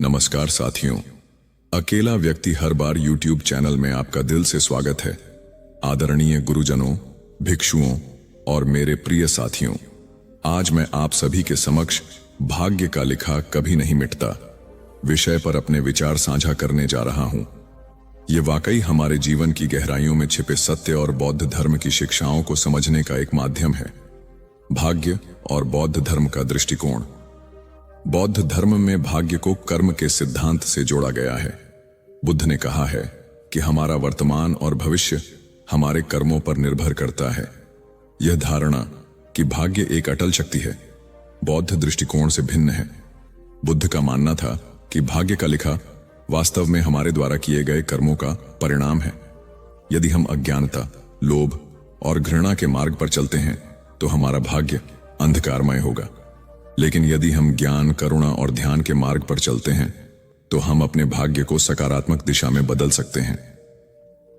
नमस्कार साथियों, अकेला व्यक्ति हर बार YouTube चैनल में आपका दिल से स्वागत है। आदरणीय गुरुजनों, भिक्षुओं और मेरे प्रिय साथियों, आज मैं आप सभी के समक्ष भाग्य का लिखा कभी नहीं मिटता विषय पर अपने विचार साझा करने जा रहा हूं। ये वाकई हमारे जीवन की गहराइयों में छिपे सत्य और बौद्ध धर्म की शिक्षाओं को समझने का एक माध्यम है। भाग्य और बौद्ध धर्म का दृष्टिकोण। बौद्ध धर्म में भाग्य को कर्म के सिद्धांत से जोड़ा गया है। बुद्ध ने कहा है कि हमारा वर्तमान और भविष्य हमारे कर्मों पर निर्भर करता है। यह धारणा कि भाग्य एक अटल शक्ति है, बौद्ध दृष्टिकोण से भिन्न है। बुद्ध का मानना था कि भाग्य का लिखा वास्तव में हमारे द्वारा किए गए कर्मों का परिणाम है। यदि हम अज्ञानता, लोभ और घृणा के मार्ग पर चलते हैं तो हमारा भाग्य अंधकारमय होगा, लेकिन यदि हम ज्ञान, करुणा और ध्यान के मार्ग पर चलते हैं तो हम अपने भाग्य को सकारात्मक दिशा में बदल सकते हैं।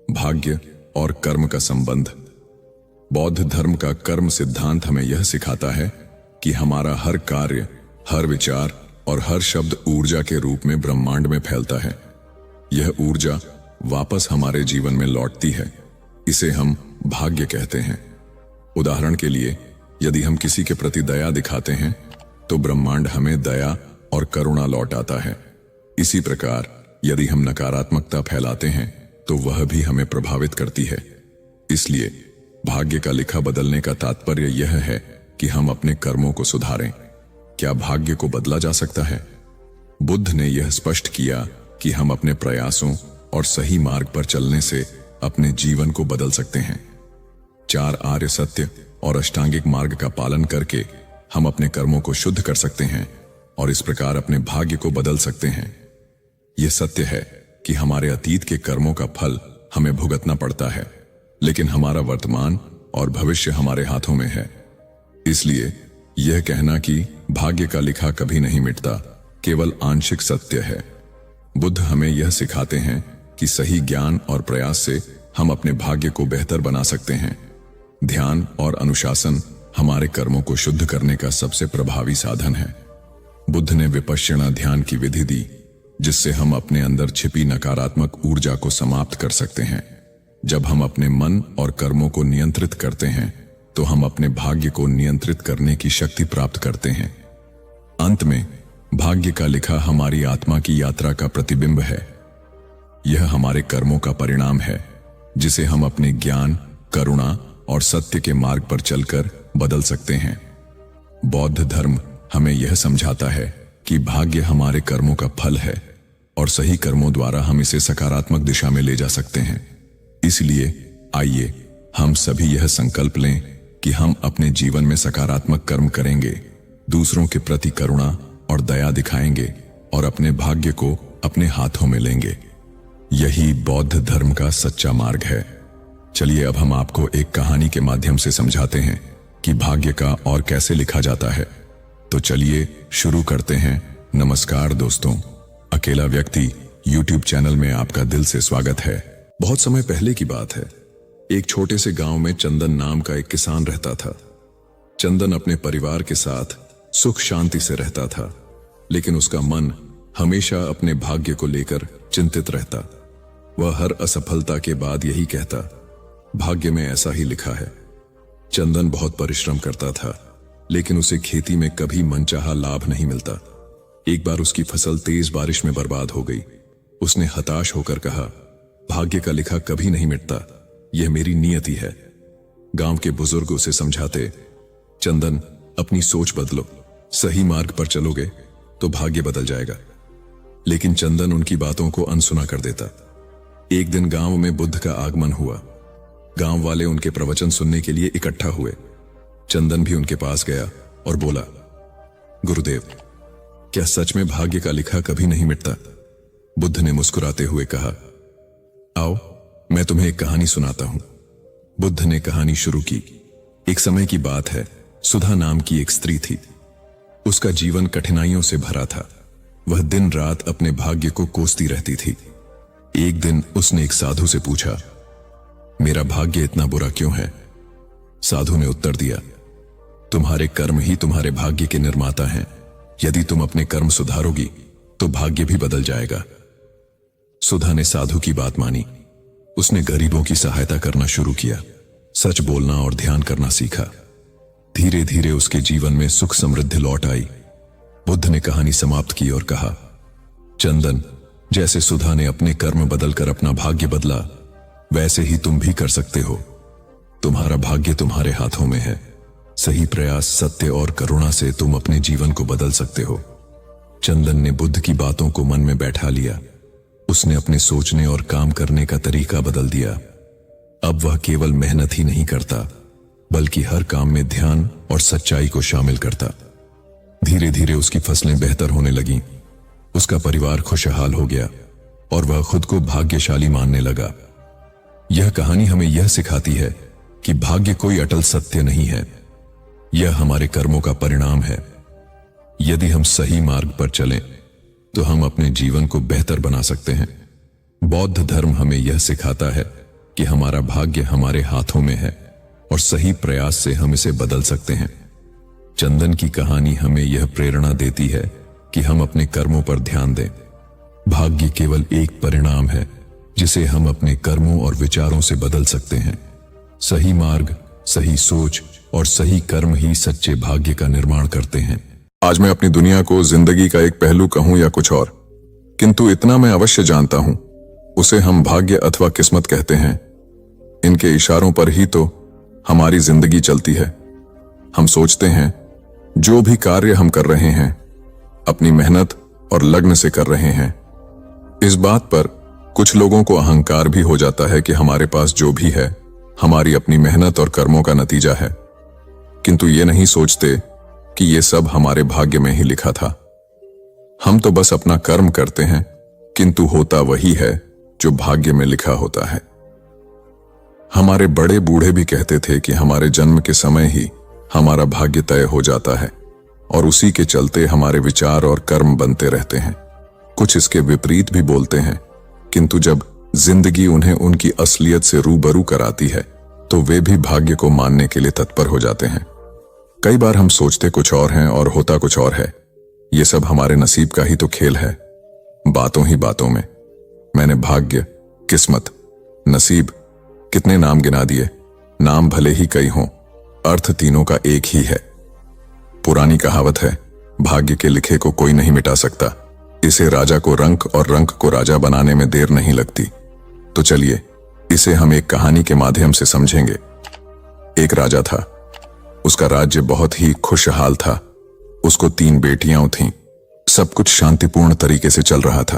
भाग्य और कर्म का संबंध। बौद्ध धर्म का कर्म सिद्धांत हमें यह सिखाता है कि हमारा हर कार्य, हर विचार और हर शब्द ऊर्जा के रूप में ब्रह्मांड में फैलता है। यह ऊर्जा वापस हमारे जीवन में लौटती है। इसे हम भाग्य कहते हैं। उदाहरण के लिए, यदि हम किसी के प्रति दया दिखाते हैं तो ब्रह्मांड हमें दया और करुणा लौट आता है। इसी प्रकार यदि हम नकारात्मकता फैलाते हैं तो वह भी हमें प्रभावित करती है। इसलिए भाग्य का लिखा बदलने का तात्पर्य यह है कि हम अपने कर्मों को सुधारें। क्या भाग्य को बदला जा सकता है? बुद्ध ने यह स्पष्ट किया कि हम अपने प्रयासों और सही मार्ग पर चलने से अपने जीवन को बदल सकते हैं। 4 आर्य सत्य और अष्टांगिक मार्ग का पालन करके हम अपने कर्मों को शुद्ध कर सकते हैं और इस प्रकार अपने भाग्य को बदल सकते हैं। यह सत्य है कि हमारे अतीत के कर्मों का फल हमें भुगतना पड़ता है, लेकिन हमारा वर्तमान और भविष्य हमारे हाथों में है। इसलिए यह कहना कि भाग्य का लिखा कभी नहीं मिटता केवल आंशिक सत्य है। बुद्ध हमें यह सिखाते हैं कि सही ज्ञान और प्रयास से हम अपने भाग्य को बेहतर बना सकते हैं। ध्यान और अनुशासन हमारे कर्मों को शुद्ध करने का सबसे प्रभावी साधन है। बुद्ध ने विपश्यना ध्यान की विधि दी, जिससे हम अपने अंदर छिपी नकारात्मक ऊर्जा को समाप्त कर सकते हैं। जब हम अपने मन और कर्मों को नियंत्रित करते हैं तो हम अपने भाग्य को नियंत्रित करने की शक्ति प्राप्त करते हैं। अंत में भाग्य का लिखा हमारी आत्मा की यात्रा का प्रतिबिंब है। यह हमारे कर्मों का परिणाम है, जिसे हम अपने ज्ञान, करुणा और सत्य के मार्ग पर चलकर बदल सकते हैं। बौद्ध धर्म हमें यह समझाता है कि भाग्य हमारे कर्मों का फल है और सही कर्मों द्वारा हम इसे सकारात्मक दिशा में ले जा सकते हैं। इसलिए आइए हम सभी यह संकल्प लें कि हम अपने जीवन में सकारात्मक कर्म करेंगे, दूसरों के प्रति करुणा और दया दिखाएंगे और अपने भाग्य को अपने हाथों में लेंगे। यही बौद्ध धर्म का सच्चा मार्ग है। चलिए अब हम आपको एक कहानी के माध्यम से समझाते हैं कि भाग्य का और कैसे लिखा जाता है। तो चलिए शुरू करते हैं। नमस्कार दोस्तों, अकेला व्यक्ति YouTube चैनल में आपका दिल से स्वागत है। बहुत समय पहले की बात है। एक छोटे से गांव में चंदन नाम का एक किसान रहता था। चंदन अपने परिवार के साथ सुख शांति से रहता था, लेकिन उसका मन हमेशा अपने भाग्य को लेकर चिंतित रहता। वह हर असफलता के बाद यही कहता, भाग्य में ऐसा ही लिखा है। चंदन बहुत परिश्रम करता था, लेकिन उसे खेती में कभी मनचाहा लाभ नहीं मिलता। एक बार उसकी फसल तेज बारिश में बर्बाद हो गई। उसने हताश होकर कहा, भाग्य का लिखा कभी नहीं मिटता, यह मेरी नियति है। गांव के बुजुर्ग उसे समझाते, चंदन अपनी सोच बदलो, सही मार्ग पर चलोगे तो भाग्य बदल जाएगा। लेकिन चंदन उनकी बातों को अनसुना कर देता। एक दिन गांव में बुद्ध का आगमन हुआ। गांव वाले उनके प्रवचन सुनने के लिए इकट्ठा हुए। चंदन भी उनके पास गया और बोला, गुरुदेव, क्या सच में भाग्य का लिखा कभी नहीं मिटता? बुद्ध ने मुस्कुराते हुए कहा, आओ मैं तुम्हें एक कहानी सुनाता हूं। बुद्ध ने कहानी शुरू की। एक समय की बात है, सुधा नाम की एक स्त्री थी। उसका जीवन कठिनाइयों से भरा था। वह दिन रात अपने भाग्य को कोसती रहती थी। एक दिन उसने एक साधु से पूछा, मेरा भाग्य इतना बुरा क्यों है? साधु ने उत्तर दिया, तुम्हारे कर्म ही तुम्हारे भाग्य के निर्माता हैं। यदि तुम अपने कर्म सुधारोगी तो तो भाग्य भी बदल जाएगा। सुधा ने साधु की बात मानी। उसने गरीबों की सहायता करना शुरू किया, सच बोलना और ध्यान करना सीखा। धीरे धीरे उसके जीवन में सुख समृद्धि लौट आई। बुद्ध ने कहानी समाप्त की और कहा, चंदन, जैसे सुधा ने अपने कर्म बदलकर अपना भाग्य बदला, वैसे ही तुम भी कर सकते हो। तुम्हारा भाग्य तुम्हारे हाथों में है। सही प्रयास, सत्य और करुणा से तुम अपने जीवन को बदल सकते हो। चंदन ने बुद्ध की बातों को मन में बैठा लिया। उसने अपने सोचने और काम करने का तरीका बदल दिया। अब वह केवल मेहनत ही नहीं करता, बल्कि हर काम में ध्यान और सच्चाई को शामिल करता। धीरे धीरे उसकी फसलें बेहतर होने लगीं। उसका परिवार खुशहाल हो गया और वह खुद को भाग्यशाली मानने लगा। यह कहानी हमें यह सिखाती है कि भाग्य कोई अटल सत्य नहीं है, यह हमारे कर्मों का परिणाम है। यदि हम सही मार्ग पर चलें तो हम अपने जीवन को बेहतर बना सकते हैं। बौद्ध धर्म हमें यह सिखाता है कि हमारा भाग्य हमारे हाथों में है और सही प्रयास से हम इसे बदल सकते हैं। चंदन की कहानी हमें यह प्रेरणा देती है कि हम अपने कर्मों पर ध्यान दें। भाग्य केवल एक परिणाम है जिसे हम अपने कर्मों और विचारों से बदल सकते हैं। सही मार्ग, सही सोच और सही कर्म ही सच्चे भाग्य का निर्माण करते हैं। आज मैं अपनी दुनिया को जिंदगी का एक पहलू कहूं या कुछ और, किंतु इतना मैं अवश्य जानता हूं, उसे हम भाग्य अथवा किस्मत कहते हैं। इनके इशारों पर ही तो हमारी जिंदगी चलती है। हम सोचते हैं जो भी कार्य हम कर रहे हैं अपनी मेहनत और लगन से कर रहे हैं। इस बात पर कुछ लोगों को अहंकार भी हो जाता है कि हमारे पास जो भी है हमारी अपनी मेहनत और कर्मों का नतीजा है, किंतु ये नहीं सोचते कि ये सब हमारे भाग्य में ही लिखा था। हम तो बस अपना कर्म करते हैं, किंतु होता वही है जो भाग्य में लिखा होता है। हमारे बड़े बूढ़े भी कहते थे कि हमारे जन्म के समय ही हमारा भाग्य तय हो जाता है और उसी के चलते हमारे विचार और कर्म बनते रहते हैं। कुछ इसके विपरीत भी बोलते हैं, किंतु जब जिंदगी उन्हें उनकी असलियत से रूबरू कराती है तो वे भी भाग्य को मानने के लिए तत्पर हो जाते हैं। कई बार हम सोचते कुछ और हैं और होता कुछ और है। ये सब हमारे नसीब का ही तो खेल है। बातों ही बातों में मैंने भाग्य, किस्मत, नसीब कितने नाम गिना दिए। नाम भले ही कई हों, अर्थ तीनों का एक ही है। पुरानी कहावत है, भाग्य के लिखे को कोई नहीं मिटा सकता। इसे राजा को रंक और रंक को राजा बनाने में देर नहीं लगती। तो चलिए इसे हम एक कहानी के माध्यम से समझेंगे। एक राजा था। उसका राज्य बहुत ही खुशहाल था। उसको 3 बेटियां थीं। सब कुछ शांतिपूर्ण तरीके से चल रहा था।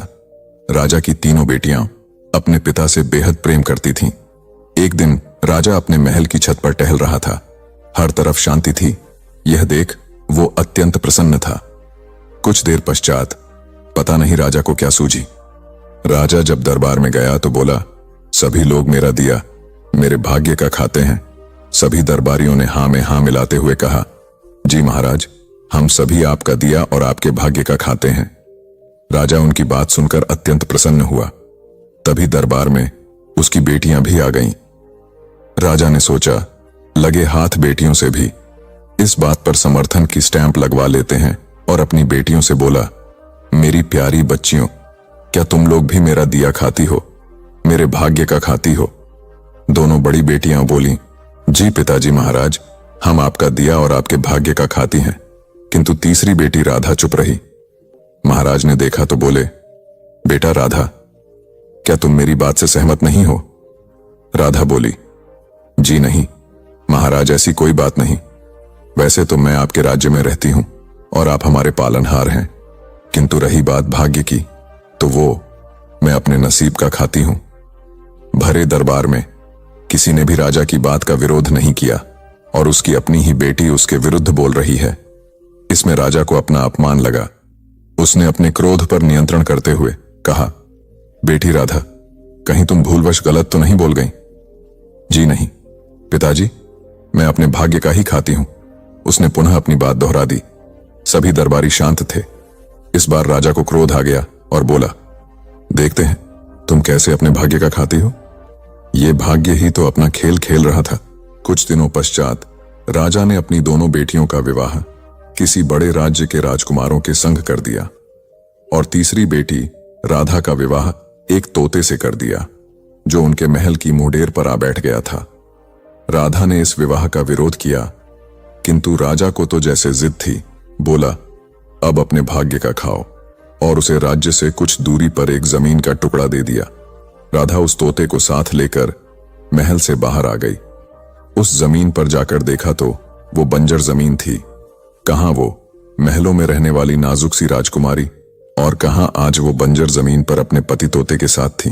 राजा की तीनों बेटियां अपने पिता से बेहद प्रेम करती थीं। एक दिन राजा अपने महल की छत पर टहल रहा था। हर तरफ शांति थी। यह देख वो अत्यंत प्रसन्न था। कुछ देर पश्चात पता नहीं राजा को क्या सूझी। राजा जब दरबार में गया तो बोला, सभी लोग मेरा दिया मेरे भाग्य का खाते हैं। सभी दरबारियों ने हां में हां मिलाते हुए कहा, जी महाराज, हम सभी आपका दिया और आपके भाग्य का खाते हैं। राजा उनकी बात सुनकर अत्यंत प्रसन्न हुआ। तभी दरबार में उसकी बेटियां भी आ गईं। राजा ने सोचा, लगे हाथ बेटियों से भी इस बात पर समर्थन की स्टैंप लगवा लेते हैं और अपनी बेटियों से बोला, मेरी प्यारी बच्चियों, क्या तुम लोग भी मेरा दिया खाती हो, मेरे भाग्य का खाती हो? दोनों बड़ी बेटियां बोली, जी पिताजी महाराज, हम आपका दिया और आपके भाग्य का खाती हैं। किंतु तीसरी बेटी राधा चुप रही। महाराज ने देखा तो बोले, बेटा राधा, क्या तुम मेरी बात से सहमत नहीं हो? राधा बोली, जी नहीं महाराज, ऐसी कोई बात नहीं। वैसे तो मैं आपके राज्य में रहती हूं और आप हमारे पालनहार हैं, किंतु रही बात भाग्य की, तो वो मैं अपने नसीब का खाती हूं। भरे दरबार में किसी ने भी राजा की बात का विरोध नहीं किया और उसकी अपनी ही बेटी उसके विरुद्ध बोल रही है। इसमें राजा को अपना अपमान लगा। उसने अपने क्रोध पर नियंत्रण करते हुए कहा, बेटी राधा, कहीं तुम भूलवश गलत तो नहीं बोल गई? जी नहीं पिताजी, मैं अपने भाग्य का ही खाती हूं। उसने पुनः अपनी बात दोहरा दी। सभी दरबारी शांत थे। इस बार राजा को क्रोध आ गया और बोला, देखते हैं तुम कैसे अपने भाग्य का खाती हो। ये भाग्य ही तो अपना खेल खेल रहा था। कुछ दिनों पश्चात राजा ने अपनी दोनों बेटियों का विवाह किसी बड़े राज्य के राजकुमारों के संग कर दिया। और तीसरी बेटी राधा का विवाह एक तोते से कर दिया जो उनके महल की मुंडेर पर आ बैठ गया था। राधा ने इस विवाह का विरोध किया, किंतु राजा को तो जैसे जिद थी, बोला अब अपने भाग्य का खाओ, और उसे राज्य से कुछ दूरी पर एक जमीन का टुकड़ा दे दिया। राधा उस तोते को साथ लेकर महल से बाहर आ गई। उस जमीन पर जाकर देखा तो वो बंजर जमीन थी। कहां वो महलों में रहने वाली नाजुक सी राजकुमारी, और कहां आज वो बंजर जमीन पर अपने पति तोते के साथ थी।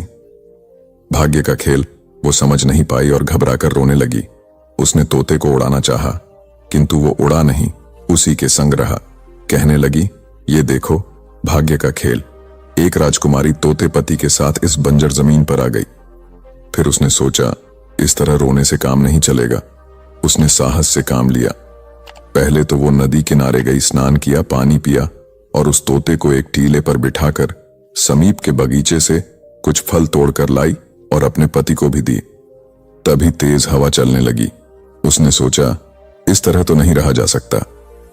भाग्य का खेल वो समझ नहीं पाई और घबराकर रोने लगी। उसने तोते को उड़ाना चाहा, किंतु वो उड़ा नहीं, उसी के संग रहा। कहने लगी, ये देखो भाग्य का खेल। एक राजकुमारी तोते पति के साथ इस बंजर जमीन पर आ गई। फिर उसने सोचा, इस तरह रोने से काम नहीं चलेगा। उसने साहस से काम लिया। पहले तो वो नदी किनारे गई, स्नान किया, पानी पिया, और उस तोते को एक टीले पर बिठाकर समीप के बगीचे से कुछ फल तोड़कर लाई और अपने पति को भी दी। तभी तेज हवा चलने लगी। उसने सोचा, इस तरह तो नहीं रहा जा सकता,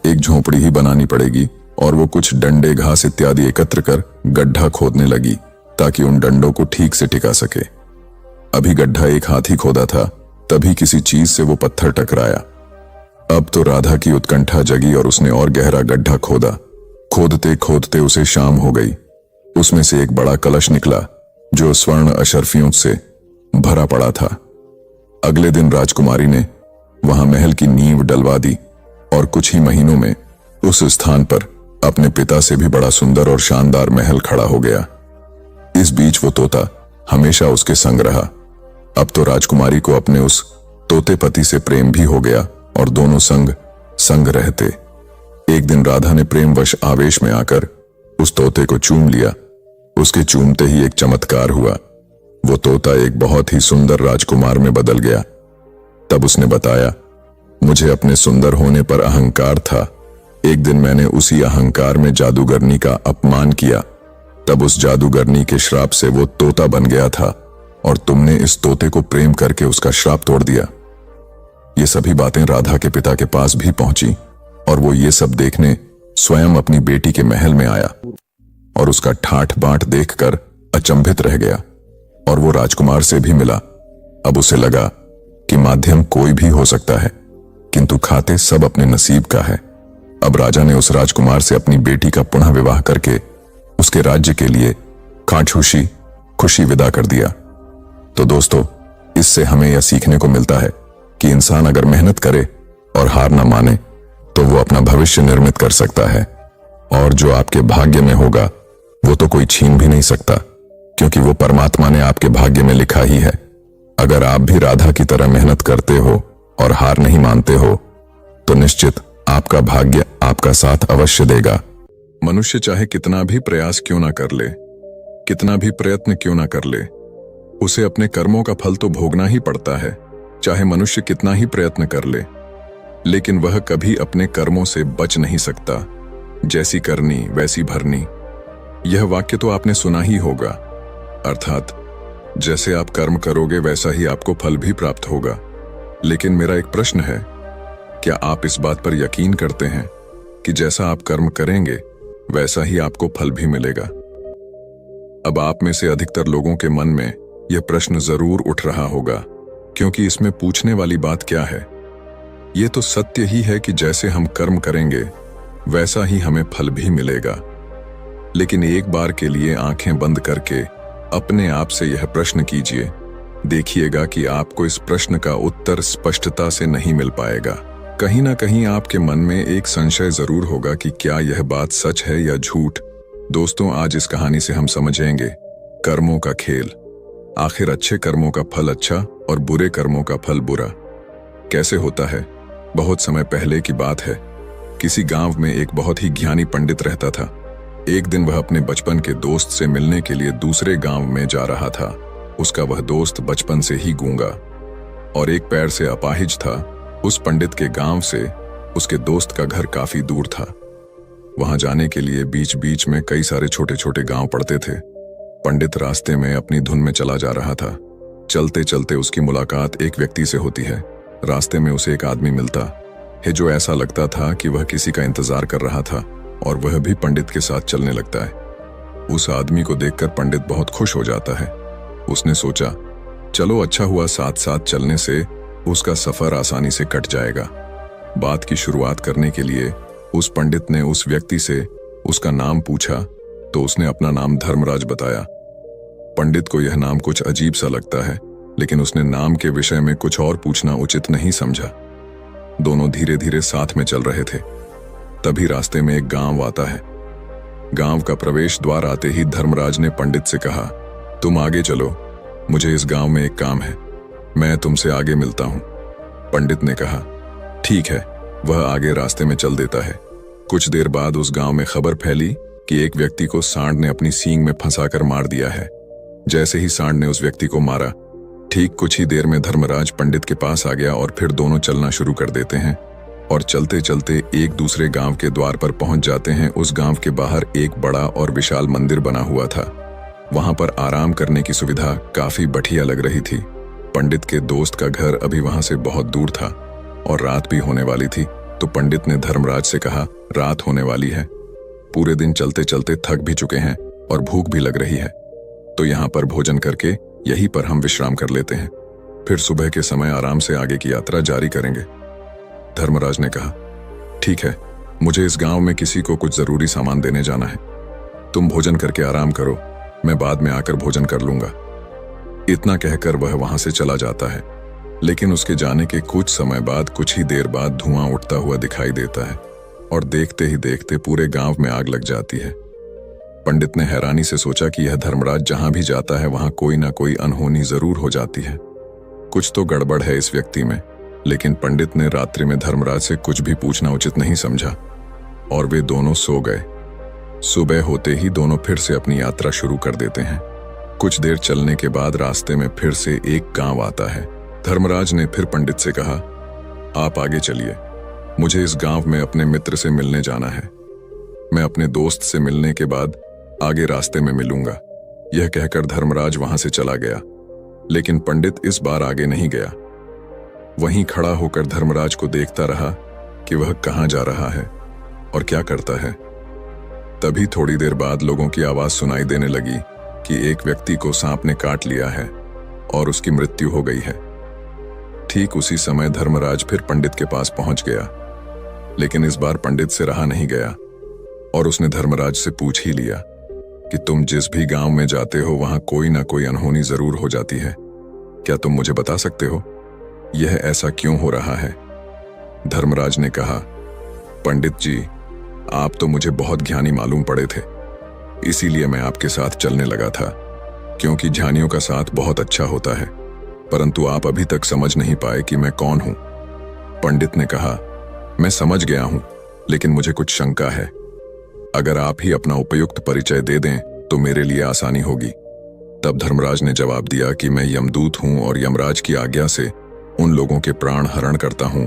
एक झोपड़ी ही बनानी पड़ेगी, और वो कुछ डंडे, घास इत्यादि एकत्र कर गड्ढा खोदने लगी ताकि उन डंडों को ठीक से टिका सके। अभी गड्ढा एक हाथ ही खोदा था, तभी किसी चीज से वो पत्थर टकराया। अब तो राधा की उत्कंठा जगी और उसने और गहरा गड्ढा खोदा। खोदते खोदते उसे शाम हो गई। उसमें से एक बड़ा कलश निकला जो स्वर्ण अशर्फियों से भरा पड़ा था। अगले दिन राजकुमारी ने वहां महल की नींव डलवा दी और कुछ ही महीनों में उस स्थान पर अपने पिता से भी बड़ा सुंदर और शानदार महल खड़ा हो गया। इस बीच वो तोता हमेशा उसके संग रहा। अब तो राजकुमारी को अपने उस तोते पति से प्रेम भी हो गया और दोनों संग रहते। एक दिन राधा ने प्रेमवश आवेश में आकर उस तोते को चूम लिया। उसके चूमते ही एक चमत्कार हुआ। वो तोता एक बहुत ही सुंदर राजकुमार में बदल गया। तब उसने बताया, मुझे अपने सुंदर होने पर अहंकार था। एक दिन मैंने उसी अहंकार में जादूगरनी का अपमान किया। तब उस जादूगरनी के श्राप से वो तोता बन गया था और तुमने इस तोते को प्रेम करके उसका श्राप तोड़ दिया। ये सभी बातें राधा के पिता के पास भी पहुंची और वो ये सब देखने स्वयं अपनी बेटी के महल में आया और उसका ठाठ बांट देखकर अचंभित रह गया। और वो राजकुमार से भी मिला। अब उसे लगा कि माध्यम कोई भी हो सकता है, किंतु खाते सब अपने नसीब का है। अब राजा ने उस राजकुमार से अपनी बेटी का पुनः विवाह करके उसके राज्य के लिए कांठूशी खुशी विदा कर दिया। तो दोस्तों, इससे हमें यह सीखने को मिलता है कि इंसान अगर मेहनत करे और हार न माने तो वो अपना भविष्य निर्मित कर सकता है, और जो आपके भाग्य में होगा वो तो कोई छीन भी नहीं सकता, क्योंकि वो परमात्मा ने आपके भाग्य में लिखा ही है। अगर आप भी राधा की तरह मेहनत करते हो और हार नहीं मानते हो तो निश्चित आपका भाग्य आपका साथ अवश्य देगा। मनुष्य चाहे कितना भी प्रयास क्यों ना कर ले, कितना भी प्रयत्न क्यों ना कर ले, उसे अपने कर्मों का फल तो भोगना ही पड़ता है। चाहे मनुष्य कितना ही प्रयत्न कर ले, लेकिन वह कभी अपने कर्मों से बच नहीं सकता। जैसी करनी वैसी भरनी, यह वाक्य तो आपने सुना ही होगा। अर्थात जैसे आप कर्म करोगे वैसा ही आपको फल भी प्राप्त होगा। लेकिन मेरा एक प्रश्न है, क्या आप इस बात पर यकीन करते हैं कि जैसा आप कर्म करेंगे वैसा ही आपको फल भी मिलेगा? अब आप में से अधिकतर लोगों के मन में यह प्रश्न जरूर उठ रहा होगा, क्योंकि इसमें पूछने वाली बात क्या है? यह तो सत्य ही है कि जैसे हम कर्म करेंगे वैसा ही हमें फल भी मिलेगा। लेकिन एक बार के लिए आंखें बंद करके अपने आप से यह प्रश्न कीजिए, देखिएगा कि आपको इस प्रश्न का उत्तर स्पष्टता से नहीं मिल पाएगा। कहीं ना कहीं आपके मन में एक संशय जरूर होगा कि क्या यह बात सच है या झूठ। दोस्तों, आज इस कहानी से हम समझेंगे कर्मों का खेल। आखिर अच्छे कर्मों का फल अच्छा और बुरे कर्मों का फल बुरा कैसे होता है? बहुत समय पहले की बात है। किसी गांव में एक बहुत ही ज्ञानी पंडित रहता था। एक दिन वह अपने बचपन के दोस्त से मिलने के लिए दूसरे गांव में जा रहा था। उसका वह दोस्त बचपन से ही गूंगा और एक पैर से अपाहिज था। उस पंडित के गांव से उसके दोस्त का घर काफी दूर था। वहां जाने के लिए बीच बीच में कई सारे छोटे छोटे गांव पड़ते थे। पंडित रास्ते में अपनी धुन में चला जा रहा था। चलते चलते उसकी मुलाकात एक व्यक्ति से होती है। रास्ते में उसे एक आदमी मिलता है जो ऐसा लगता था कि वह किसी का इंतजार कर रहा था, और वह भी पंडित के साथ चलने लगता है। उस आदमी को देखकर पंडित बहुत खुश हो जाता है। उसने सोचा, चलो अच्छा हुआ, साथ साथ चलने से उसका सफर आसानी से कट जाएगा। बात की शुरुआत करने के लिए उस पंडित ने उस व्यक्ति से उसका नाम पूछा तो उसने अपना नाम धर्मराज बताया। पंडित को यह नाम कुछ अजीब सा लगता है, लेकिन उसने नाम के विषय में कुछ और पूछना उचित नहीं समझा। दोनों धीरे धीरे साथ में चल रहे थे। तभी रास्ते में एक गांव आता है। गांव का प्रवेश द्वार आते ही धर्मराज ने पंडित से कहा, तुम आगे चलो, मुझे इस गांव में एक काम है, मैं तुमसे आगे मिलता हूं। पंडित ने कहा, ठीक है। वह आगे रास्ते में चल देता है। कुछ देर बाद उस गांव में खबर फैली कि एक व्यक्ति को सांड ने अपनी सींग में फंसाकर मार दिया है। जैसे ही सांड ने उस व्यक्ति को मारा, ठीक कुछ ही देर में धर्मराज पंडित के पास आ गया और फिर दोनों चलना शुरू कर देते हैं और चलते चलते एक दूसरे गांव के द्वार पर पहुंच जाते हैं। उस गांव के बाहर एक बड़ा और विशाल मंदिर बना हुआ था। वहां पर आराम करने की सुविधा काफी बढ़िया लग रही थी। पंडित के दोस्त का घर अभी वहां से बहुत दूर था और रात भी होने वाली थी, तो पंडित ने धर्मराज से कहा, रात होने वाली है, पूरे दिन चलते चलते थक भी चुके हैं और भूख भी लग रही है, तो यहाँ पर भोजन करके यहीं पर हम विश्राम कर लेते हैं, फिर सुबह के समय आराम से आगे की यात्रा जारी करेंगे। धर्मराज ने कहा, ठीक है, मुझे इस गांव में किसी को कुछ जरूरी सामान देने जाना है, तुम भोजन करके आराम करो, मैं बाद में आकर भोजन कर लूंगा। इतना कहकर वह वहां से चला जाता है, लेकिन उसके जाने के कुछ समय बाद, कुछ ही देर बाद धुआं उठता हुआ दिखाई देता है और देखते ही देखते पूरे गांव में आग लग जाती है। पंडित ने हैरानी से सोचा कि यह धर्मराज जहां भी जाता है वहां कोई ना कोई अनहोनी जरूर हो जाती है, कुछ तो गड़बड़ है इस व्यक्ति में। लेकिन पंडित ने रात्रि में धर्मराज से कुछ भी पूछना उचित नहीं समझा और वे दोनों सो गए। सुबह होते ही दोनों फिर से अपनी यात्रा शुरू कर देते हैं। कुछ देर चलने के बाद रास्ते में फिर से एक गांव आता है। धर्मराज ने फिर पंडित से कहा, आप आगे चलिए, मुझे इस गांव में अपने मित्र से मिलने जाना है, मैं अपने दोस्त से मिलने के बाद आगे रास्ते में मिलूंगा। यह कहकर धर्मराज वहां से चला गया, लेकिन पंडित इस बार आगे नहीं गया। वहीं खड़ा होकर धर्मराज को देखता रहा कि वह कहां जा रहा है और क्या करता है। तभी थोड़ी देर बाद लोगों की आवाज सुनाई देने लगी कि एक व्यक्ति को सांप ने काट लिया है और उसकी मृत्यु हो गई है। ठीक उसी समय धर्मराज फिर पंडित के पास पहुंच गया, लेकिन इस बार पंडित से रहा नहीं गया और उसने धर्मराज से पूछ ही लिया कि तुम जिस भी गांव में जाते हो वहां कोई ना कोई अनहोनी जरूर हो जाती है, क्या तुम मुझे बता सकते हो यह ऐसा क्यों हो रहा है? धर्मराज ने कहा, पंडित जी, आप तो मुझे बहुत ज्ञानी मालूम पड़े थे, इसीलिए मैं आपके साथ चलने लगा था, क्योंकि ज्ञानियों का साथ बहुत अच्छा होता है, परंतु आप अभी तक समझ नहीं पाए कि मैं कौन हूं। पंडित ने कहा, मैं समझ गया हूं, लेकिन मुझे कुछ शंका है, अगर आप ही अपना उपयुक्त परिचय दे दें तो मेरे लिए आसानी होगी। तब धर्मराज ने जवाब दिया कि मैं यमदूत हूं और यमराज की आज्ञा से उन लोगों के प्राण हरण करता हूं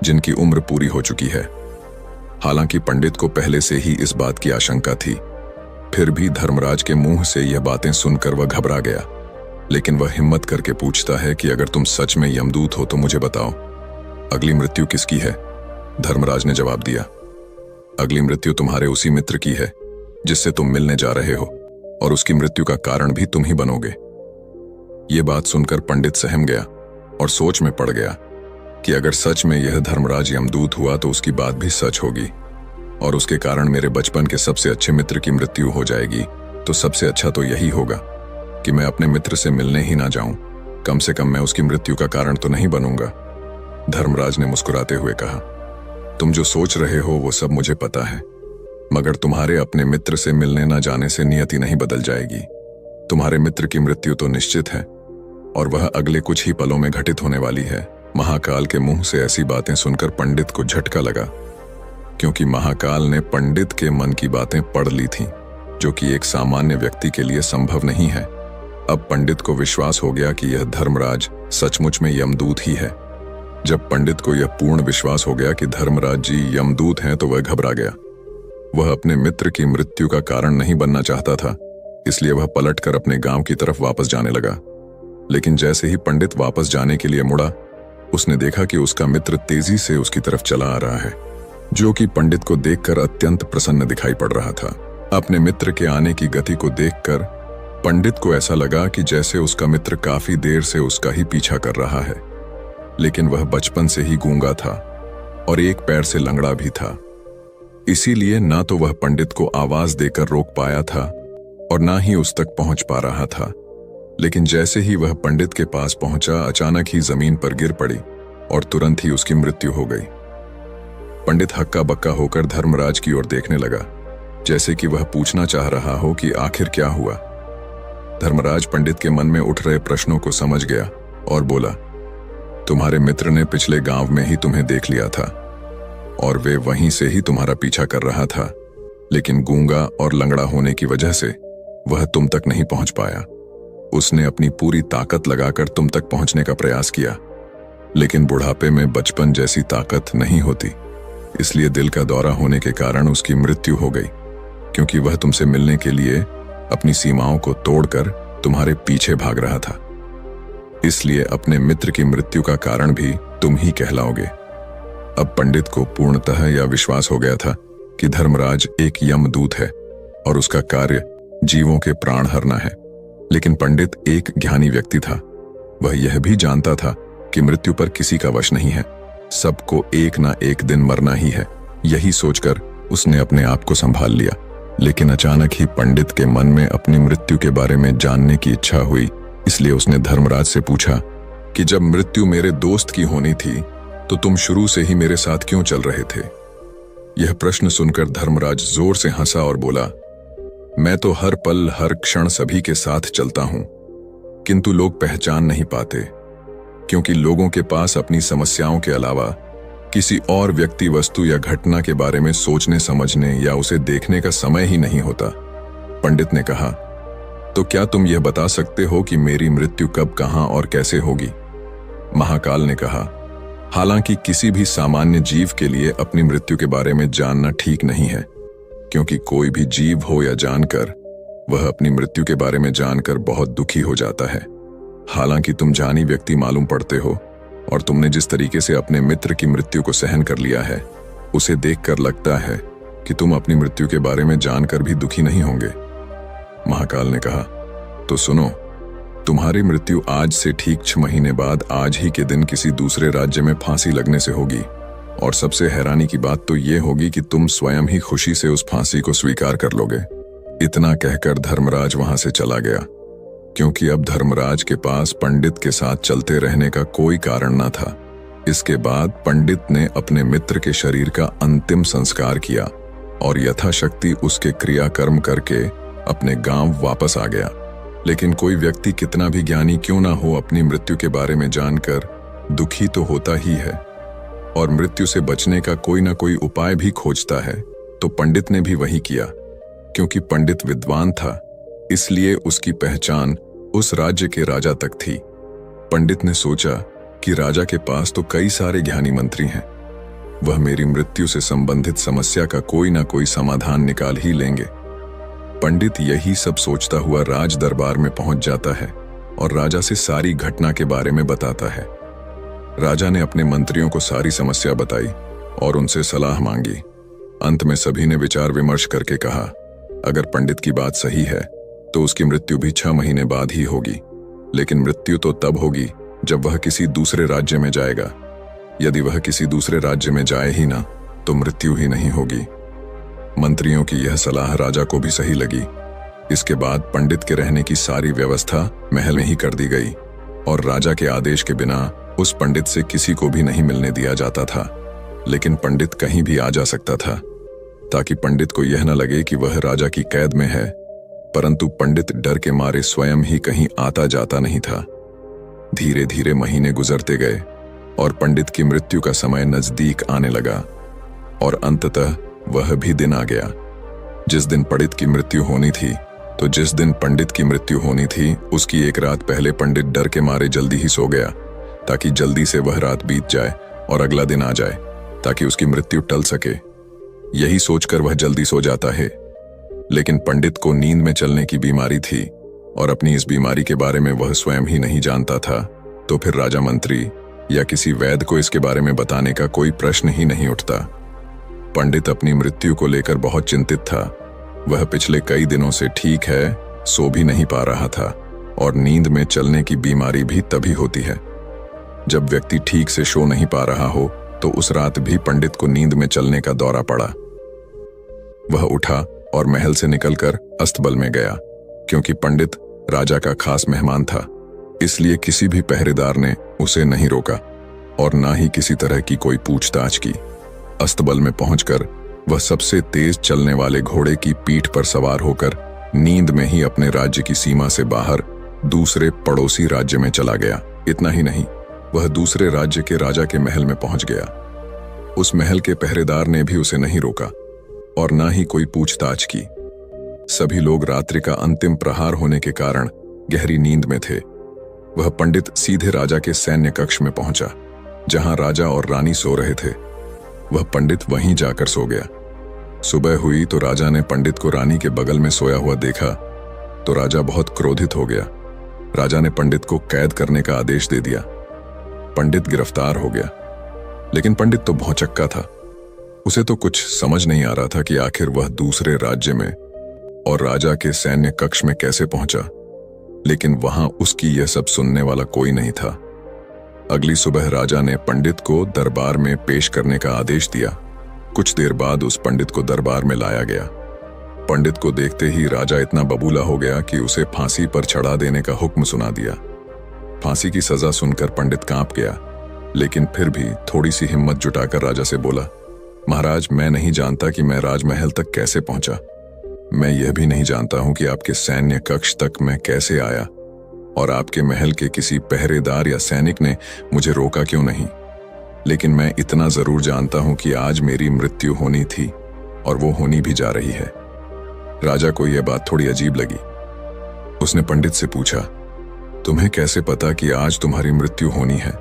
जिनकी उम्र पूरी हो चुकी है। हालांकि पंडित को पहले से ही इस बात की आशंका थी, फिर भी धर्मराज के मुंह से यह बातें सुनकर वह घबरा गया, लेकिन वह हिम्मत करके पूछता है कि अगर तुम सच में यमदूत हो तो मुझे बताओ, अगली मृत्यु किसकी है? धर्मराज ने जवाब दिया, अगली मृत्यु तुम्हारे उसी मित्र की है जिससे तुम मिलने जा रहे हो, और उसकी मृत्यु का कारण भी तुम ही बनोगे। ये बात सुनकर पंडित सहम गया और सोच में पड़ गया कि अगर सच में यह धर्मराज यमदूत हुआ तो उसकी बात भी सच होगी और उसके कारण मेरे बचपन के सबसे अच्छे मित्र की मृत्यु हो जाएगी, तो सबसे अच्छा तो यही होगा कि मैं अपने मित्र से मिलने ही ना जाऊं, कम से कम मैं उसकी मृत्यु का कारण तो नहीं बनूंगा। धर्मराज ने मुस्कुराते हुए कहा, तुम जो सोच रहे हो वो सब मुझे पता है, मगर तुम्हारे अपने मित्र से मिलने न जाने से नियति नहीं बदल जाएगी। तुम्हारे मित्र की मृत्यु तो निश्चित है और वह अगले कुछ ही पलों में घटित होने वाली है। महाकाल के मुंह से ऐसी बातें सुनकर पंडित को झटका लगा, क्योंकि महाकाल ने पंडित के मन की बातें पढ़ ली थीं, जो कि एक सामान्य व्यक्ति के लिए संभव नहीं है। अब पंडित को विश्वास हो गया कि यह धर्मराज सचमुच में यमदूत ही है। जब पंडित को यह पूर्ण विश्वास हो गया कि धर्मराज जी यमदूत हैं तो वह घबरा गया। वह अपने मित्र की मृत्यु का कारण नहीं बनना चाहता था, इसलिए वह पलटकर अपने गांव की तरफ वापस जाने लगा। लेकिन जैसे ही पंडित वापस जाने के लिए मुड़ा, उसने देखा कि उसका मित्र तेजी से उसकी तरफ चला आ रहा है, जो कि पंडित को देखकर अत्यंत प्रसन्न दिखाई पड़ रहा था। अपने मित्र के आने की गति को देखकर पंडित को ऐसा लगा कि जैसे उसका मित्र काफी देर से उसका ही पीछा कर रहा है, लेकिन वह बचपन से ही गूंगा था और एक पैर से लंगड़ा भी था। इसीलिए ना तो वह पंडित को आवाज देकर रोक पाया था और ना ही उस तक पहुंच पा रहा था। लेकिन जैसे ही वह पंडित के पास पहुंचा, अचानक ही जमीन पर गिर पड़ी और तुरंत ही उसकी मृत्यु हो गई। पंडित हक्का बक्का होकर धर्मराज की ओर देखने लगा, जैसे कि वह पूछना चाह रहा हो कि आखिर क्या हुआ। धर्मराज पंडित के मन में उठ रहे प्रश्नों को समझ गया और बोला, तुम्हारे मित्र ने पिछले गांव में ही तुम्हें देख लिया था और वे वहीं से ही तुम्हारा पीछा कर रहा था, लेकिन गूंगा और लंगड़ा होने की वजह से वह तुम तक नहीं पहुंच पाया। उसने अपनी पूरी ताकत लगाकर तुम तक पहुंचने का प्रयास किया, लेकिन बुढ़ापे में बचपन जैसी ताकत नहीं होती, इसलिए दिल का दौरा होने के कारण उसकी मृत्यु हो गई, क्योंकि वह तुमसे मिलने के लिए अपनी सीमाओं को तोड़कर तुम्हारे पीछे भाग रहा था। इसलिए अपने मित्र की मृत्यु का कारण भी तुम ही कहलाओगे। अब पंडित को पूर्णतः यह विश्वास हो गया था कि धर्मराज एक यमदूत है और उसका कार्य जीवों के प्राण हरना है। लेकिन पंडित एक ज्ञानी व्यक्ति था। वह यह भी जानता था कि मृत्यु पर किसी का वश नहीं है, सबको एक ना एक दिन मरना ही है। यही सोचकर उसने अपने आप को संभाल लिया। लेकिन अचानक ही पंडित के मन में अपनी मृत्यु के बारे में जानने की इच्छा हुई, इसलिए उसने धर्मराज से पूछा कि जब मृत्यु मेरे दोस्त की होनी थी तो तुम शुरू से ही मेरे साथ क्यों चल रहे थे? यह प्रश्न सुनकर धर्मराज जोर से हंसा और बोला, मैं तो हर पल हर क्षण सभी के साथ चलता हूं, किंतु लोग पहचान नहीं पाते, क्योंकि लोगों के पास अपनी समस्याओं के अलावा किसी और व्यक्ति, वस्तु या घटना के बारे में सोचने समझने या उसे देखने का समय ही नहीं होता। पंडित ने कहा, तो क्या तुम यह बता सकते हो कि मेरी मृत्यु कब, कहां और कैसे होगी? महाकाल ने कहा, हालांकि किसी भी सामान्य जीव के लिए अपनी मृत्यु के बारे में जानना ठीक नहीं है, क्योंकि कोई भी जीव हो या जानकर, वह अपनी मृत्यु के बारे में जानकर बहुत दुखी हो जाता है। हालांकि तुम जानी व्यक्ति मालूम पड़ते हो और तुमने जिस तरीके से अपने मित्र की मृत्यु को सहन कर लिया है, उसे देखकर लगता है कि तुम अपनी मृत्यु के बारे में जानकर भी दुखी नहीं होंगे। महाकाल ने कहा, तो सुनो, तुम्हारी मृत्यु आज से ठीक 6 महीने बाद आज ही के दिन किसी दूसरे राज्य में फांसी लगने से होगी। और सबसे हैरानी की बात तो ये होगी कि तुम स्वयं ही खुशी से उस फांसी को स्वीकार कर लोगे। इतना कहकर धर्मराज वहां से चला गया, क्योंकि अब धर्मराज के पास पंडित के साथ चलते रहने का कोई कारण न था। इसके बाद पंडित ने अपने मित्र के शरीर का अंतिम संस्कार किया और यथाशक्ति उसके क्रियाकर्म करके अपने गांव वापस आ गया। लेकिन कोई व्यक्ति कितना भी ज्ञानी क्यों ना हो, अपनी मृत्यु के बारे में जानकर दुखी तो होता ही है और मृत्यु से बचने का कोई ना कोई उपाय भी खोजता है। तो पंडित ने भी वही किया। क्योंकि पंडित विद्वान था, इसलिए उसकी पहचान उस राज्य के राजा तक थी। पंडित ने सोचा कि राजा के पास तो कई सारे ज्ञानी मंत्री हैं, वह मेरी मृत्यु से संबंधित समस्या का कोई ना कोई समाधान निकाल ही लेंगे। पंडित यही सब सोचता हुआ राज दरबार में पहुंच जाता है और राजा से सारी घटना के बारे में बताता है। राजा ने अपने मंत्रियों को सारी समस्या बताई और उनसे सलाह मांगी। अंत में सभी ने विचार विमर्श करके कहा, अगर पंडित की बात सही है तो उसकी मृत्यु भी 6 महीने बाद ही होगी, लेकिन मृत्यु तो तब होगी जब वह किसी दूसरे राज्य में जाएगा। यदि वह किसी दूसरे राज्य में जाए ही ना तो मृत्यु ही नहीं होगी। मंत्रियों की यह सलाह राजा को भी सही लगी। इसके बाद पंडित के रहने की सारी व्यवस्था महल में ही कर दी गई और राजा के आदेश के बिना उस पंडित से किसी को भी नहीं मिलने दिया जाता था। लेकिन पंडित कहीं भी आ जा सकता था, ताकि पंडित को यह न लगे कि वह राजा की कैद में है। परंतु पंडित डर के मारे स्वयं ही कहीं आता जाता नहीं था। धीरे धीरे महीने गुजरते गए और पंडित की मृत्यु का समय नजदीक आने लगा और अंततः वह भी दिन आ गया जिस दिन पंडित की मृत्यु होनी थी। तो जिस दिन पंडित की मृत्यु होनी थी उसकी एक रात पहले पंडित डर के मारे जल्दी ही सो गया, ताकि जल्दी से वह रात बीत जाए और अगला दिन आ जाए, ताकि उसकी मृत्यु टल सके। यही सोचकर वह जल्दी सो जाता है। लेकिन पंडित को नींद में चलने की बीमारी थी और अपनी इस बीमारी के बारे में वह स्वयं ही नहीं जानता था। तो फिर राजा मंत्री या किसी वैद्य को इसके बारे में बताने का कोई प्रश्न ही नहीं उठता। पंडित अपनी मृत्यु को लेकर बहुत चिंतित था। वह पिछले कई दिनों से ठीक है, सो भी नहीं पा रहा था, और नींद में चलने की बीमारी भी तभी होती है जब व्यक्ति ठीक से सो नहीं पा रहा हो। तो उस रात भी पंडित को नींद में चलने का दौरा पड़ा। वह उठा और महल से निकलकर अस्तबल में गया, क्योंकि पंडित राजा का खास मेहमान था। इसलिए किसी भी पहरेदार ने उसे नहीं रोका और ना ही किसी तरह की कोई पूछताछ की। अस्तबल में पहुंचकर वह सबसे तेज चलने वाले घोड़े की पीठ पर सवार होकर नींद में ही अपने राज्य की सीमा से बाहर दूसरे पड़ोसी राज्य में चला गया। इतना ही नहीं, वह दूसरे राज्य के राजा के महल में पहुंच गया। उस महल के पहरेदार ने भी उसे नहीं रोका और ना ही कोई पूछताछ की। सभी लोग रात्रि का अंतिम प्रहार होने के कारण गहरी नींद में थे। वह पंडित सीधे राजा के सैन्य कक्ष में पहुंचा, जहां राजा और रानी सो रहे थे। वह पंडित वहीं जाकर सो गया। सुबह हुई तो राजा ने पंडित को रानी के बगल में सोया हुआ देखा तो राजा बहुत क्रोधित हो गया। राजा ने पंडित को कैद करने का आदेश दे दिया। पंडित गिरफ्तार हो गया, लेकिन पंडित तो भौचक्का था। उसे तो कुछ समझ नहीं आ रहा था कि आखिर वह दूसरे राज्य में और राजा के सैन्य कक्ष में कैसे पहुंचा। लेकिन वहां उसकी यह सब सुनने वाला कोई नहीं था। अगली सुबह राजा ने पंडित को दरबार में पेश करने का आदेश दिया। कुछ देर बाद उस पंडित को दरबार में लाया गया। पंडित को देखते ही राजा इतना बबूला हो गया कि उसे फांसी पर चढ़ा देने का हुक्म सुना दिया। फांसी की सजा सुनकर पंडित कांप गया, लेकिन फिर भी थोड़ी सी हिम्मत जुटाकर राजा से बोला, महाराज, मैं नहीं जानता कि मैं राजमहल तक कैसे पहुंचा। मैं यह भी नहीं जानता हूं कि आपके सैन्य कक्ष तक मैं कैसे आया और आपके महल के किसी पहरेदार या सैनिक ने मुझे रोका क्यों नहीं। लेकिन मैं इतना जरूर जानता हूं कि आज मेरी मृत्यु होनी थी और वो होनी भी जा रही है। राजा को यह बात थोड़ी अजीब लगी। उसने पंडित से पूछा, तुम्हें कैसे पता कि आज तुम्हारी मृत्यु होनी है?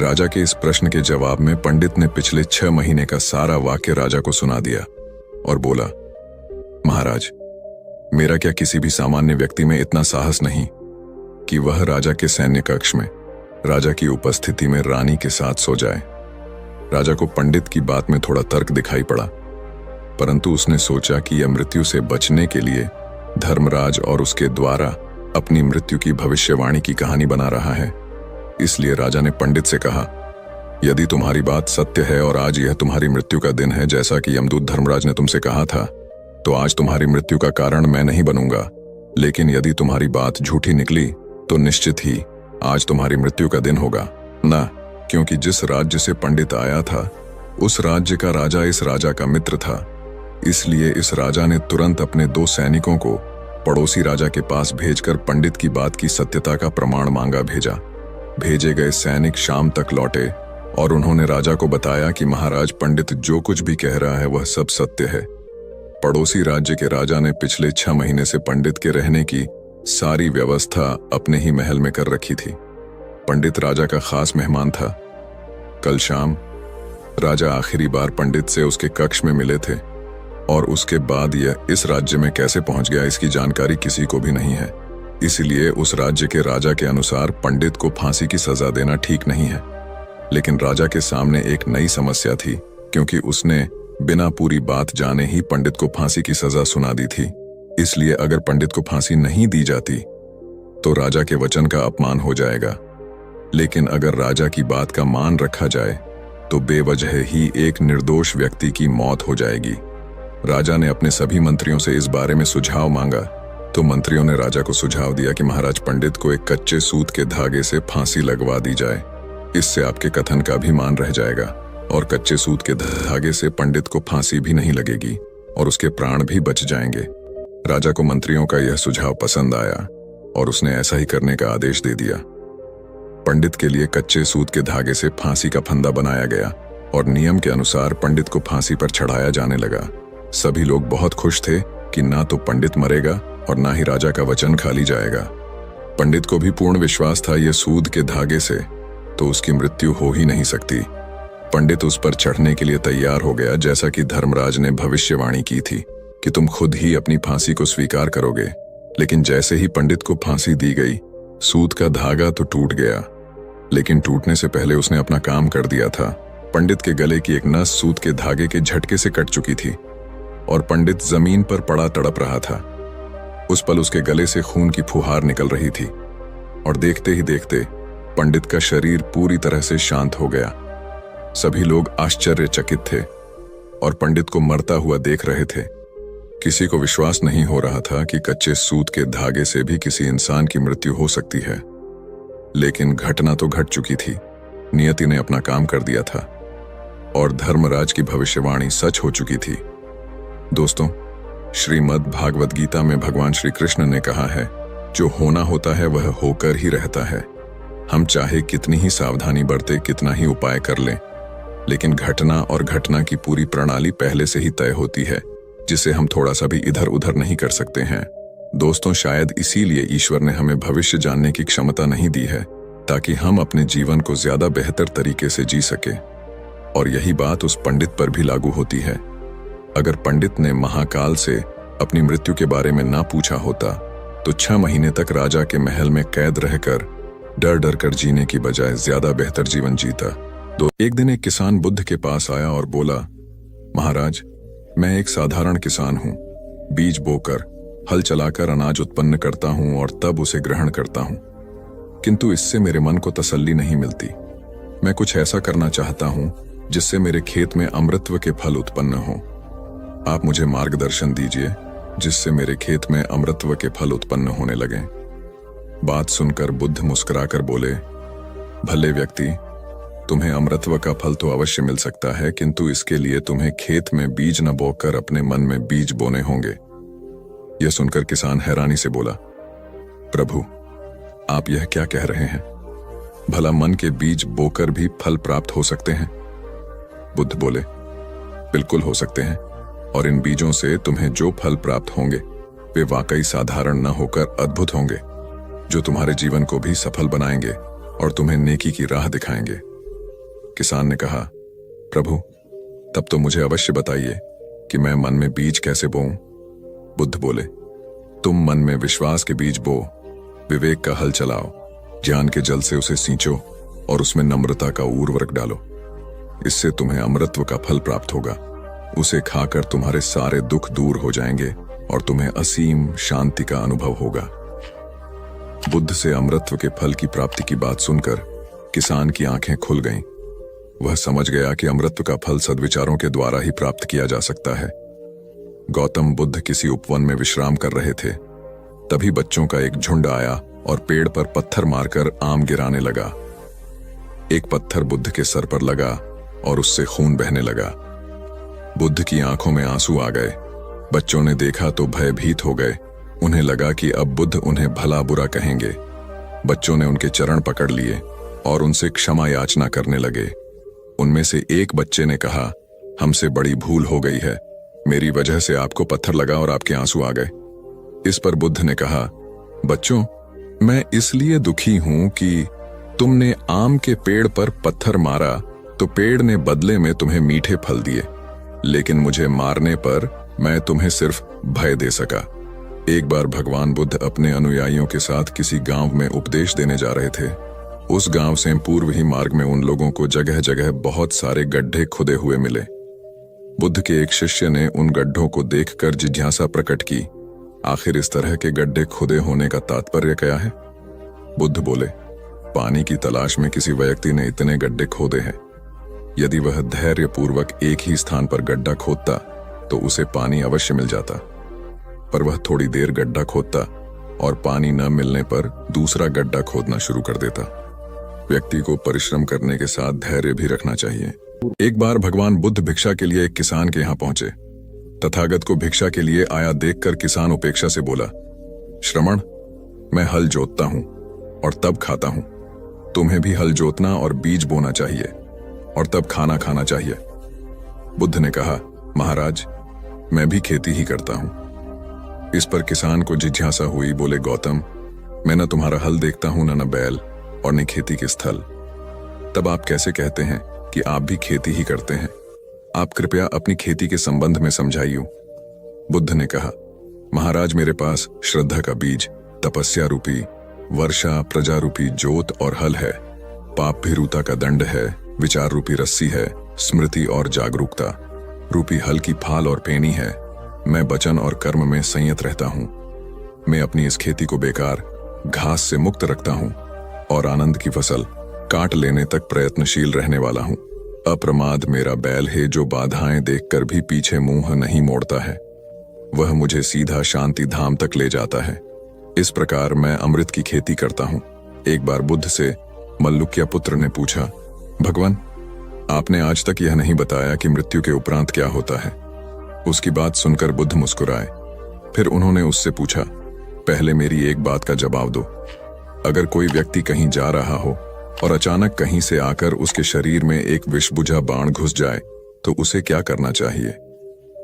राजा के इस प्रश्न के जवाब में पंडित ने पिछले 6 महीने का सारा वाक्य राजा को सुना दिया और बोला, महाराज, मेरा क्या किसी भी सामान्य व्यक्ति में इतना साहस नहीं कि वह राजा के सैन्य कक्ष में राजा की उपस्थिति में रानी के साथ सो जाए। राजा को पंडित की बात में थोड़ा तर्क दिखाई पड़ा, परंतु उसने सोचा कि यह मृत्यु से बचने के लिए धर्मराज और उसके द्वारा अपनी मृत्यु की भविष्यवाणी की कहानी बना रहा है। इसलिए राजा ने पंडित से कहा, यदि तुम्हारी बात सत्य है और आज यह तुम्हारी मृत्यु का दिन है, जैसा कि यमदूत धर्मराज ने तुमसे कहा था, तो आज तुम्हारी मृत्यु का कारण मैं नहीं बनूंगा। लेकिन यदि तुम्हारी बात झूठी निकली तो निश्चित ही आज तुम्हारी मृत्यु का दिन होगा ना, क्योंकि जिस राज्य से पंडित आया था उस राज्य का राजा इस राजा का मित्र था। इसलिए इस राजा ने तुरंत अपने 2 सैनिकों को पड़ोसी राजा के पास भेजकर पंडित की बात की सत्यता का प्रमाण मांगा भेजा। भेजे गए सैनिक शाम तक लौटे और उन्होंने राजा को बताया कि महाराज, पंडित जो कुछ भी कह रहा है वह सब सत्य है। पड़ोसी राज्य के राजा ने पिछले 6 महीने से पंडित के रहने की सारी व्यवस्था अपने ही महल में कर रखी थी। पंडित राजा का खास मेहमान था। कल शाम राजा आखिरी बार पंडित से उसके कक्ष में मिले थे और उसके बाद यह इस राज्य में कैसे पहुंच गया इसकी जानकारी किसी को भी नहीं है। इसीलिए उस राज्य के राजा के अनुसार पंडित को फांसी की सजा देना ठीक नहीं है। लेकिन राजा के सामने एक नई समस्या थी, क्योंकि उसने बिना पूरी बात जाने ही पंडित को फांसी की सजा सुना दी थी। इसलिए अगर पंडित को फांसी नहीं दी जाती तो राजा के वचन का अपमान हो जाएगा। लेकिन अगर राजा की बात का मान रखा जाए तो बेवजह ही एक निर्दोष व्यक्ति की मौत हो जाएगी। राजा ने अपने सभी मंत्रियों से इस बारे में सुझाव मांगा तो मंत्रियों ने राजा को सुझाव दिया कि महाराज, पंडित को एक कच्चे सूत के धागे से फांसी लगवा दी जाए। इससे आपके कथन का भी मान रह जाएगा और कच्चे सूत के धागे से पंडित को फांसी भी नहीं लगेगी और उसके प्राण भी बच जाएंगे। राजा को मंत्रियों का यह सुझाव पसंद आया और उसने ऐसा ही करने का आदेश दे दिया। पंडित के लिए कच्चे सूत के धागे से फांसी का फंदा बनाया गया और नियम के अनुसार पंडित को फांसी पर चढ़ाया जाने लगा। सभी लोग बहुत खुश थे कि ना तो पंडित मरेगा और ना ही राजा का वचन खाली जाएगा। पंडित को भी पूर्ण विश्वास था यह सूद के धागे से तो उसकी मृत्यु हो ही नहीं सकती। पंडित उस पर चढ़ने के लिए तैयार हो गया, जैसा कि धर्मराज ने भविष्यवाणी की थी कि तुम खुद ही अपनी फांसी को स्वीकार करोगे। लेकिन जैसे ही पंडित को फांसी दी गई, सूत का धागा तो टूट गया, लेकिन टूटने से पहले उसने अपना काम कर दिया था। पंडित के गले की एक नस सूत के धागे के झटके से कट चुकी थी। और पंडित जमीन पर पड़ा तड़प रहा था। उस पल उसके गले से खून की फुहार निकल रही थी और देखते ही देखते पंडित का शरीर पूरी तरह से शांत हो गया। सभी लोग आश्चर्यचकित थे और पंडित को मरता हुआ देख रहे थे। किसी को विश्वास नहीं हो रहा था कि कच्चे सूत के धागे से भी किसी इंसान की मृत्यु हो सकती है। लेकिन घटना तो घट चुकी थी। नियति ने अपना काम कर दिया था और धर्मराज की भविष्यवाणी सच हो चुकी थी। दोस्तों, श्रीमद् भागवत गीता में भगवान श्री कृष्ण ने कहा है, जो होना होता है वह होकर ही रहता है। हम चाहे कितनी ही सावधानी बरते, कितना ही उपाय कर लें, लेकिन घटना और घटना की पूरी प्रणाली पहले से ही तय होती है, जिसे हम थोड़ा सा भी इधर उधर नहीं कर सकते हैं। दोस्तों, शायद इसीलिए ईश्वर ने हमें भविष्य जानने की क्षमता नहीं दी है, ताकि हम अपने जीवन को ज्यादा बेहतर तरीके से जी सके। और यही बात उस पंडित पर भी लागू होती है। अगर पंडित ने महाकाल से अपनी मृत्यु के बारे में ना पूछा होता तो 6 महीने तक राजा के महल में कैद रहकर डर डर कर जीने की बजाय ज्यादा बेहतर जीवन जीता। एक दिन एक किसान बुद्ध के पास आया और बोला, महाराज, मैं एक साधारण किसान हूँ। बीज बोकर, हल चलाकर अनाज उत्पन्न करता हूँ और तब उसे ग्रहण करता हूँ, किंतु इससे मेरे मन को तसल्ली नहीं मिलती। मैं कुछ ऐसा करना चाहता हूँ जिससे मेरे खेत में अमृतत्व के फल उत्पन्न हो। आप मुझे मार्गदर्शन दीजिए जिससे मेरे खेत में अमृतत्व के फल उत्पन्न होने लगें। बात सुनकर बुद्ध मुस्कुराकर बोले, भले व्यक्ति, तुम्हें अमृतत्व का फल तो अवश्य मिल सकता है, किंतु इसके लिए तुम्हें खेत में बीज न बोकर अपने मन में बीज बोने होंगे। यह सुनकर किसान हैरानी से बोला, प्रभु, आप यह क्या कह रहे हैं? भला मन के बीज बोकर भी फल प्राप्त हो सकते हैं? बुद्ध बोले, बिल्कुल हो सकते हैं, और इन बीजों से तुम्हें जो फल प्राप्त होंगे वे वाकई साधारण न होकर अद्भुत होंगे, जो तुम्हारे जीवन को भी सफल बनाएंगे और तुम्हें नेकी की राह दिखाएंगे। किसान ने कहा, प्रभु, तब तो मुझे अवश्य बताइए कि मैं मन में बीज कैसे बोऊं? बुद्ध बोले, तुम मन में विश्वास के बीज बो, विवेक का हल चलाओ, ज्ञान के जल से उसे सींचो और उसमें नम्रता का उर्वरक डालो। इससे तुम्हें अमृतत्व का फल प्राप्त होगा। उसे खाकर तुम्हारे सारे दुख दूर हो जाएंगे और तुम्हें असीम शांति का अनुभव होगा। बुद्ध से अमृतत्व के फल की प्राप्ति की बात सुनकर किसान की आंखें खुल गईं। वह समझ गया कि अमृतत्व का फल सद्विचारों के द्वारा ही प्राप्त किया जा सकता है। गौतम बुद्ध किसी उपवन में विश्राम कर रहे थे। तभी बच्चों का एक झुंड आया और पेड़ पर पत्थर मारकर आम गिराने लगा। एक पत्थर बुद्ध के सर पर लगा और उससे खून बहने लगा। बुद्ध की आंखों में आंसू आ गए। बच्चों ने देखा तो भयभीत हो गए। उन्हें लगा कि अब बुद्ध उन्हें भला बुरा कहेंगे। बच्चों ने उनके चरण पकड़ लिए और उनसे क्षमा याचना करने लगे। उनमें से एक बच्चे ने कहा, हमसे बड़ी भूल हो गई है, मेरी वजह से आपको पत्थर लगा और आपके आंसू आ गए। इस पर बुद्ध ने कहा, बच्चों, मैं इसलिए दुखी हूं कि तुमने आम के पेड़ पर पत्थर मारा तो पेड़ ने बदले में तुम्हें मीठे फल दिए, लेकिन मुझे मारने पर मैं तुम्हें सिर्फ भय दे सका। एक बार भगवान बुद्ध अपने अनुयायियों के साथ किसी गांव में उपदेश देने जा रहे थे। उस गांव से पूर्व ही मार्ग में उन लोगों को जगह जगह बहुत सारे गड्ढे खुदे हुए मिले। बुद्ध के एक शिष्य ने उन गड्ढों को देखकर जिज्ञासा प्रकट की, आखिर इस तरह के गड्ढे खुदे होने का तात्पर्य क्या है? बुद्ध बोले, पानी की तलाश में किसी व्यक्ति ने इतने गड्ढे खोदे हैं। यदि वह धैर्यपूर्वक एक ही स्थान पर गड्ढा खोदता तो उसे पानी अवश्य मिल जाता, पर वह थोड़ी देर गड्ढा खोदता और पानी न मिलने पर दूसरा गड्ढा खोदना शुरू कर देता। व्यक्ति को परिश्रम करने के साथ धैर्य भी रखना चाहिए। एक बार भगवान बुद्ध भिक्षा के लिए एक किसान के यहाँ पहुंचे। तथागत को भिक्षा के लिए आया देखकर किसान उपेक्षा से बोला, श्रमण, मैं हल जोतता हूं और तब खाता हूं। तुम्हें भी हल जोतना और बीज बोना चाहिए और तब खाना खाना चाहिए। बुद्ध ने कहा, महाराज, मैं भी खेती ही करता हूं। इस पर किसान को जिज्ञासा हुई। बोले, गौतम, मैं न तुम्हारा हल देखता हूं, न बैल और न खेती के स्थल। तब आप कैसे कहते हैं कि आप भी खेती ही करते हैं? आप कृपया अपनी खेती के संबंध में समझाइए। बुद्ध ने कहा, महाराज, मेरे पास श्रद्धा का बीज, तपस्या रूपी वर्षा, प्रजा रूपी जोत और हल है। पाप भीरुता का दंड है, विचार रूपी रस्सी है, स्मृति और जागरूकता रूपी हल की फाल और पेनी है, मैं वचन और कर्म में संयत रहता हूं। मैं अपनी इस खेती को बेकार घास से मुक्त रखता हूं और आनंद की फसल काट लेने तक प्रयत्नशील रहने वाला हूं। अप्रमाद मेरा बैल है जो बाधाएं देखकर भी पीछे मुंह नहीं मोड़ता है। वह मुझे सीधा शांति धाम तक ले जाता है। इस प्रकार मैं अमृत की खेती करता हूं। एक बार बुद्ध से मल्लुक्य पुत्र ने पूछा, भगवान, आपने आज तक यह नहीं बताया कि मृत्यु के उपरांत क्या होता है। उसकी बात सुनकर बुद्ध मुस्कुराए। फिर उन्होंने उससे पूछा, पहले मेरी एक बात का जवाब दो। अगर कोई व्यक्ति कहीं जा रहा हो और अचानक कहीं से आकर उसके शरीर में एक विषबुझा बाण घुस जाए तो उसे क्या करना चाहिए?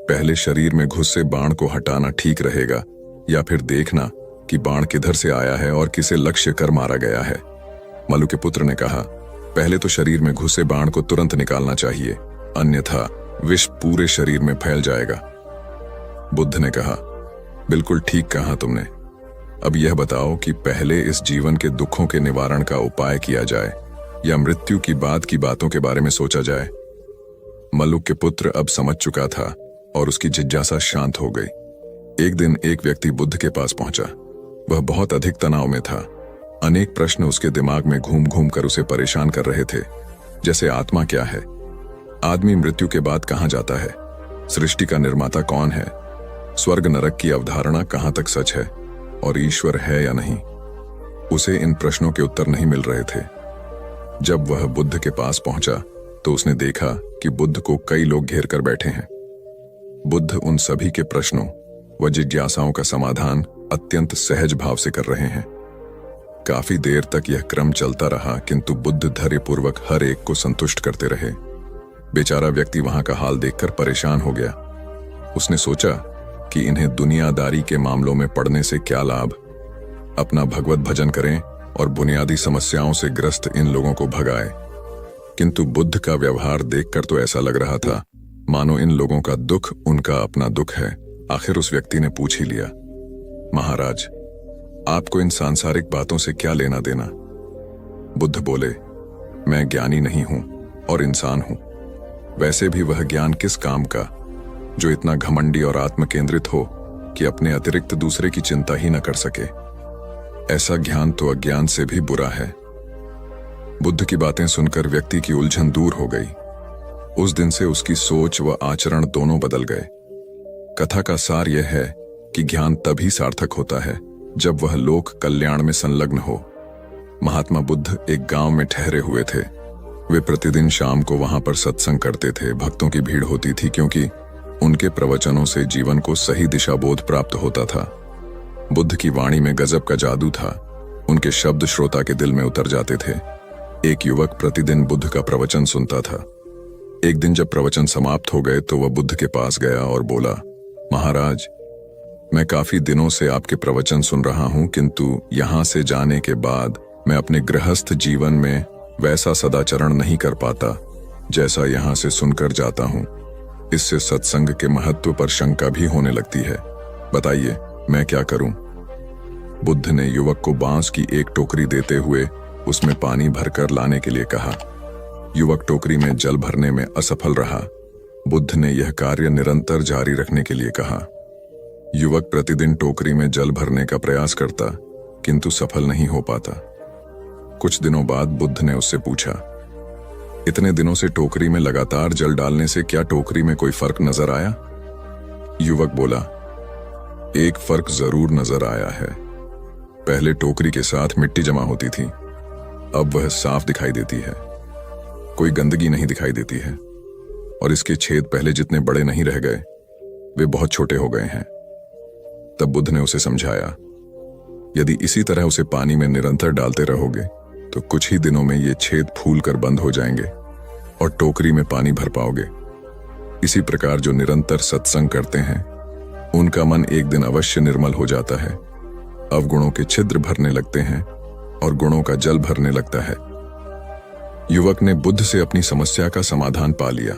पहले शरीर में घुसे बाण को हटाना ठीक रहेगा या फिर देखना कि बाण किधर से आया है और किसे लक्ष्य कर मारा गया है? मल्लु के पुत्र ने कहा, पहले तो शरीर में घुसे बाण को तुरंत निकालना चाहिए, अन्यथा विष पूरे शरीर में फैल जाएगा। बुद्ध ने कहा, बिल्कुल ठीक कहा तुमने। अब यह बताओ कि पहले इस जीवन के दुखों के निवारण का उपाय किया जाए या मृत्यु की बाद की बातों के बारे में सोचा जाए? मल्लुक के पुत्र अब समझ चुका था और उसकी जिज्ञासा शांत हो गई। एक दिन एक व्यक्ति बुद्ध के पास पहुंचा। वह बहुत अधिक तनाव में था। अनेक प्रश्न उसके दिमाग में घूम घूम कर उसे परेशान कर रहे थे, जैसे आत्मा क्या है, आदमी मृत्यु के बाद कहां जाता है, सृष्टि का निर्माता कौन है, स्वर्ग नरक की अवधारणा कहां तक सच है और ईश्वर है या नहीं। उसे इन प्रश्नों के उत्तर नहीं मिल रहे थे। जब वह बुद्ध के पास पहुंचा तो उसने देखा कि बुद्ध को कई लोग घेर कर बैठे हैं। बुद्ध उन सभी के प्रश्नों व जिज्ञासाओं का समाधान अत्यंत सहज भाव से कर रहे हैं। काफी देर तक यह क्रम चलता रहा, किंतु बुद्ध धैर्यपूर्वक हर एक को संतुष्ट करते रहे। बेचारा व्यक्ति वहां का हाल देखकर परेशान हो गया। उसने सोचा कि इन्हें दुनियादारी के मामलों में पड़ने से क्या लाभ, अपना भगवत भजन करें और बुनियादी समस्याओं से ग्रस्त इन लोगों को भगाए। किंतु बुद्ध का व्यवहार देखकर तो ऐसा लग रहा था मानो इन लोगों का दुख उनका अपना दुख है। आखिर उस व्यक्ति ने पूछ ही लिया, महाराज, आपको इन सांसारिक बातों से क्या लेना देना? बुद्ध बोले, मैं ज्ञानी नहीं हूं और इंसान हूं। वैसे भी वह ज्ञान किस काम का जो इतना घमंडी और आत्मकेंद्रित हो कि अपने अतिरिक्त दूसरे की चिंता ही न कर सके। ऐसा ज्ञान तो अज्ञान से भी बुरा है। बुद्ध की बातें सुनकर व्यक्ति की उलझन दूर हो गई। उस दिन से उसकी सोच व आचरण दोनों बदल गए। कथा का सार यह है कि ज्ञान तभी सार्थक होता है जब वह लोक कल्याण में संलग्न हो। महात्मा बुद्ध एक गांव में ठहरे हुए थे। वे प्रतिदिन शाम को वहां पर सत्संग करते थे। भक्तों की भीड़ होती थी क्योंकि उनके प्रवचनों से जीवन को सही दिशा बोध प्राप्त होता था। बुद्ध की वाणी में गजब का जादू था। उनके शब्द श्रोता के दिल में उतर जाते थे। एक युवक प्रतिदिन बुद्ध का प्रवचन सुनता था। एक दिन जब प्रवचन समाप्त हो गए तो वह बुद्ध के पास गया और बोला, महाराज, मैं काफी दिनों से आपके प्रवचन सुन रहा हूं, किंतु यहां से जाने के बाद मैं अपने गृहस्थ जीवन में वैसा सदाचरण नहीं कर पाता जैसा यहां से सुनकर जाता हूं। इससे सत्संग के महत्व पर शंका भी होने लगती है। बताइए, मैं क्या करूं? बुद्ध ने युवक को बांस की एक टोकरी देते हुए उसमें पानी भरकर लाने के लिए कहा। युवक टोकरी में जल भरने में असफल रहा। बुद्ध ने यह कार्य निरंतर जारी रखने के लिए कहा। युवक प्रतिदिन टोकरी में जल भरने का प्रयास करता, किंतु सफल नहीं हो पाता। कुछ दिनों बाद बुद्ध ने उससे पूछा, इतने दिनों से टोकरी में लगातार जल डालने से क्या टोकरी में कोई फर्क नजर आया? युवक बोला, एक फर्क जरूर नजर आया है। पहले टोकरी के साथ मिट्टी जमा होती थी, अब वह साफ दिखाई देती है। कोई गंदगी नहीं दिखाई देती है और इसके छेद पहले जितने बड़े नहीं रह गए, वे बहुत छोटे हो गए हैं। तब बुद्ध ने उसे समझाया, यदि इसी तरह उसे पानी में निरंतर डालते रहोगे तो कुछ ही दिनों में ये छेद फूल कर बंद हो जाएंगे और टोकरी में पानी भर पाओगे। इसी प्रकार जो निरंतर सत्संग करते हैं उनका मन एक दिन अवश्य निर्मल हो जाता है। अवगुणों के छिद्र भरने लगते हैं और गुणों का जल भरने लगता है। युवक ने बुद्ध से अपनी समस्या का समाधान पा लिया।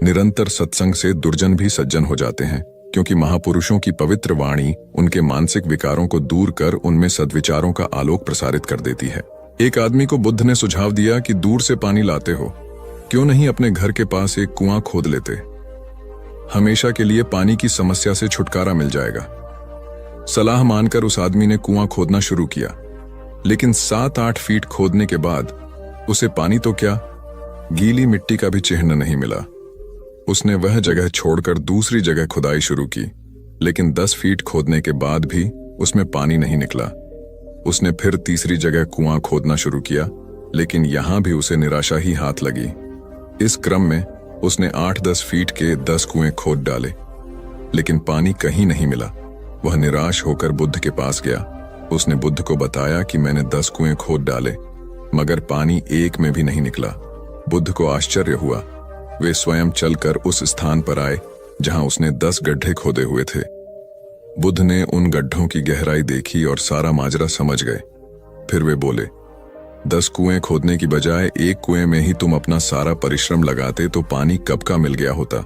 निरंतर सत्संग से दुर्जन भी सज्जन हो जाते हैं, क्योंकि महापुरुषों की पवित्र वाणी उनके मानसिक विकारों को दूर कर उनमें सद्विचारों का आलोक प्रसारित कर देती है। एक आदमी को बुद्ध ने सुझाव दिया कि दूर से पानी लाते हो, क्यों नहीं अपने घर के पास एक कुआं खोद लेते? हमेशा के लिए पानी की समस्या से छुटकारा मिल जाएगा। सलाह मानकर उस आदमी ने कुआं खोदना शुरू किया, लेकिन 7-8 फीट खोदने के बाद उसे पानी तो क्या, गीली मिट्टी का भी चिन्ह नहीं मिला। उसने वह जगह छोड़कर दूसरी जगह खुदाई शुरू की, लेकिन 10 फीट खोदने के बाद भी उसमें पानी नहीं निकला। उसने फिर तीसरी जगह कुआं खोदना शुरू किया, लेकिन यहां भी उसे निराशा ही हाथ लगी। इस क्रम में उसने 8-10 फीट के 10 कुएं खोद डाले, लेकिन पानी कहीं नहीं मिला। वह निराश होकर बुद्ध के पास गया। उसने बुद्ध को बताया कि मैंने 10 कुएं खोद डाले, मगर पानी एक में भी नहीं निकला। बुद्ध को आश्चर्य हुआ। वे स्वयं चलकर उस स्थान पर आए जहां उसने 10 गड्ढे खोदे हुए थे। बुद्ध ने उन गड्ढों की गहराई देखी और सारा माजरा समझ गए। फिर वे बोले, 10 कुएं खोदने की बजाय एक कुएं में ही तुम अपना सारा परिश्रम लगाते तो पानी कब का मिल गया होता।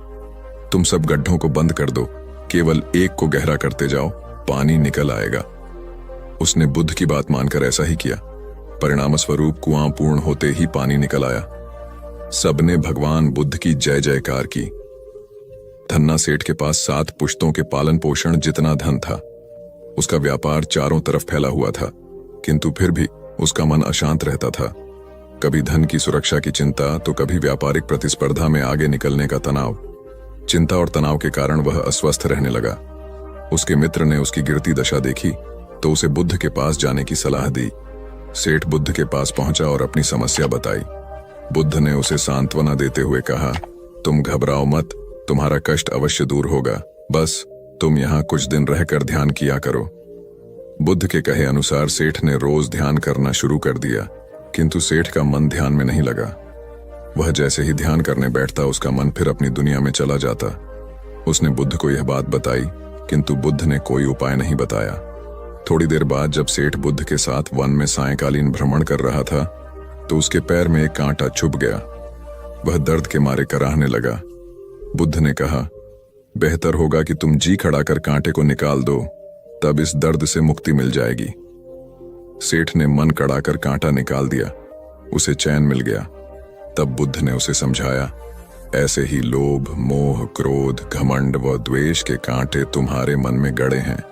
तुम सब गड्ढों को बंद कर दो, केवल एक को गहरा करते जाओ, पानी निकल आएगा। उसने बुद्ध की बात मानकर ऐसा ही किया। परिणामस्वरूप कुआं पूर्ण होते ही पानी निकल आया। सबने भगवान बुद्ध की जय जयकार की। धन्ना सेठ के पास 7 पुश्तों के पालन पोषण जितना धन था। उसका व्यापार चारों तरफ फैला हुआ था, किंतु फिर भी उसका मन अशांत रहता था। कभी धन की सुरक्षा की चिंता, तो कभी व्यापारिक प्रतिस्पर्धा में आगे निकलने का तनाव। चिंता और तनाव के कारण वह अस्वस्थ रहने लगा। उसके मित्र ने उसकी गिरती दशा देखी तो उसे बुद्ध के पास जाने की सलाह दी। सेठ बुद्ध के पास पहुंचा और अपनी समस्या बताई। बुद्ध ने उसे सांत्वना देते हुए कहा, तुम घबराओ मत, तुम्हारा कष्ट अवश्य दूर होगा, बस तुम यहाँ कुछ दिन रहकर ध्यान किया करो। बुद्ध के कहे अनुसार सेठ ने रोज ध्यान करना शुरू कर दिया, किंतु सेठ का मन ध्यान में नहीं लगा। वह जैसे ही ध्यान करने बैठता उसका मन फिर अपनी दुनिया में चला जाता। उसने बुद्ध को यह बात बताई, किंतु बुद्ध ने कोई उपाय नहीं बताया। थोड़ी देर बाद जब सेठ बुद्ध के साथ वन में सायंकालीन भ्रमण कर रहा था तो उसके पैर में एक कांटा चुभ गया। वह दर्द के मारे कराहने लगा। बुद्ध ने कहा, बेहतर होगा कि तुम जी खड़ा कर कांटे को निकाल दो, तब इस दर्द से मुक्ति मिल जाएगी। सेठ ने मन कड़ाकर कांटा निकाल दिया। उसे चैन मिल गया। तब बुद्ध ने उसे समझाया, ऐसे ही लोभ, मोह, क्रोध, घमंड व द्वेष के कांटे तुम्हारे मन में गड़े हैं।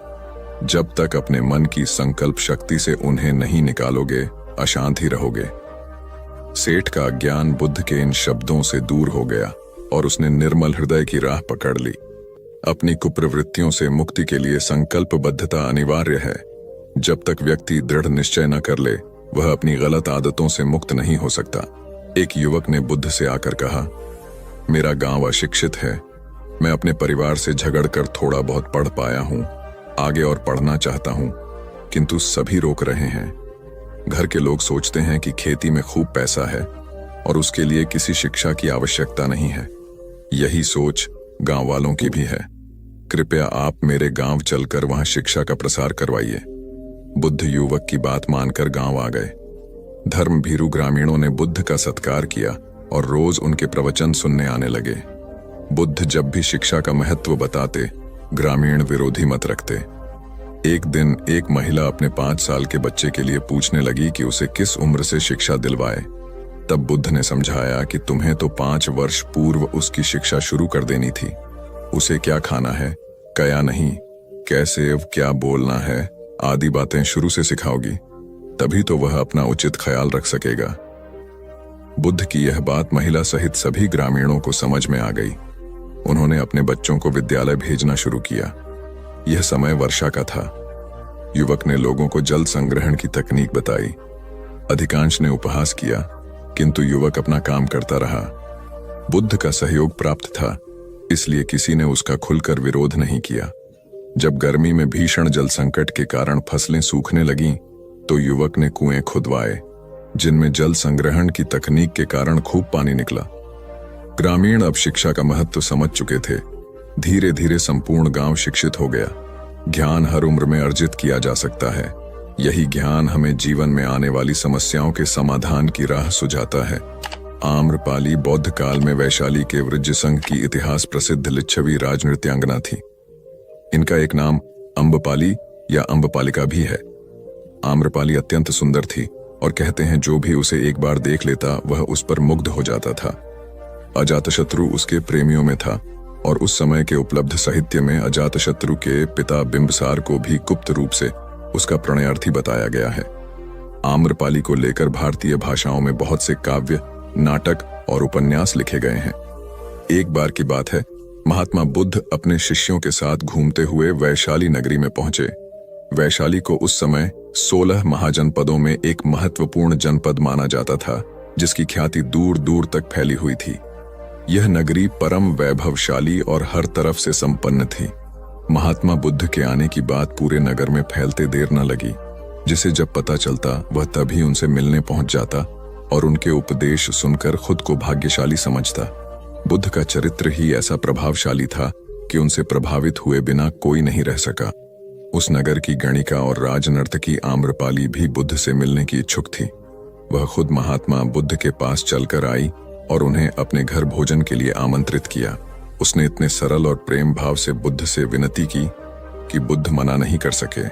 जब तक अपने मन की संकल्प शक्ति से उन्हें नहीं निकालोगे, अशांत ही रहोगे। सेठ का ज्ञान बुद्ध के इन शब्दों से दूर हो गया और उसने निर्मल हृदय की राह पकड़ ली। अपनी कुप्रवृत्तियों से मुक्ति के लिए संकल्पबद्धता अनिवार्य है। जब तक व्यक्ति दृढ़ निश्चय न कर ले, वह अपनी गलत आदतों से मुक्त नहीं हो सकता। एक युवक ने बुद्ध से आकर कहा, मेरा गांव अशिक्षित है। मैं अपने परिवार से झगड़कर थोड़ा बहुत पढ़ पाया हूं। आगे और पढ़ना चाहता हूं, किंतु सभी रोक रहे हैं। घर के लोग सोचते हैं कि खेती में खूब पैसा है और उसके लिए किसी शिक्षा की आवश्यकता नहीं है। यही सोच गांव वालों की भी है। कृपया आप मेरे गांव चलकर वहां शिक्षा का प्रसार करवाइए। बुद्ध युवक की बात मानकर गांव आ गए। धर्म भीरू ग्रामीणों ने बुद्ध का सत्कार किया और रोज उनके प्रवचन सुनने आने लगे। बुद्ध जब भी शिक्षा का महत्व बताते, ग्रामीण विरोधी मत रखते। एक दिन एक महिला अपने 5 साल के बच्चे के लिए पूछने लगी कि उसे किस उम्र से शिक्षा दिलवाए। तब बुद्ध ने समझाया कि तुम्हें तो 5 वर्ष पूर्व उसकी शिक्षा शुरू कर देनी थी। उसे क्या खाना है, क्या नहीं, कैसे अब क्या बोलना है आदि बातें शुरू से सिखाओगी, तभी तो वह अपना उचित ख्याल रख सकेगा। बुद्ध की यह बात महिला सहित सभी ग्रामीणों को समझ में आ गई। उन्होंने अपने बच्चों को विद्यालय भेजना शुरू किया। यह समय वर्षा का था। युवक ने लोगों को जल संग्रहण की तकनीक बताई। अधिकांश ने उपहास किया, किंतु युवक अपना काम करता रहा। बुद्ध का सहयोग प्राप्त था, इसलिए किसी ने उसका खुलकर विरोध नहीं किया। जब गर्मी में भीषण जल संकट के कारण फसलें सूखने लगीं, तो युवक ने कुएं खुदवाए, जिनमें जल संग्रहण की तकनीक के कारण खूब पानी निकला। ग्रामीण अब शिक्षा का महत्व समझ चुके थे। धीरे धीरे संपूर्ण गांव शिक्षित हो गया। ज्ञान हर उम्र में अर्जित किया जा सकता है। यही ज्ञान हमें जीवन में आने वाली समस्याओं के समाधान की राह सुझाता है। आम्रपाली बौद्ध काल में वैशाली के वृज्य संघ की इतिहास प्रसिद्ध लिच्छवी राजनृत्यांगना थी। इनका एक नाम अम्बपाली या अम्बपालिका भी है। आम्रपाली अत्यंत सुंदर थी और कहते हैं जो भी उसे एक बार देख लेता वह उस पर मुग्ध हो जाता था। अजातशत्रु उसके प्रेमियों में था। और उस समय के उपलब्ध साहित्य में अजातशत्रु के पिता बिंबसार को भी गुप्त रूप से उसका प्रणयार्थी बताया गया है। आम्रपाली को लेकर भारतीय भाषाओं में बहुत से काव्य, नाटक और उपन्यास लिखे गए हैं। एक बार की बात है, महात्मा बुद्ध अपने शिष्यों के साथ घूमते हुए वैशाली नगरी में पहुंचे। वैशाली को उस समय 16 महाजनपदों में एक महत्वपूर्ण जनपद माना जाता था, जिसकी ख्याति दूर दूर तक फैली हुई थी। यह नगरी परम वैभवशाली और हर तरफ से संपन्न थी। महात्मा बुद्ध के आने की बात पूरे नगर में फैलते देर न लगी, जिसे जब पता चलता वह तभी उनसे मिलने पहुंच जाता और उनके उपदेश सुनकर खुद को भाग्यशाली समझता। बुद्ध का चरित्र ही ऐसा प्रभावशाली था कि उनसे प्रभावित हुए बिना कोई नहीं रह सका। उस नगर की गणिका और राजनर्तकी आम्रपाली भी बुद्ध से मिलने की इच्छुक थी। वह खुद महात्मा बुद्ध के पास चलकर आई और उन्हें अपने घर भोजन के लिए आमंत्रित किया। उसने इतने सरल और प्रेम भाव से बुद्ध से विनती की कि बुद्ध मना नहीं कर सके।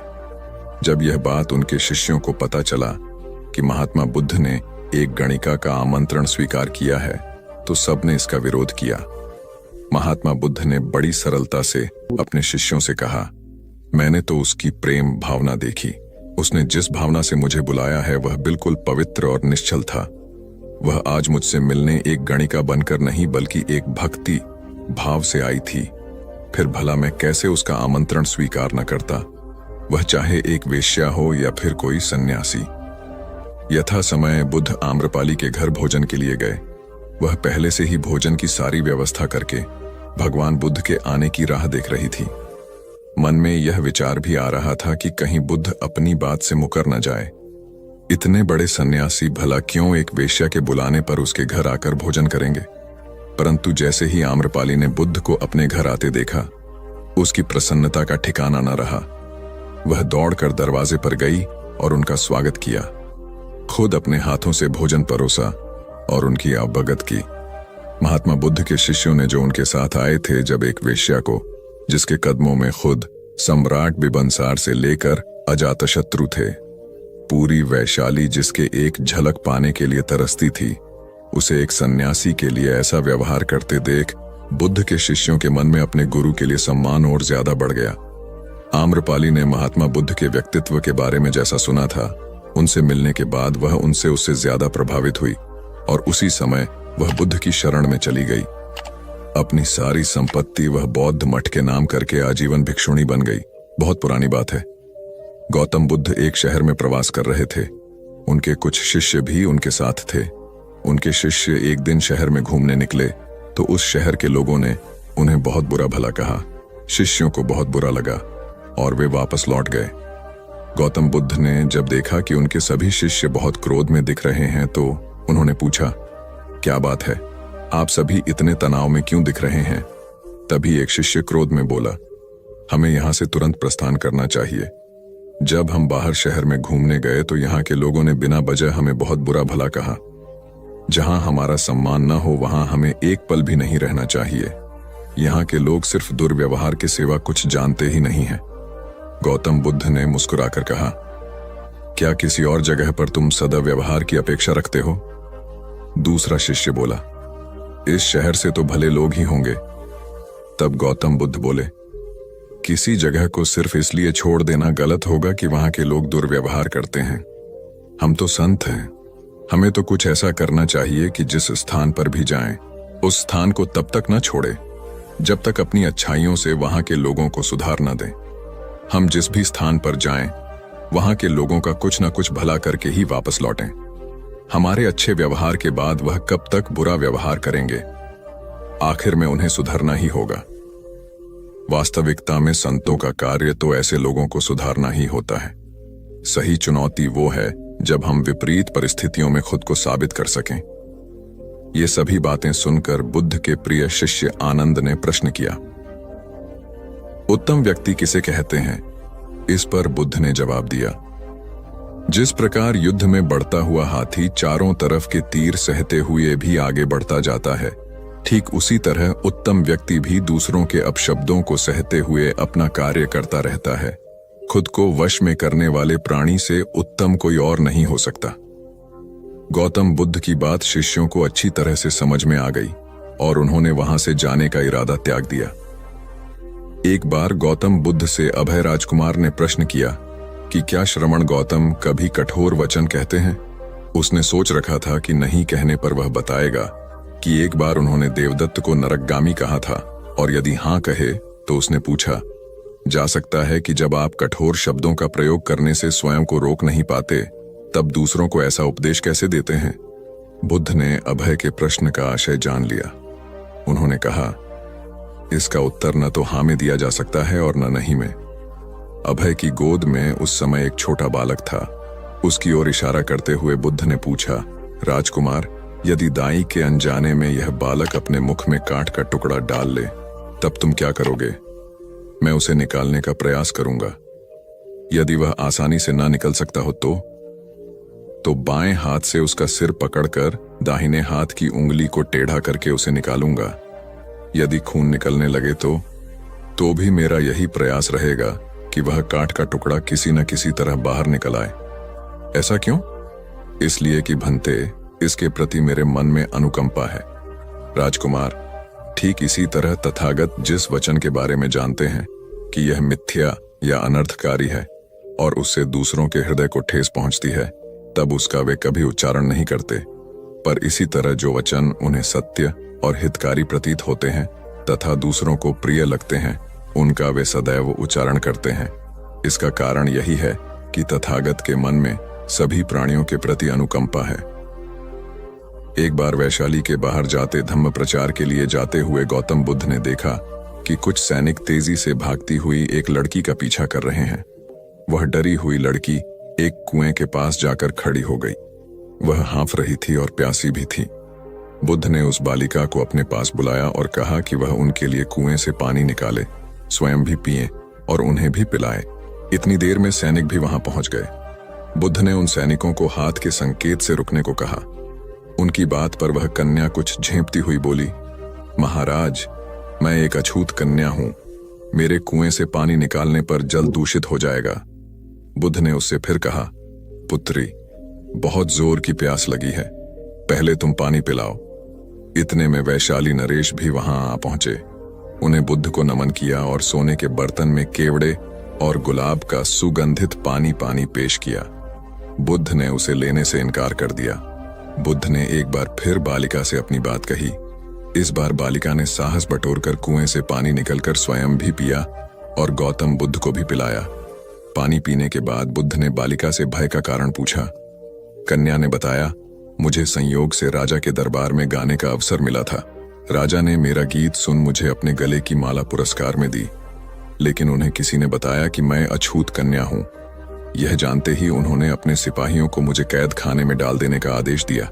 जब यह बात उनके शिष्यों को पता चला कि महात्मा बुद्ध ने एक गणिका का आमंत्रण स्वीकार किया है, तो सबने इसका विरोध किया। महात्मा बुद्ध ने बड़ी सरलता से अपने शिष्यों से कहा, मैंने तो उसकी प्रेम भावना देखी। उसने जिस भावना से मुझे बुलाया है वह बिल्कुल पवित्र और निश्चल था। वह आज मुझसे मिलने एक गणिका बनकर नहीं बल्कि एक भक्ति भाव से आई थी। फिर भला मैं कैसे उसका आमंत्रण स्वीकार न करता, वह चाहे एक वेश्या हो या फिर कोई सन्यासी। यथा समय बुद्ध आम्रपाली के घर भोजन के लिए गए। वह पहले से ही भोजन की सारी व्यवस्था करके भगवान बुद्ध के आने की राह देख रही थी। मन में यह विचार भी आ रहा था कि कहीं बुद्ध अपनी बात से मुकर न जाए। इतने बड़े सन्यासी भला क्यों एक वेश्या के बुलाने पर उसके घर आकर भोजन करेंगे। परंतु जैसे ही आम्रपाली ने बुद्ध को अपने घर आते देखा, उसकी प्रसन्नता का ठिकाना न रहा। वह दौड़कर दरवाजे पर गई और उनका स्वागत किया। खुद अपने हाथों से भोजन परोसा और उनकी अवगत की। महात्मा बुद्ध के शिष्यों ने जो उनके साथ आए थे, जब एक वेश्या को, जिसके कदमों में खुद सम्राट बिंबिसार से लेकर अजातशत्रु थे, पूरी वैशाली जिसके एक झलक पाने के लिए तरसती थी, उसे एक सन्यासी के लिए ऐसा व्यवहार करते देख बुद्ध के शिष्यों के मन में अपने गुरु के लिए सम्मान और ज्यादा बढ़ गया। आम्रपाली ने महात्मा बुद्ध के व्यक्तित्व के बारे में जैसा सुना था, उनसे मिलने के बाद वह उनसे उससे ज्यादा प्रभावित हुई और उसी समय वह बुद्ध की शरण में चली गई। अपनी सारी संपत्ति वह बौद्ध मठ के नाम करके आजीवन भिक्षुणी बन गई। बहुत पुरानी बात है। गौतम बुद्ध एक शहर में प्रवास कर रहे थे। उनके कुछ शिष्य भी उनके साथ थे। उनके शिष्य एक दिन शहर में घूमने निकले तो उस शहर के लोगों ने उन्हें बहुत बुरा भला कहा। शिष्यों को बहुत बुरा लगा और वे वापस लौट गए। गौतम बुद्ध ने जब देखा कि उनके सभी शिष्य बहुत क्रोध में दिख रहे हैं, तो उन्होंने पूछा, क्या बात है, आप सभी इतने तनाव में क्यों दिख रहे हैं? तभी एक शिष्य क्रोध में बोला, हमें यहां से तुरंत प्रस्थान करना चाहिए। जब हम बाहर शहर में घूमने गए तो यहाँ के लोगों ने बिना वजह हमें बहुत बुरा भला कहा। जहां हमारा सम्मान न हो वहां हमें एक पल भी नहीं रहना चाहिए। यहाँ के लोग सिर्फ दुर्व्यवहार के सिवा कुछ जानते ही नहीं हैं। गौतम बुद्ध ने मुस्कुराकर कहा, क्या किसी और जगह पर तुम सद्व्यवहार की अपेक्षा रखते हो? दूसरा शिष्य बोला, इस शहर से तो भले लोग ही होंगे। तब गौतम बुद्ध बोले, किसी जगह को सिर्फ इसलिए छोड़ देना गलत होगा कि वहां के लोग दुर्व्यवहार करते हैं। हम तो संत हैं, हमें तो कुछ ऐसा करना चाहिए कि जिस स्थान पर भी जाएं, उस स्थान को तब तक न छोड़े जब तक अपनी अच्छाइयों से वहां के लोगों को सुधार न दें। हम जिस भी स्थान पर जाएं, वहां के लोगों का कुछ न कुछ भला करके ही वापस लौटें। हमारे अच्छे व्यवहार के बाद वह कब तक बुरा व्यवहार करेंगे? आखिर में उन्हें सुधरना ही होगा। वास्तविकता में संतों का कार्य तो ऐसे लोगों को सुधारना ही होता है। सही चुनौती वो है जब हम विपरीत परिस्थितियों में खुद को साबित कर सकें। ये सभी बातें सुनकर बुद्ध के प्रिय शिष्य आनंद ने प्रश्न किया, उत्तम व्यक्ति किसे कहते हैं? इस पर बुद्ध ने जवाब दिया, जिस प्रकार युद्ध में बढ़ता हुआ हाथी चारों तरफ के तीर सहते हुए भी आगे बढ़ता जाता है, ठीक उसी तरह उत्तम व्यक्ति भी दूसरों के अपशब्दों को सहते हुए अपना कार्य करता रहता है। खुद को वश में करने वाले प्राणी से उत्तम कोई और नहीं हो सकता। गौतम बुद्ध की बात शिष्यों को अच्छी तरह से समझ में आ गई। और उन्होंने वहां से जाने का इरादा त्याग दिया। एक बार गौतम बुद्ध से अभय राजकुमार ने प्रश्न किया कि क्या श्रवण गौतम कभी कठोर वचन कहते हैं। उसने सोच रखा था कि नहीं कहने पर वह बताएगा कि एक बार उन्होंने देवदत्त को नरकगामी कहा था, और यदि हां कहे तो उसने पूछा, जा सकता है कि जब आप कठोर शब्दों का प्रयोग करने से स्वयं को रोक नहीं पाते, तब दूसरों को ऐसा उपदेश कैसे देते हैं। बुद्ध ने अभय के प्रश्न का आशय जान लिया। उन्होंने कहा, इसका उत्तर न तो हां में दिया जा सकता है और न नहीं में। अभय की गोद में उस समय एक छोटा बालक था। उसकी ओर इशारा करते हुए बुद्ध ने पूछा, राजकुमार, यदि दाई के अनजाने में यह बालक अपने मुख में कांट का टुकड़ा डाल ले, तब तुम क्या करोगे। मैं उसे निकालने का प्रयास करूंगा। यदि वह आसानी से ना निकल सकता हो तो बाएं हाथ से उसका सिर पकड़कर दाहिने हाथ की उंगली को टेढ़ा करके उसे निकालूंगा। यदि खून निकलने लगे तो भी मेरा यही प्रयास रहेगा कि वह कांट का टुकड़ा किसी न किसी तरह बाहर निकल आए। ऐसा क्यों? इसलिए कि भंते, इसके प्रति मेरे मन में अनुकंपा है। राजकुमार, ठीक इसी तरह तथागत जिस वचन के बारे में जानते हैं कि यह मिथ्या या अनर्थकारी है और उससे दूसरों के हृदय को ठेस पहुंचती है, तब उसका वे कभी उच्चारण नहीं करते। पर इसी तरह जो वचन उन्हें सत्य और हितकारी प्रतीत होते हैं तथा दूसरों को प्रिय लगते हैं, उनका वे सदैव उच्चारण करते हैं। इसका कारण यही है कि तथागत के मन में सभी प्राणियों के प्रति अनुकंपा है। एक बार वैशाली के बाहर जाते धम्म प्रचार के लिए जाते हुए गौतम बुद्ध ने देखा कि कुछ सैनिक तेजी से भागती हुई एक लड़की का पीछा कर रहे हैं। वह डरी हुई लड़की एक कुएं के पास जाकर खड़ी हो गई। वह हाँफ रही थी और प्यासी भी थी। बुद्ध ने उस बालिका को अपने पास बुलाया और कहा कि वह उनके लिए कुएं से पानी निकाले, स्वयं भी पिए और उन्हें भी पिलाए। इतनी देर में सैनिक भी वहां पहुंच गए। बुद्ध ने उन सैनिकों को हाथ के संकेत से रुकने को कहा। उनकी बात पर वह कन्या कुछ झेंपती हुई बोली, महाराज, मैं एक अछूत कन्या हूं। मेरे कुएं से पानी निकालने पर जल दूषित हो जाएगा। बुद्ध ने उससे फिर कहा, पुत्री, बहुत जोर की प्यास लगी है, पहले तुम पानी पिलाओ। इतने में वैशाली नरेश भी वहां आ पहुंचे। उन्हें बुद्ध को नमन किया और सोने के बर्तन में केवड़े और गुलाब का सुगंधित पानी पेश किया। बुद्ध ने उसे लेने से इनकार कर दिया। बुद्ध ने एक बार फिर बालिका से अपनी बात कही। इस बार बालिका ने साहस बटोरकर कुएं से पानी निकलकर स्वयं भी पिया और गौतम बुद्ध को भी पिलाया। पानी पीने के बाद बुद्ध ने बालिका से भय का कारण पूछा। कन्या ने बताया, मुझे संयोग से राजा के दरबार में गाने का अवसर मिला था। राजा ने मेरा गीत सुन मुझे अपने गले की माला पुरस्कार में दी, लेकिन उन्हें किसी ने बताया कि मैं अछूत कन्या हूं। यह जानते ही उन्होंने अपने सिपाहियों को मुझे कैद खाने में डाल देने का आदेश दिया।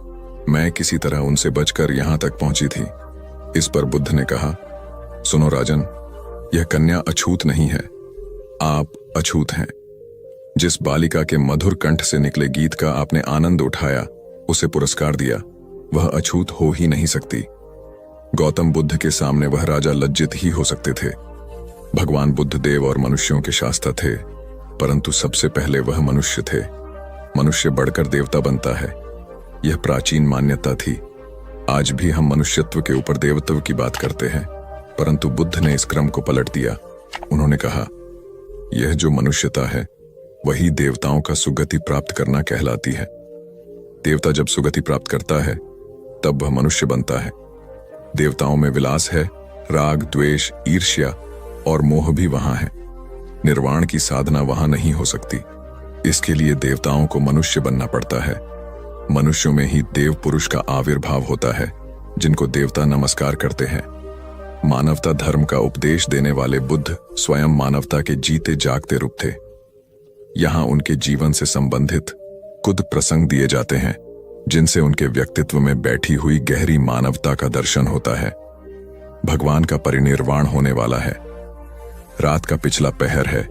मैं किसी तरह उनसे बचकर यहां तक पहुंची थी। इस पर बुद्ध ने कहा, सुनो राजन, यह कन्या अछूत नहीं है, आप अछूत हैं। जिस बालिका के मधुर कंठ से निकले गीत का आपने आनंद उठाया, उसे पुरस्कार दिया, वह अछूत हो ही नहीं सकती। गौतम बुद्ध के सामने वह राजा लज्जित ही हो सकते थे। भगवान बुद्ध देव और मनुष्यों के शास्त्र थे, परंतु सबसे पहले वह मनुष्य थे। मनुष्य बढ़कर देवता बनता है, यह प्राचीन मान्यता थी। आज भी हम मनुष्यत्व के ऊपर देवत्व की बात करते हैं, परंतु बुद्ध ने इस क्रम को पलट दिया। उन्होंने कहा, यह जो मनुष्यता है वही देवताओं का सुगति प्राप्त करना कहलाती है। देवता जब सुगति प्राप्त करता है तब वह मनुष्य बनता है। देवताओं में विलास है, राग, द्वेष, ईर्ष्या और मोह भी वहां है। निर्वाण की साधना वहां नहीं हो सकती। इसके लिए देवताओं को मनुष्य बनना पड़ता है। मनुष्यों में ही देव पुरुष का आविर्भाव होता है, जिनको देवता नमस्कार करते हैं। मानवता धर्म का उपदेश देने वाले बुद्ध स्वयं मानवता के जीते जागते रूप थे। यहां उनके जीवन से संबंधित कुछ प्रसंग दिए जाते हैं, जिनसे उनके व्यक्तित्व में बैठी हुई गहरी मानवता का दर्शन होता है। भगवान का परिनिर्वाण होने वाला है। रात का पिछला पहर है।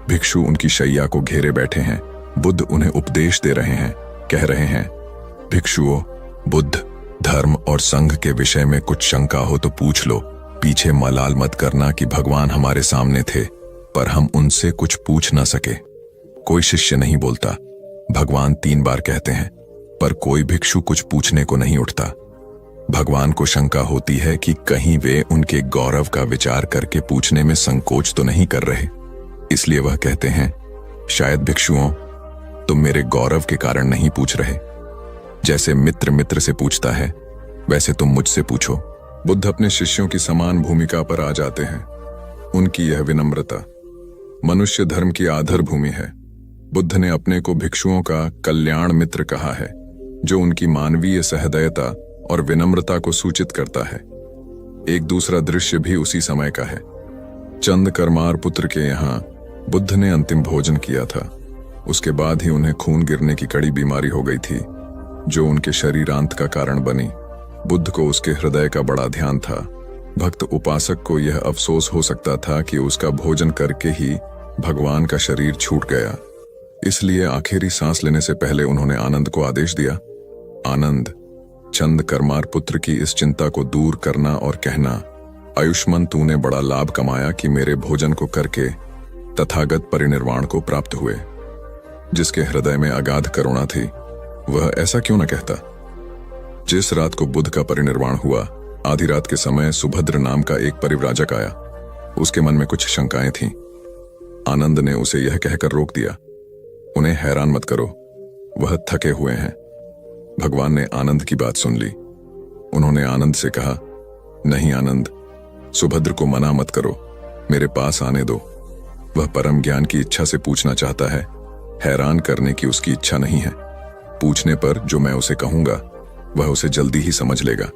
भिक्षु उनकी शैया को घेरे बैठे हैं। बुद्ध उन्हें उपदेश दे रहे हैं, कह रहे हैं, भिक्षुओं, बुद्ध, धर्म और संघ के विषय में कुछ शंका हो तो पूछ लो। पीछे मलाल मत करना कि भगवान हमारे सामने थे, पर हम उनसे कुछ पूछ ना सके। कोई शिष्य नहीं बोलता। भगवान 3 बार कहते हैं, पर कोई भिक्षु कुछ पूछने को नहीं उठता। भगवान को शंका होती है कि कहीं वे उनके गौरव का विचार करके पूछने में संकोच तो नहीं कर रहे। इसलिए वह कहते हैं, शायद भिक्षुओं, तुम मेरे गौरव के कारण नहीं पूछ रहे। जैसे मित्र मित्र से पूछता है, वैसे तुम मुझसे पूछो। बुद्ध अपने शिष्यों की समान भूमिका पर आ जाते हैं। उनकी यह विनम्रता मनुष्य धर्म की आधार भूमि है। बुद्ध ने अपने को भिक्षुओं का कल्याण मित्र कहा है, जो उनकी मानवीय सहृदयता और विनम्रता को सूचित करता है। एक दूसरा दृश्य भी उसी समय का है। चंद करमार पुत्र के यहाँ बुद्ध ने अंतिम भोजन किया था। उसके बाद ही उन्हें खून गिरने की कड़ी बीमारी हो गई थी, जो उनके शरीरांत का कारण बनी। बुद्ध को उसके हृदय का बड़ा ध्यान था। भक्त उपासक को यह अफसोस हो सकता था कि उसका भोजन करके ही भगवान का शरीर छूट गया। इसलिए आखिरी सांस लेने से पहले उन्होंने आनंद को आदेश दिया, आनंद, चंद करमार पुत्र की इस चिंता को दूर करना और कहना, आयुष्मान, तूने बड़ा लाभ कमाया कि मेरे भोजन को करके तथागत परिनिर्वाण को प्राप्त हुए। जिसके हृदय में अगाध करुणा थी, वह ऐसा क्यों न कहता। जिस रात को बुद्ध का परिनिर्वाण हुआ, आधी रात के समय सुभद्र नाम का एक परिव्राजक आया। उसके मन में कुछ शंकाएं थीं। आनंद ने उसे यह कहकर रोक दिया, उन्हें हैरान मत करो, वह थके हुए हैं। भगवान ने आनंद की बात सुन ली। उन्होंने आनंद से कहा, नहीं आनंद, सुभद्र को मना मत करो, मेरे पास आने दो। वह परम ज्ञान की इच्छा से पूछना चाहता है, हैरान करने की उसकी इच्छा नहीं है। पूछने पर जो मैं उसे कहूंगा, वह उसे जल्दी ही समझ लेगा।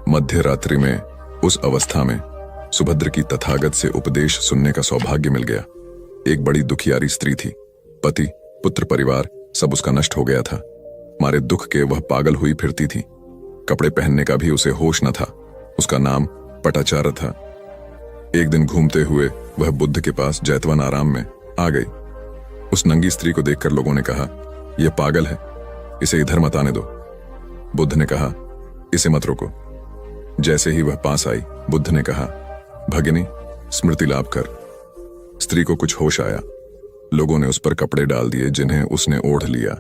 मध्य रात्रि में, उस अवस्था में, सुभद्र की तथागत से उपदेश सुनने का सौभाग्य मिल गया। एक बड़ी दुखियारी स्त्री थी। पति, पुत्र, परिवार सब उसका नष्ट हो गया था। मारे दुख के वह पागल हुई फिरती थी। कपड़े पहनने का भी उसे होश न था। उसका नाम पटाचार था। एक दिन घूमते हुए वह बुद्ध के पास जैतवन आराम में आ गई। उस नंगी स्त्री को देखकर लोगों ने कहा, यह पागल है, इसे इधर मत आने दो। बुद्ध ने कहा, इसे मत रोको। जैसे ही वह पास आई, बुद्ध ने कहा, भगिनी, स्मृति लाभ कर। स्त्री को कुछ होश आया। लोगों ने उस पर कपड़े डाल दिए जिन्हें उसने ओढ़ लिया।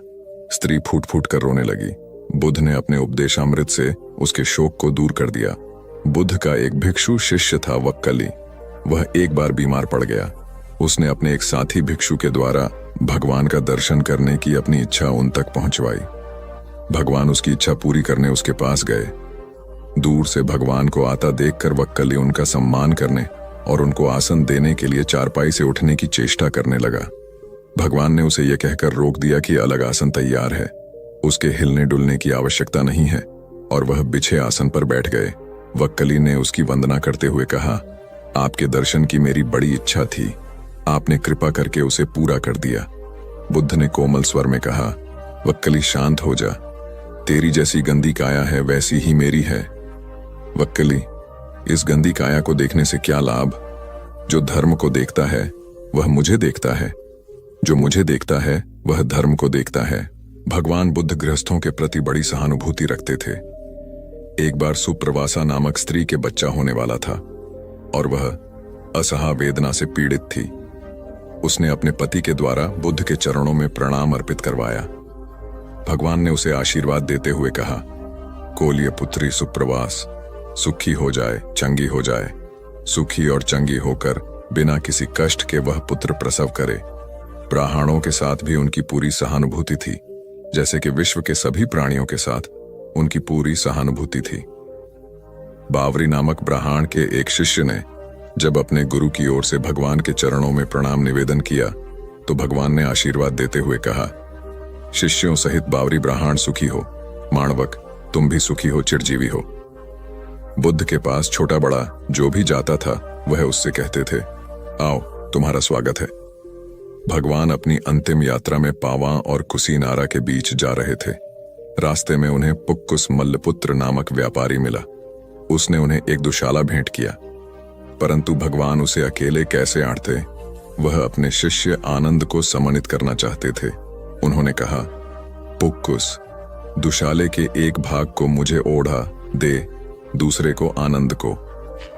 स्त्री फूट फूट कर रोने लगी। बुद्ध ने अपने उपदेशामृत से उसके शोक को दूर कर दिया। बुद्ध का एक भिक्षु शिष्य था, वक्कली। वह एक बार बीमार पड़ गया। उसने अपने एक साथी भिक्षु के द्वारा भगवान का दर्शन करने की अपनी इच्छा उन तक पहुंचवाई। भगवान उसकी इच्छा पूरी करने उसके पास गए। दूर से भगवान को आता देखकर वक्कली उनका सम्मान करने और उनको आसन देने के लिए चारपाई से उठने की चेष्टा करने लगा। भगवान ने उसे यह कहकर रोक दिया कि अलग आसन तैयार है, उसके हिलने डुलने की आवश्यकता नहीं है, और वह बिछे आसन पर बैठ गए। वक्कली ने उसकी वंदना करते हुए कहा, आपके दर्शन की मेरी बड़ी इच्छा थी, आपने कृपा करके उसे पूरा कर दिया। बुद्ध ने कोमल स्वर में कहा, वक्कली शांत हो जा, तेरी जैसी गंदी काया है वैसी ही मेरी है। वक्कली, इस गंदी काया को देखने से क्या लाभ। जो धर्म को देखता है वह मुझे देखता है, जो मुझे देखता है वह धर्म को देखता है। भगवान बुद्ध गृहस्थों के प्रति बड़ी सहानुभूति रखते थे। एक बार सुप्रवासा नामक स्त्री के बच्चा होने वाला था और वह असहा वेदना से पीड़ित थी। उसने अपने पति के द्वारा बुद्ध के चरणों में प्रणाम अर्पित करवाया। भगवान ने उसे आशीर्वाद देते हुए कहा, कोलिय पुत्री सुप्रवास, सुखी हो जाए, चंगी हो जाए। सुखी और चंगी होकर बिना किसी कष्ट के वह पुत्र प्रसव करे। ब्राह्मणों के साथ भी उनकी पूरी सहानुभूति थी, जैसे कि विश्व के सभी प्राणियों के साथ उनकी पूरी सहानुभूति थी। बावरी नामक ब्राह्मण के एक शिष्य ने जब अपने गुरु की ओर से भगवान के चरणों में प्रणाम निवेदन किया, तो भगवान ने आशीर्वाद देते हुए कहा, शिष्यों सहित बावरी ब्राह्मण सुखी हो। माणवक, तुम भी सुखी हो, चिरजीवी हो। बुद्ध के पास छोटा बड़ा जो भी जाता था, वह उससे कहते थे, आओ, तुम्हारा स्वागत है। भगवान अपनी अंतिम यात्रा में पावा और कुसीनारा के बीच जा रहे थे। रास्ते में उन्हें पुक्कुस मल्लपुत्र नामक व्यापारी मिला। उसने उन्हें एक दुशाला भेंट किया, परंतु भगवान उसे अकेले कैसे आंटते, वह अपने शिष्य आनंद को सम्मानित करना चाहते थे। उन्होंने कहा, पुक्कुस, दुशाले के एक भाग को मुझे ओढ़ा दे, दूसरे को आनंद को।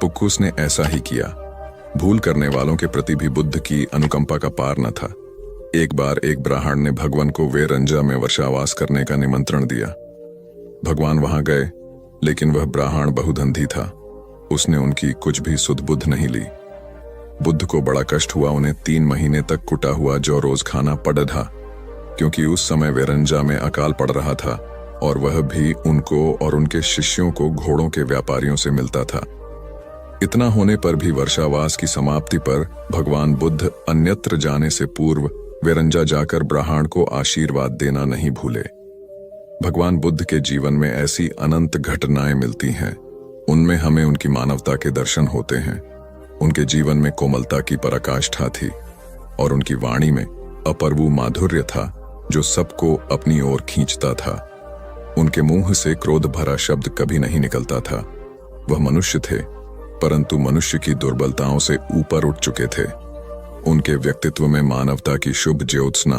पुक्कुस ने ऐसा ही किया। भूल करने वालों के प्रति भी बुद्ध की अनुकंपा का पार न था। एक बार एक ब्राह्मण ने भगवान को वेरंजा में वर्षावास करने का निमंत्रण दिया। भगवान वहां गए लेकिन वह ब्राह्मण बहुधंधी था। उसने उनकी कुछ भी सुध बुध नहीं ली। बुद्ध को बड़ा कष्ट हुआ। उन्हें 3 महीने तक कुटा हुआ जौ रोज खाना पड़ा था, क्योंकि उस समय वेरंजा में अकाल पड़ रहा था और वह भी उनको और उनके शिष्यों को घोड़ों के व्यापारियों से मिलता था। इतना होने पर भी वर्षावास की समाप्ति पर भगवान बुद्ध अन्यत्र जाने से पूर्व वेरंजा जाकर ब्राह्मण को आशीर्वाद देना नहीं भूले। भगवान बुद्ध के जीवन में ऐसी अनंत घटनाएं मिलती हैं। उनमें हमें उनकी मानवता के दर्शन होते हैं। उनके जीवन में कोमलता की पराकाष्ठा थी और उनकी वाणी में अपूर्व माधुर्य था जो सबको अपनी ओर खींचता था। उनके मुंह से क्रोध भरा शब्द कभी नहीं निकलता था। वह मनुष्य थे, परंतु मनुष्य की दुर्बलताओं से ऊपर उठ चुके थे। उनके व्यक्तित्व में मानवता की शुभ ज्योत्सना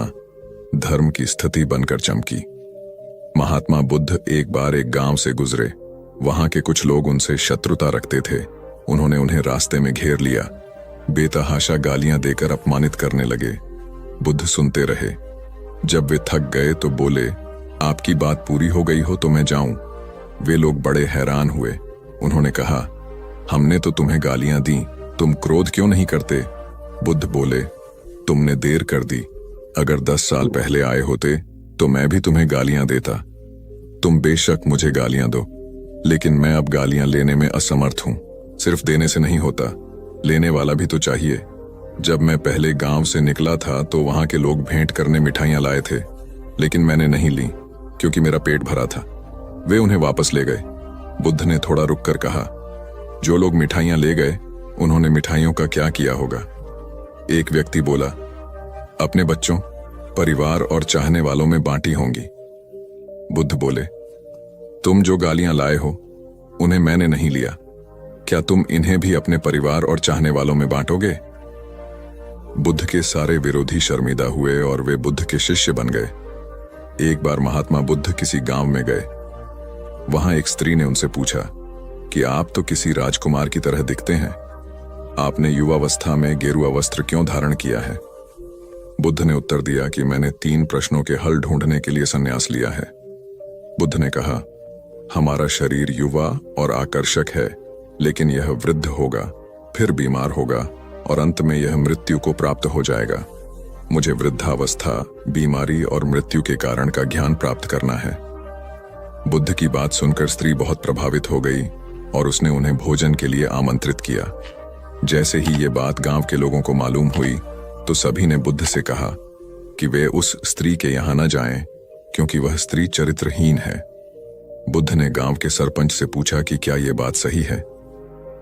धर्म की स्थिति बनकर चमकी। महात्मा बुद्ध एक बार एक गांव से गुजरे। वहां के कुछ लोग उनसे शत्रुता रखते थे। उन्होंने उन्हें रास्ते में घेर लिया, बेतहाशा गालियां देकर अपमानित करने लगे। बुद्ध सुनते रहे। जब वे थक गए तो बोले, आपकी बात पूरी हो गई हो तो मैं जाऊं। वे लोग बड़े हैरान हुए। उन्होंने कहा, हमने तो तुम्हें गालियां दी, तुम क्रोध क्यों नहीं करते? बुद्ध बोले, तुमने देर कर दी। अगर 10 साल पहले आए होते तो मैं भी तुम्हें गालियां देता। तुम बेशक मुझे गालियां दो, लेकिन मैं अब गालियां लेने में असमर्थ हूं। सिर्फ देने से नहीं होता, लेने वाला भी तो चाहिए। जब मैं पहले गांव से निकला था तो वहां के लोग भेंट करने मिठाइयां लाए थे, लेकिन मैंने नहीं ली क्योंकि मेरा पेट भरा था। वे उन्हें वापस ले गए। बुद्ध ने थोड़ा रुककर कहा, जो लोग मिठाइयां ले गए उन्होंने मिठाइयों का क्या किया होगा? एक व्यक्ति बोला, अपने बच्चों, परिवार और चाहने वालों में बांटी होंगी। बुद्ध बोले, तुम जो गालियां लाए हो उन्हें मैंने नहीं लिया। क्या तुम इन्हें भी अपने परिवार और चाहने वालों में बांटोगे? बुद्ध के सारे विरोधी शर्मिंदा हुए और वे बुद्ध के शिष्य बन गए। एक बार महात्मा बुद्ध किसी गांव में गए। वहां एक स्त्री ने उनसे पूछा कि आप तो किसी राजकुमार की तरह दिखते हैं, आपने युवावस्था में गेरुआ वस्त्र क्यों धारण किया है? बुद्ध ने उत्तर दिया कि मैंने 3 प्रश्नों के हल ढूंढने के लिए संन्यास लिया है। बुद्ध ने कहा, हमारा शरीर युवा और आकर्षक है, लेकिन यह वृद्ध होगा, फिर बीमार होगा और अंत में यह मृत्यु को प्राप्त हो जाएगा। मुझे वृद्धावस्था, बीमारी और मृत्यु के कारण का ज्ञान प्राप्त करना है। बुद्ध की बात सुनकर स्त्री बहुत प्रभावित हो गई और उसने उन्हें भोजन के लिए आमंत्रित किया। जैसे ही ये बात गांव के लोगों को मालूम हुई तो सभी ने बुद्ध से कहा कि वे उस स्त्री के यहां न जाएं, क्योंकि वह स्त्री चरित्रहीन है। बुद्ध ने गांव के सरपंच से पूछा कि क्या यह बात सही है।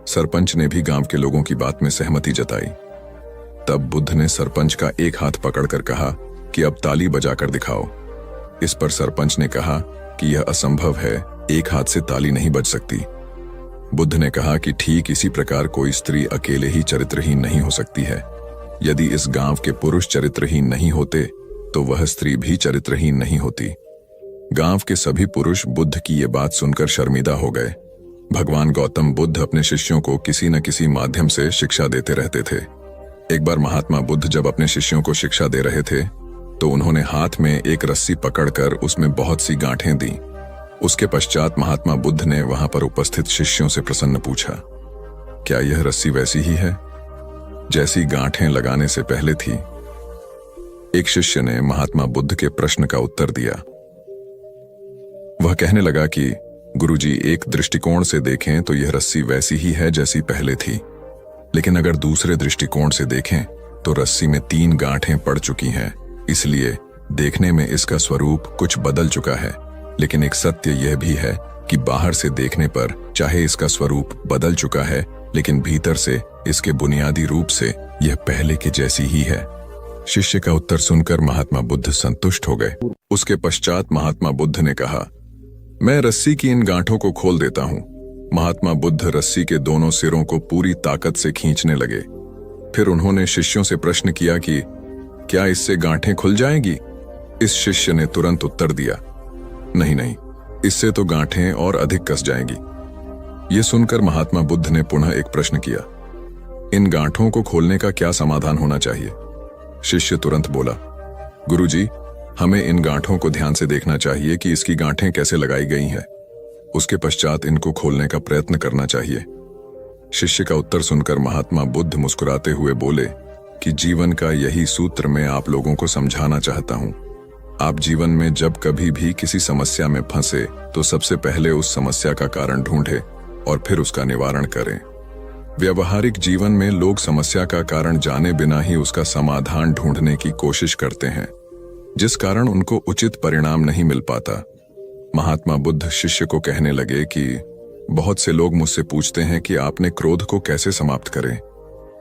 सरपंच ने भी गांव के लोगों की बात में सहमति जताई। तब बुद्ध ने सरपंच का एक हाथ पकड़कर कहा कि अब ताली बजाकर दिखाओ। इस पर सरपंच ने कहा कि यह असंभव है, एक हाथ से ताली नहीं बज सकती। बुद्ध ने कहा कि ठीक इसी प्रकार कोई स्त्री अकेले ही चरित्रहीन नहीं हो सकती है। यदि इस गांव के पुरुष चरित्रहीन नहीं होते तो वह स्त्री भी चरित्रहीन नहीं होती। गांव के सभी पुरुष बुद्ध की ये बात सुनकर शर्मिंदा हो गए। भगवान गौतम बुद्ध अपने शिष्यों को किसी न किसी माध्यम से शिक्षा देते रहते थे। एक बार महात्मा बुद्ध जब अपने शिष्यों को शिक्षा दे रहे थे तो उन्होंने हाथ में एक रस्सी पकड़कर उसमें बहुत सी गांठें दी। उसके पश्चात महात्मा बुद्ध ने वहां पर उपस्थित शिष्यों से प्रसन्न पूछा, क्या यह रस्सी वैसी ही है जैसी गांठें लगाने से पहले थी? एक शिष्य ने महात्मा बुद्ध के प्रश्न का उत्तर दिया। वह कहने लगा कि गुरुजी, एक दृष्टिकोण से देखें तो यह रस्सी वैसी ही है जैसी पहले थी, लेकिन अगर दूसरे दृष्टिकोण से देखें तो रस्सी में 3 गांठें पड़ चुकी हैं। इसलिए देखने में इसका स्वरूप कुछ बदल चुका है, लेकिन एक सत्य यह भी है कि बाहर से देखने पर चाहे इसका स्वरूप बदल चुका है, लेकिन भीतर से इसके बुनियादी रूप से यह पहले के जैसी ही है। शिष्य का उत्तर सुनकर महात्मा बुद्ध संतुष्ट हो गए। उसके पश्चात महात्मा बुद्ध ने कहा, मैं रस्सी की इन गांठों को खोल देता हूं। महात्मा बुद्ध रस्सी के दोनों सिरों को पूरी ताकत से खींचने लगे। फिर उन्होंने शिष्यों से प्रश्न किया कि क्या इससे गांठें खुल जाएंगी? इस शिष्य ने तुरंत उत्तर दिया, नहीं नहीं, इससे तो गांठें और अधिक कस जाएंगी। यह सुनकर महात्मा बुद्ध ने पुनः एक प्रश्न किया, इन गांठों को खोलने का क्या समाधान होना चाहिए? शिष्य तुरंत बोला, गुरुजी, हमें इन गांठों को ध्यान से देखना चाहिए कि इसकी गांठें कैसे लगाई गई हैं। उसके पश्चात इनको खोलने का प्रयत्न करना चाहिए। शिष्य का उत्तर सुनकर महात्मा बुद्ध मुस्कुराते हुए बोले कि जीवन का यही सूत्र मैं आप लोगों को समझाना चाहता हूं। आप जीवन में जब कभी भी किसी समस्या में फंसे तो सबसे पहले उस समस्या का कारण ढूंढे और फिर उसका निवारण करें। व्यवहारिक जीवन में लोग समस्या का कारण जाने बिना ही उसका समाधान ढूंढने की कोशिश करते हैं, जिस कारण उनको उचित परिणाम नहीं मिल पाता। महात्मा बुद्ध शिष्य को कहने लगे कि बहुत से लोग मुझसे पूछते हैं कि आपने क्रोध को कैसे समाप्त करें,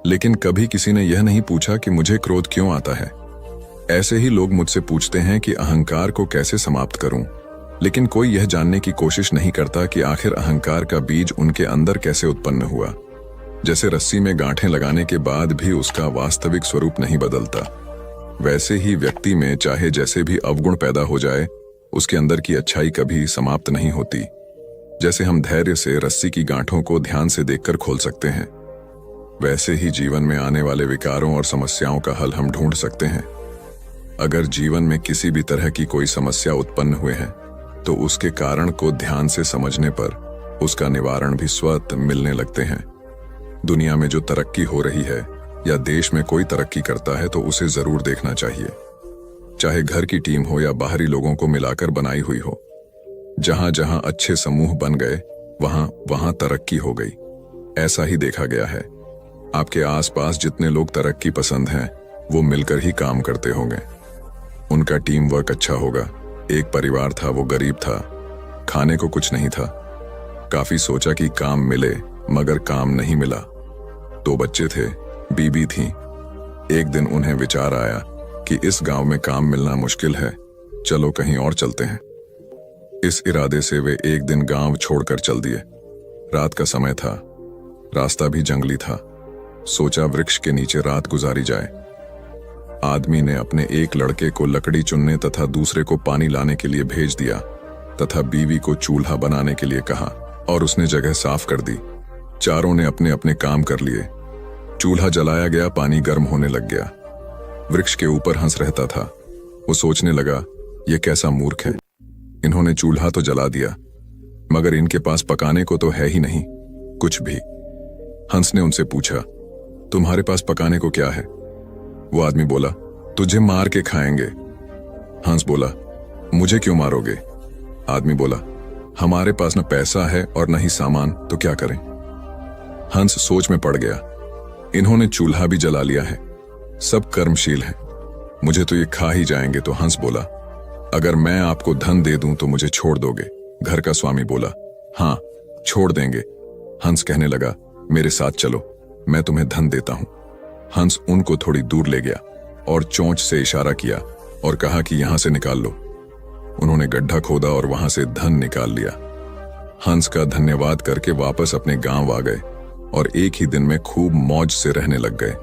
लेकिन कभी किसी ने यह नहीं पूछा कि मुझे क्रोध क्यों आता है। ऐसे ही लोग मुझसे पूछते हैं कि अहंकार को कैसे समाप्त करूं, लेकिन कोई यह जानने की कोशिश नहीं करता कि आखिर अहंकार का बीज उनके अंदर कैसे उत्पन्न हुआ। जैसे रस्सी में गांठें लगाने के बाद भी उसका वास्तविक स्वरूप नहीं बदलता, वैसे ही व्यक्ति में चाहे जैसे भी अवगुण पैदा हो जाए, उसके अंदर की अच्छाई कभी समाप्त नहीं होती। जैसे हम धैर्य से रस्सी की गांठों को ध्यान से देखकर खोल सकते हैं, वैसे ही जीवन में आने वाले विकारों और समस्याओं का हल हम ढूंढ सकते हैं। अगर जीवन में किसी भी तरह की कोई समस्या उत्पन्न हुए हैं तो उसके कारण को ध्यान से समझने पर उसका निवारण भी स्वतः मिलने लगते हैं। दुनिया में जो तरक्की हो रही है या देश में कोई तरक्की करता है तो उसे जरूर देखना चाहिए, चाहे घर की टीम हो या बाहरी लोगों को मिलाकर बनाई हुई हो। जहां जहां अच्छे समूह बन गए वहां वहां तरक्की हो गई। ऐसा ही देखा गया है। आपके आसपास जितने लोग तरक्की पसंद हैं वो मिलकर ही काम करते होंगे, उनका टीम वर्क अच्छा होगा। एक परिवार था, वो गरीब था, खाने को कुछ नहीं था। काफी सोचा कि काम मिले, मगर काम नहीं मिला। 2 बच्चे थे, बीबी थी। एक दिन उन्हें विचार आया कि इस गांव में काम मिलना मुश्किल है, चलो कहीं और चलते हैं। इस इरादे से वे एक दिन गांव छोड़कर चल दिए। रात का समय था, रास्ता भी जंगली था। सोचा वृक्ष के नीचे रात गुजारी जाए। आदमी ने अपने एक लड़के को लकड़ी चुनने तथा दूसरे को पानी लाने के लिए भेज दिया तथा बीवी को चूल्हा बनाने के लिए कहा और उसने जगह साफ कर दी। चारों ने अपने अपने काम कर लिए। चूल्हा जलाया गया, पानी गर्म होने लग गया। वृक्ष के ऊपर हंस रहता था। वो सोचने लगा, ये कैसा मूर्ख है, इन्होंने चूल्हा तो जला दिया मगर इनके पास पकाने को तो है ही नहीं कुछ भी। हंस ने उनसे पूछा, तुम्हारे पास पकाने को क्या है? वो आदमी बोला, तुझे मार के खाएंगे। हंस बोला, मुझे क्यों मारोगे? आदमी बोला, हमारे पास न पैसा है और न ही सामान, तो क्या करें? हंस सोच में पड़ गया। इन्होंने चूल्हा भी जला लिया है, सब कर्मशील हैं, मुझे तो ये खा ही जाएंगे। तो हंस बोला, अगर मैं आपको धन दे दूं तो मुझे छोड़ दोगे? घर का स्वामी बोला, हाँ छोड़ देंगे। हंस कहने लगा, मेरे साथ चलो, मैं तुम्हें धन देता हूं। हंस उनको थोड़ी दूर ले गया और चोंच से इशारा किया और कहा कि यहां से निकाल लो। उन्होंने गड्ढा खोदा और वहां से धन निकाल लिया। हंस का धन्यवाद करके वापस अपने गांव आ गए और एक ही दिन में खूब मौज से रहने लग गए।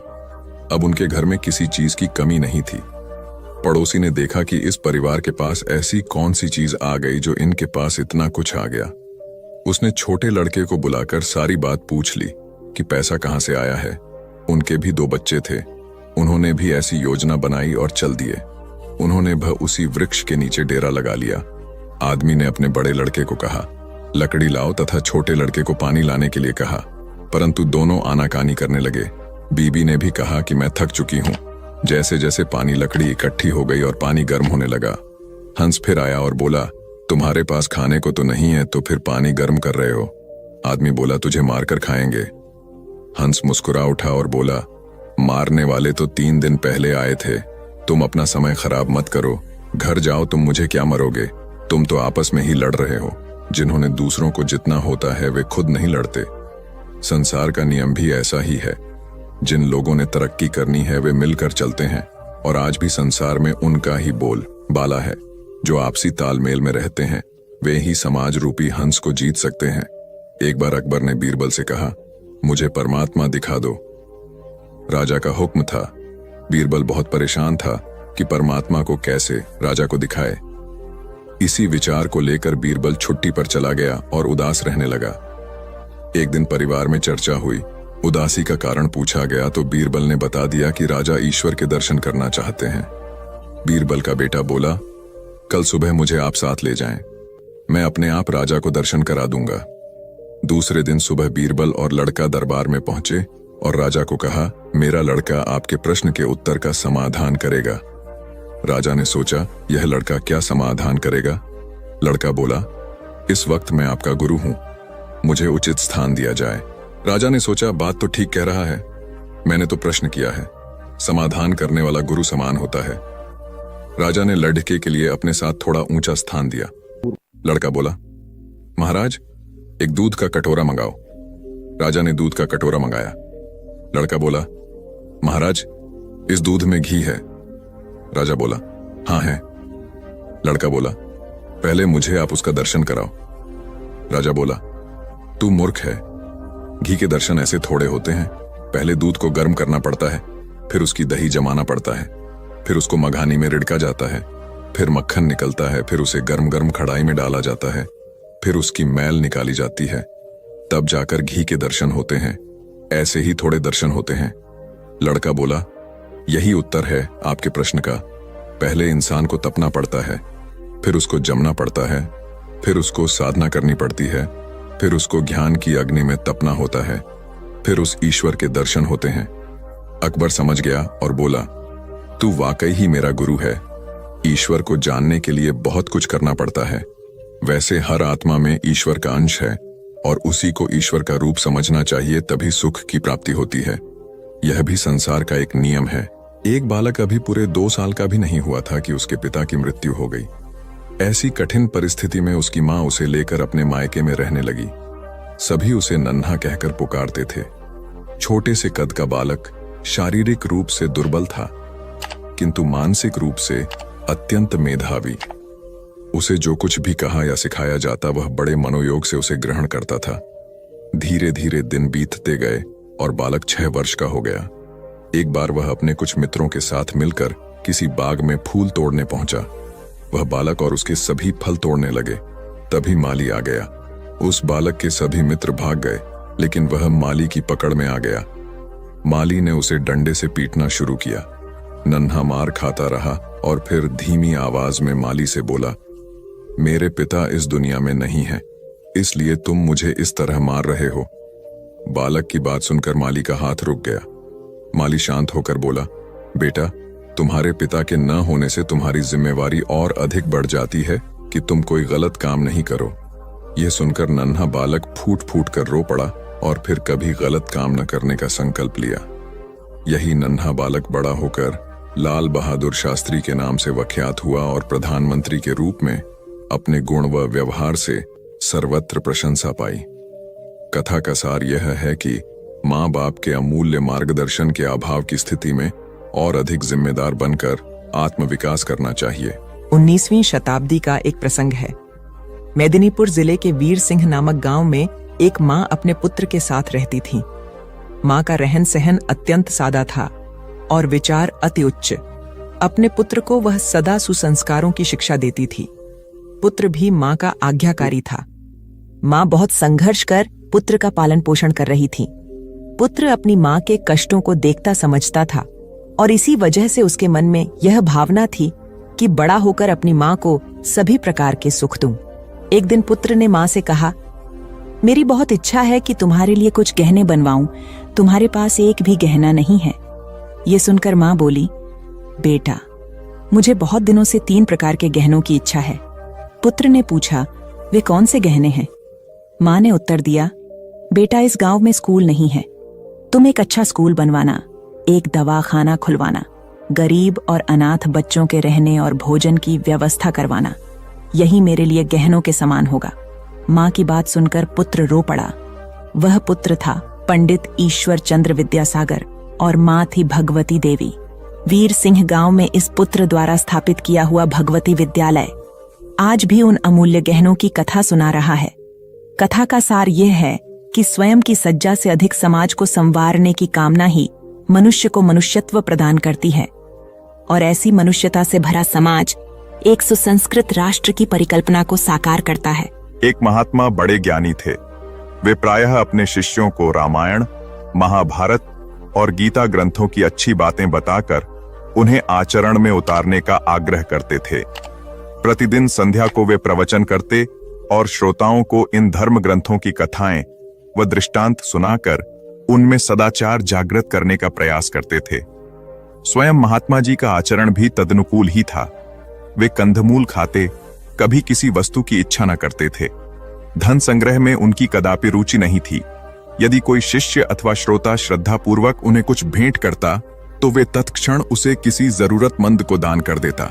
अब उनके घर में किसी चीज की कमी नहीं थी। पड़ोसी ने देखा कि इस परिवार के पास ऐसी कौन सी चीज आ गई जो इनके पास इतना कुछ आ गया। उसने छोटे लड़के को बुलाकर सारी बात पूछ ली कि पैसा कहां से आया है। उनके भी 2 बच्चे थे, उन्होंने भी ऐसी योजना बनाई और चल दिए। उन्होंने उसी वृक्ष के नीचे डेरा लगा लिया। आदमी ने अपने बड़े लड़के को कहा, लकड़ी लाओ तथा छोटे लड़के को पानी लाने के लिए कहा, परंतु दोनों आनाकानी करने लगे। बीबी ने भी कहा कि मैं थक चुकी हूं। जैसे जैसे पानी लकड़ी इकट्ठी हो गई और पानी गर्म होने लगा, हंस फिर आया और बोला, तुम्हारे पास खाने को तो नहीं है तो फिर पानी गर्म कर रहे हो? आदमी बोला, तुझे मारकर खाएंगे। हंस मुस्कुरा उठा और बोला, मारने वाले तो 3 दिन पहले आए थे, तुम अपना समय खराब मत करो, घर जाओ, तुम मुझे क्या मरोगे, तुम तो आपस में ही लड़ रहे हो। जिन्होंने दूसरों को जितना होता है वे खुद नहीं लड़ते। संसार का नियम भी ऐसा ही है। जिन लोगों ने तरक्की करनी है वे मिलकर चलते हैं और आज भी संसार में उनका ही बोल बाला है। जो आपसी तालमेल में रहते हैं वे ही समाज रूपी हंस को जीत सकते हैं। एक बार अकबर ने बीरबल से कहा, मुझे परमात्मा दिखा दो। राजा का हुक्म था। बीरबल बहुत परेशान था कि परमात्मा को कैसे राजा को दिखाए। इसी विचार को लेकर बीरबल छुट्टी पर चला गया और उदास रहने लगा। एक दिन परिवार में चर्चा हुई। उदासी का कारण पूछा गया तो बीरबल ने बता दिया कि राजा ईश्वर के दर्शन करना चाहते हैं। बीरबल का बेटा बोला, कल सुबह मुझे आप साथ ले जाएं। मैं अपने आप राजा को दर्शन करा दूंगा। दूसरे दिन सुबह बीरबल और लड़का दरबार में पहुंचे और राजा को कहा, मेरा लड़का आपके प्रश्न के उत्तर का समाधान करेगा। राजा ने सोचा, यह लड़का क्या समाधान करेगा? लड़का बोला, इस वक्त मैं आपका गुरु हूं, मुझे उचित स्थान दिया जाए। राजा ने सोचा, बात तो ठीक कह रहा है, मैंने तो प्रश्न किया है, समाधान करने वाला गुरु समान होता है। राजा ने लड़के के लिए अपने साथ थोड़ा ऊंचा स्थान दिया। लड़का बोला, महाराज एक दूध का कटोरा मंगाओ। राजा ने दूध का कटोरा मंगाया। लड़का बोला, महाराज इस दूध में घी है? राजा बोला, हाँ है। लड़का बोला, पहले मुझे आप उसका दर्शन कराओ। राजा बोला, तू मूर्ख है, घी के दर्शन ऐसे थोड़े होते हैं। पहले दूध को गर्म करना पड़ता है, फिर उसकी दही जमाना पड़ता है, फिर उसको मघानी में रिड़का जाता है, फिर मक्खन निकलता है, फिर उसे गर्म गर्म कढ़ाई में डाला जाता है, फिर उसकी मैल निकाली जाती है, तब जाकर घी के दर्शन होते हैं। ऐसे ही थोड़े दर्शन होते हैं। लड़का बोला, यही उत्तर है आपके प्रश्न का। पहले इंसान को तपना पड़ता है, फिर उसको जमना पड़ता है, फिर उसको साधना करनी पड़ती है, फिर उसको ज्ञान की अग्नि में तपना होता है, फिर उस ईश्वर के दर्शन होते हैं। अकबर समझ गया और बोला, तू वाकई ही मेरा गुरु है। ईश्वर को जानने के लिए बहुत कुछ करना पड़ता है। वैसे हर आत्मा में ईश्वर का अंश है और उसी को ईश्वर का रूप समझना चाहिए, तभी सुख की प्राप्ति होती है। यह भी संसार का एक नियम है। एक बालक अभी पूरे 2 साल का भी नहीं हुआ था कि उसके पिता की मृत्यु हो गई। ऐसी कठिन परिस्थिति में उसकी मां उसे लेकर अपने मायके में रहने लगी। सभी उसे नन्हा कहकर पुकारते थे। छोटे से कद का बालक शारीरिक रूप से दुर्बल था, किंतु मानसिक रूप से अत्यंत मेधावी। उसे जो कुछ भी कहा या सिखाया जाता वह बड़े मनोयोग से उसे ग्रहण करता था। धीरे धीरे दिन बीतते गए और बालक 6 वर्ष का हो गया। एक बार वह अपने कुछ मित्रों के साथ मिलकर किसी बाग में फूल तोड़ने पहुंचा। वह बालक और उसके सभी फल तोड़ने लगे। तभी माली आ गया। उस बालक के सभी मित्र भाग गए, लेकिन वह माली की पकड़ में आ गया। माली ने उसे डंडे से पीटना शुरू किया। नन्हा मार खाता रहा और फिर धीमी आवाज में माली से बोला, मेरे पिता इस दुनिया में नहीं है, इसलिए तुम मुझे इस तरह मार रहे हो। बालक की बात सुनकर माली का हाथ रुक गया। माली शांत होकर बोला, बेटा, तुम्हारे पिता के न होने से तुम्हारी जिम्मेवारी और अधिक बढ़ जाती है कि तुम कोई गलत काम नहीं करो। यह सुनकर नन्हा बालक फूट फूट कर रो पड़ा और फिर कभी गलत काम न करने का संकल्प लिया। यही नन्हा बालक बड़ा होकर लाल बहादुर शास्त्री के नाम से विख्यात हुआ और प्रधानमंत्री के रूप में अपने गुण व व्यवहार से सर्वत्र प्रशंसा पाई। कथा का सार यह है कि माँ बाप के अमूल्य मार्गदर्शन के अभाव की स्थिति में और अधिक जिम्मेदार बनकर आत्मविकास करना चाहिए। 19वीं शताब्दी का एक प्रसंग है। मेदिनीपुर जिले के वीर सिंह नामक गांव में एक माँ अपने पुत्र के साथ रहती थी। माँ का रहन सहन अत्यंत सादा था और विचार अति उच्च। अपने पुत्र को वह सदा सुसंस्कारों की शिक्षा देती थी। पुत्र भी माँ का आज्ञाकारी था। माँ बहुत संघर्ष कर पुत्र का पालन पोषण कर रही थी। पुत्र अपनी माँ के कष्टों को देखता समझता था और इसी वजह से उसके मन में यह भावना थी कि बड़ा होकर अपनी माँ को सभी प्रकार के सुख दूं। एक दिन पुत्र ने माँ से कहा, मेरी बहुत इच्छा है कि तुम्हारे लिए कुछ गहने बनवाऊं, तुम्हारे पास एक भी गहना नहीं है। ये सुनकर माँ बोली, बेटा, मुझे बहुत दिनों से 3 प्रकार के गहनों की इच्छा है। पुत्र ने पूछा, वे कौन से गहने हैं? माँ ने उत्तर दिया, बेटा, इस गांव में स्कूल नहीं है, तुम एक अच्छा स्कूल बनवाना, एक दवाखाना खुलवाना, गरीब और अनाथ बच्चों के रहने और भोजन की व्यवस्था करवाना, यही मेरे लिए गहनों के समान होगा। माँ की बात सुनकर पुत्र रो पड़ा। वह पुत्र था पंडित ईश्वर चंद्र विद्यासागर और माँ थी भगवती देवी। वीर सिंह गांव में इस पुत्र द्वारा स्थापित किया हुआ भगवती विद्यालय आज भी उन अमूल्य गहनों की कथा सुना रहा है। कथा का सार यह है कि स्वयं की सज्जा से अधिक समाज को संवारने की कामना ही मनुष्य को मनुष्यत्व प्रदान करती है और ऐसी मनुष्यता से भरा समाज एक सुसंस्कृत राष्ट्र की परिकल्पना को साकार करता है। एक महात्मा बड़े ज्ञानी थे। वे प्रायः अपने शिष्यों को रामायण, महाभारत और गीता ग्रंथों की अच्छी बातें बताकर उन्हें आचरण में उतारने का आग्रह करते थे। प्रतिदिन संध्या को वे प्रवचन करते और श्रोताओं को इन धर्म ग्रंथों की कथाएं व दृष्टांत सुनाकर उनमें सदाचार जागृत करने का प्रयास करते थे। स्वयं महात्मा जी का आचरण भी तदनुकूल ही था। वे कंदमूल खाते, कभी किसी वस्तु की इच्छा न करते थे। धन संग्रह में उनकी कदापि रुचि नहीं थी। यदि कोई शिष्य अथवा श्रोता श्रद्धापूर्वक उन्हें कुछ भेंट करता तो वे तत्क्षण उसे किसी जरूरतमंद को दान कर देता।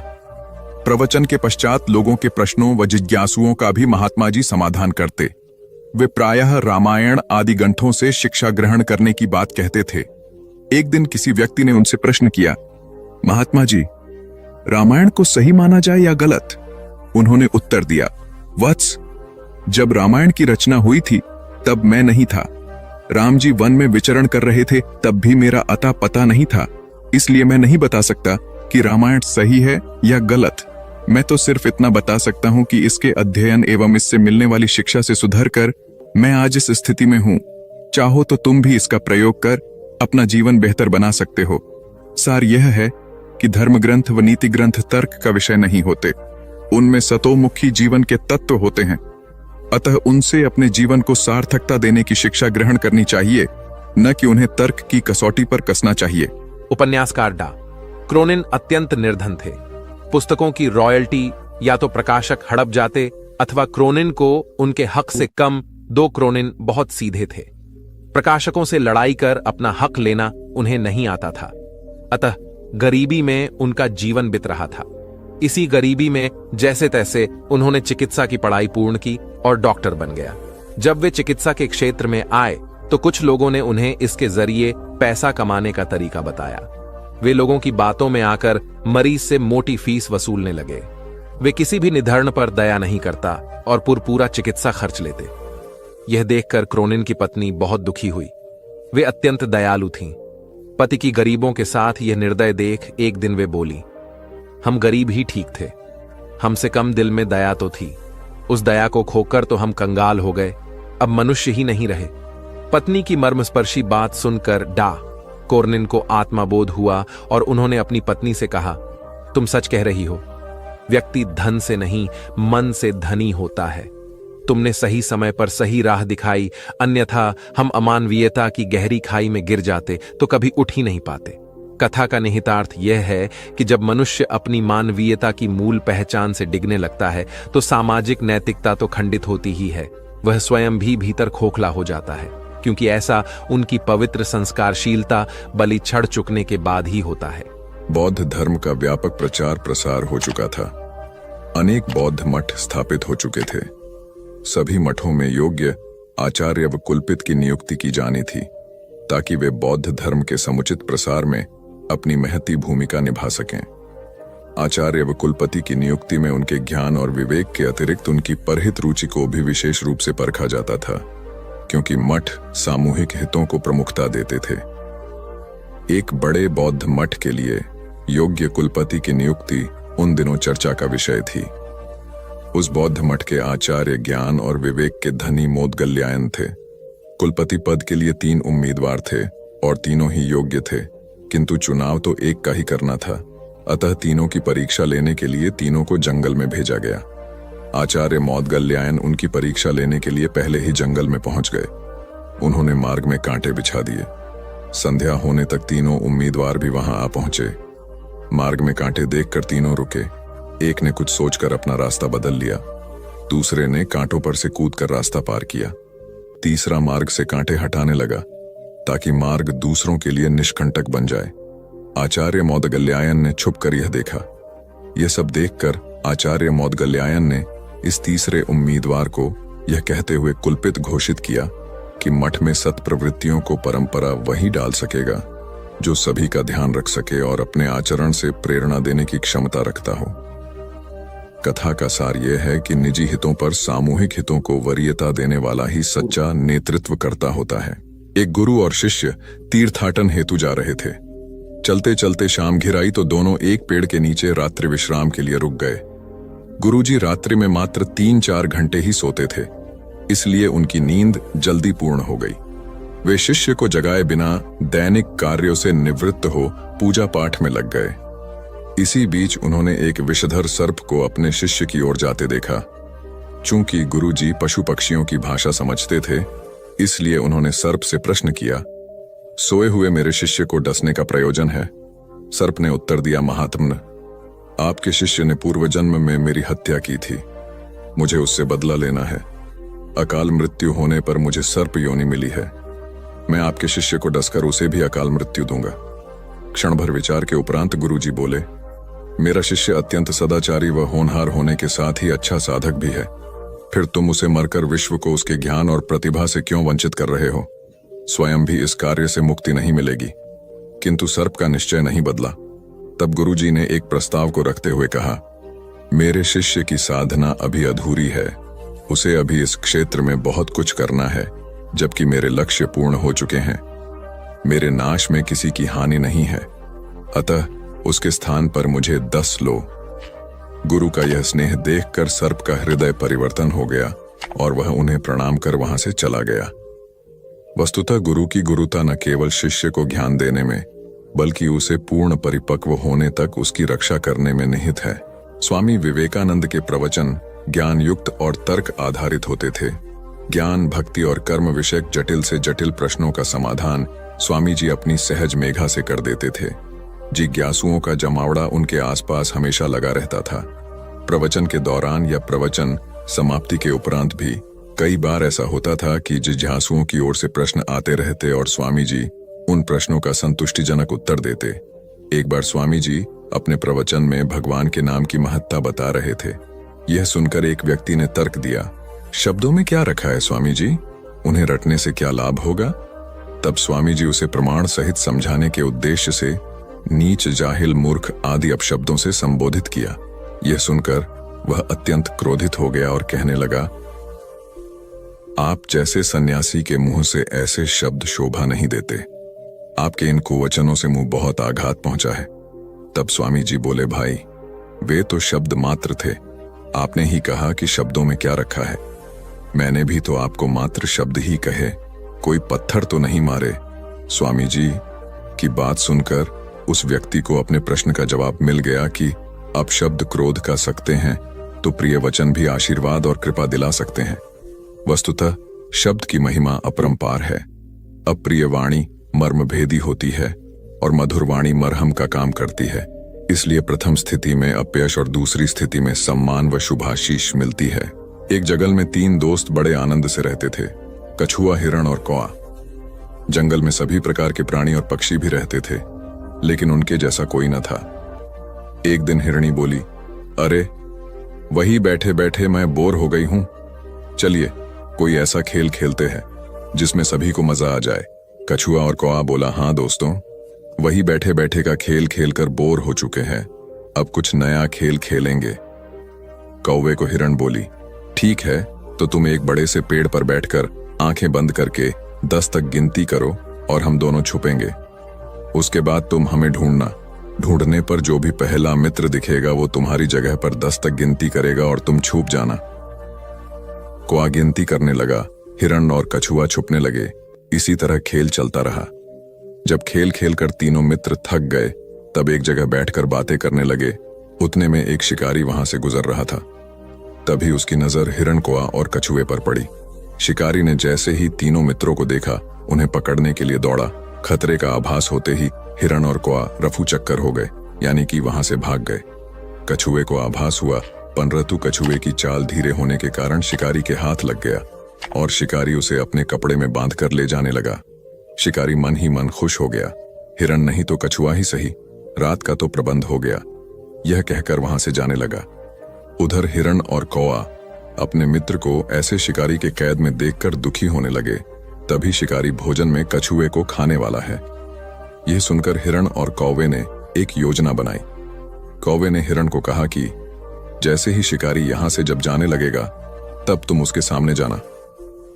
प्रवचन के पश्चात लोगों के प्रश्नों व जिज्ञासुओं का भी महात्मा जी समाधान करते। वे प्रायः रामायण आदि ग्रंथों से शिक्षा ग्रहण करने की बात कहते थे। एक दिन किसी व्यक्ति ने उनसे प्रश्न किया, महात्मा जी, रामायण को सही माना जाए या गलत? उन्होंने उत्तर दिया, वत्स, जब रामायण की रचना हुई थी तब मैं नहीं था। राम जी वन में विचरण कर रहे थे, तब भी मेरा अता पता नहीं था। इसलिए मैं नहीं बता सकता कि रामायण सही है या गलत। मैं तो सिर्फ इतना बता सकता हूं कि इसके अध्ययन एवं इससे मिलने वाली शिक्षा से सुधर कर मैं आज इस स्थिति में हूं। चाहो तो तुम भी इसका प्रयोग कर अपना जीवन बेहतर बना सकते हो। सार यह है कि धर्म ग्रंथ व नीति ग्रंथ तर्क का विषय नहीं होते, उनमें सतोमुखी जीवन के तत्व होते हैं। अतः उनसे अपने जीवन को सार्थकता देने की शिक्षा ग्रहण करनी चाहिए, न कि उन्हें तर्क की कसौटी पर कसना चाहिए। उपन्यासकार डा क्रोनिन अत्यंत निर्धन थे। पुस्तकों की रॉयल्टी या तो प्रकाशक हड़प जाते अथवा क्रोनिन को उनके हक से कम 2 क्रोनिन बहुत सीधे थे। प्रकाशकों से लड़ाई कर अपना हक लेना उन्हें नहीं आता था। अतः गरीबी में उनका जीवन बीत रहा था। इसी गरीबी में जैसे तैसे उन्होंने चिकित्सा की पढ़ाई पूर्ण की और डॉक्टर बन गया। जब वे चिकित्सा के क्षेत्र में आए तो कुछ लोगों ने उन्हें इसके जरिए पैसा कमाने का तरीका बताया। वे लोगों की बातों में आकर मरीज से मोटी फीस वसूलने लगे। वे किसी भी निधन पर दया नहीं करता और पूरा चिकित्सा खर्च लेते। यह देखकर क्रोनिन की पत्नी बहुत दुखी हुई। वे अत्यंत दयालु थीं। पति की गरीबों के साथ यह निर्दय देख एक दिन वे बोली, हम गरीब ही ठीक थे, हमसे कम दिल में दया तो थी। उस दया को खोकर तो हम कंगाल हो गए, अब मनुष्य ही नहीं रहे। पत्नी की मर्मस्पर्शी बात सुनकर डा क्रोनिन को आत्मबोध हुआ और उन्होंने अपनी पत्नी से कहा, तुम सच कह रही हो। व्यक्ति धन से नहीं मन से धनी होता है। तुमने सही समय पर सही राह दिखाई, अन्यथा हम अमानवीयता की गहरी खाई में गिर जाते तो कभी उठ ही नहीं पाते। कथा का निहितार्थ यह है कि जब मनुष्य अपनी मानवीयता की मूल पहचान से डिगने लगता है तो सामाजिक नैतिकता तो खंडित होती ही है, वह स्वयं भी भीतर खोखला हो जाता है, क्योंकि ऐसा उनकी पवित्र संस्कारशीलता बलि चढ़ चुकने के बाद ही होता है। बौद्ध धर्म का व्यापक प्रचार प्रसार हो चुका था। अनेक बौद्ध मठ स्थापित हो चुके थे। सभी मठों में योग्य आचार्य व कुलपित की नियुक्ति की जानी थी, ताकि वे बौद्ध धर्म के समुचित प्रसार में अपनी महती भूमिका निभा सकें। आचार्य व कुलपति की नियुक्ति में उनके ज्ञान और विवेक के अतिरिक्त उनकी परहित रुचि को भी विशेष रूप से परखा जाता था, क्योंकि मठ सामूहिक हितों को प्रमुखता देते थे। एक बड़े बौद्ध मठ के लिए योग्य कुलपति की नियुक्ति उन दिनों चर्चा का विषय थी। उस बौद्ध मठ के आचार्य ज्ञान और विवेक के धनी मोदगल्यायन थे। कुलपति पद के लिए 3 उम्मीदवार थे और तीनों ही योग्य थे, किंतु चुनाव तो एक का ही करना था। अतः तीनों की परीक्षा लेने के लिए तीनों को जंगल में भेजा गया। आचार्य मोदगल्यायन उनकी परीक्षा लेने के लिए पहले ही जंगल में पहुंच गए। उन्होंने मार्ग में कांटे बिछा दिए। संध्या होने तक तीनों उम्मीदवार भी वहां आ पहुंचे। मार्ग में कांटे देखकर तीनों रुके। एक ने कुछ सोचकर अपना रास्ता बदल लिया, दूसरे ने कांटों पर से कूदकर रास्ता पार किया, तीसरा मार्ग से कांटे हटाने लगा ताकि मार्ग दूसरों के लिए निष्कंटक बन जाए। आचार्य मोदगल्यायन ने छुपकर यह देखा। यह सब देखकर आचार्य मोदगल्यायन ने इस तीसरे उम्मीदवार को यह कहते हुए कुलपित घोषित किया कि मठ में सत्प्रवृत्तियों को परंपरा वही डाल सकेगा जो सभी का ध्यान रख सके और अपने आचरण से प्रेरणा देने की क्षमता रखता हो। कथा का सार यह है कि निजी हितों पर सामूहिक हितों को वरीयता देने वाला ही सच्चा नेतृत्व करता होता है। एक गुरु और शिष्य तीर्थाटन हेतु जा रहे थे। चलते चलते शाम घिर तो दोनों एक पेड़ के नीचे रात्रि विश्राम के लिए रुक गए। गुरुजी रात्रि में मात्र 3-4 घंटे ही सोते थे, इसलिए उनकी नींद जल्दी पूर्ण हो गई। वे शिष्य को जगाए बिना दैनिक कार्यों से निवृत्त हो पूजा पाठ में लग गए। इसी बीच उन्होंने एक विषधर सर्प को अपने शिष्य की ओर जाते देखा। चूंकि गुरुजी पशु पक्षियों की भाषा समझते थे, इसलिए उन्होंने सर्प से प्रश्न किया, सोए हुए मेरे शिष्य को डसने का प्रयोजन है? सर्प ने उत्तर दिया, महात्मन, आपके शिष्य ने पूर्व जन्म में मेरी हत्या की थी। मुझे उससे बदला लेना है। अकाल मृत्यु होने पर मुझे सर्प योनि मिली है। मैं आपके शिष्य को डसकर उसे भी अकाल मृत्यु दूंगा। क्षण भर विचार के उपरांत गुरुजी बोले, मेरा शिष्य अत्यंत सदाचारी व होनहार होने के साथ ही अच्छा साधक भी है। फिर तुम उसे मरकर विश्व को उसके ज्ञान और प्रतिभा से क्यों वंचित कर रहे हो? स्वयं भी इस कार्य से मुक्ति नहीं मिलेगी। किंतु सर्प का निश्चय नहीं बदला। तब गुरुजी ने एक प्रस्ताव को रखते हुए कहा, मेरे शिष्य की साधना अभी अधूरी है। उसे अभी इस क्षेत्र में बहुत कुछ करना है, जबकि मेरे लक्ष्य पूर्ण हो चुके हैं। मेरे नाश में किसी की हानि नहीं है, अतः उसके स्थान पर मुझे 10 लो। गुरु का यह स्नेह देखकर सर्प का हृदय परिवर्तन हो गया और वह उन्हें प्रणाम कर वहां से चला गया। वस्तुतः गुरु की गुरुता न केवल शिष्य को ज्ञान देने में, बल्कि उसे पूर्ण परिपक्व होने तक उसकी रक्षा करने में निहित है। स्वामी विवेकानंद के प्रवचन ज्ञान युक्त और तर्क आधारित होते थे। ज्ञान, भक्ति और कर्म विषयक जटिल से जटिल प्रश्नों का समाधान स्वामी जी अपनी सहज मेघा से कर देते थे। जिज्ञासुओं का जमावड़ा उनके आसपास हमेशा लगा रहता था। प्रवचन के दौरान या प्रवचन समाप्ति के उपरांत भी कई बार ऐसा होता था कि जिज्ञासुओं की ओर से प्रश्न आते रहते और स्वामी जी उन प्रश्नों का संतुष्टिजनक उत्तर देते। एक बार स्वामी जी अपने प्रवचन में भगवान के नाम की महत्ता बता रहे थे। यह सुनकर एक व्यक्ति ने तर्क दिया, शब्दों में क्या रखा है स्वामी जी? उन्हें रटने से क्या लाभ होगा? तब स्वामी जी उसे प्रमाण सहित समझाने के उद्देश्य से नीच, जाहिल, मूर्ख आदि अपशब्दों से संबोधित किया। यह सुनकर वह अत्यंत क्रोधित हो गया और कहने लगा, आप जैसे सन्यासी के मुंह से ऐसे शब्द शोभा नहीं देते। आपके इन कुवचनों से मुंह बहुत आघात पहुंचा है। तब स्वामी जी बोले, भाई, वे तो शब्द मात्र थे। आपने ही कहा कि शब्दों में क्या रखा है। मैंने भी तो आपको मात्र शब्द ही कहे, कोई पत्थर तो नहीं मारे। स्वामी जी की बात सुनकर उस व्यक्ति को अपने प्रश्न का जवाब मिल गया कि अब शब्द क्रोध का सकते हैं तो प्रिय वचन भी आशीर्वाद और कृपा दिला सकते हैं। वस्तुतः शब्द की महिमा अपरंपार है। अप्रिय वाणी मर्म भेदी होती है और मधुर वाणी मरहम का काम करती है। इसलिए प्रथम स्थिति में अपयश और दूसरी स्थिति में सम्मान व शुभाशीष मिलती है। एक जंगल में 3 दोस्त बड़े आनंद से रहते थे, कछुआ, हिरण और कौआ। जंगल में सभी प्रकार के प्राणी और पक्षी भी रहते थे, लेकिन उनके जैसा कोई न था। एक दिन हिरणी बोली, अरे वही बैठे बैठे मैं बोर हो गई हूं, चलिए कोई ऐसा खेल खेलते हैं जिसमें सभी को मजा आ जाए। कछुआ और कौआ बोला, हाँ दोस्तों, वही बैठे बैठे का खेल खेलकर बोर हो चुके हैं, अब कुछ नया खेल खेलेंगे। कौवे को हिरण बोली, ठीक है, तो तुम एक बड़े से पेड़ पर बैठकर आंखें बंद करके 10 तक गिनती करो और हम दोनों छुपेंगे। उसके बाद तुम हमें ढूंढना। ढूंढने पर जो भी पहला मित्र दिखेगा वो तुम्हारी जगह पर 10 तक गिनती करेगा और तुम छुप जाना। कौआ गिनती करने लगा, हिरण और कछुआ छुपने लगे। इसी तरह खेल चलता रहा। जब खेल खेलकर तीनों मित्र थक गए, तब एक जगह बैठकर बातें करने लगे। उतने में एक शिकारी वहां से गुजर रहा था। तभी उसकी नजर हिरण, कौआ और कछुए पर पड़ी। शिकारी ने जैसे ही तीनों मित्रों को देखा, उन्हें पकड़ने के लिए दौड़ा। खतरे का आभास होते ही हिरण और कौआ रफू चक्कर हो गए, यानी कि वहां से भाग गए। कछुए को आभास हुआ, परंतु कछुए की चाल धीरे होने के कारण शिकारी के हाथ लग गया और शिकारी उसे अपने कपड़े में बांधकर ले जाने लगा। शिकारी मन ही मन खुश हो गया। हिरण नहीं तो कछुआ ही सही, रात का तो प्रबंध हो गया, यह कहकर वहां से जाने लगा। उधर हिरण और कौआ अपने मित्र को ऐसे शिकारी के कैद में देखकर दुखी होने लगे। तभी शिकारी भोजन में कछुए को खाने वाला है। यह सुनकर हिरण और कौवे ने एक योजना बनाई। कौवे ने हिरण को कहा कि जैसे ही शिकारी यहां से जब जाने लगेगा, तब तुम उसके सामने जाना।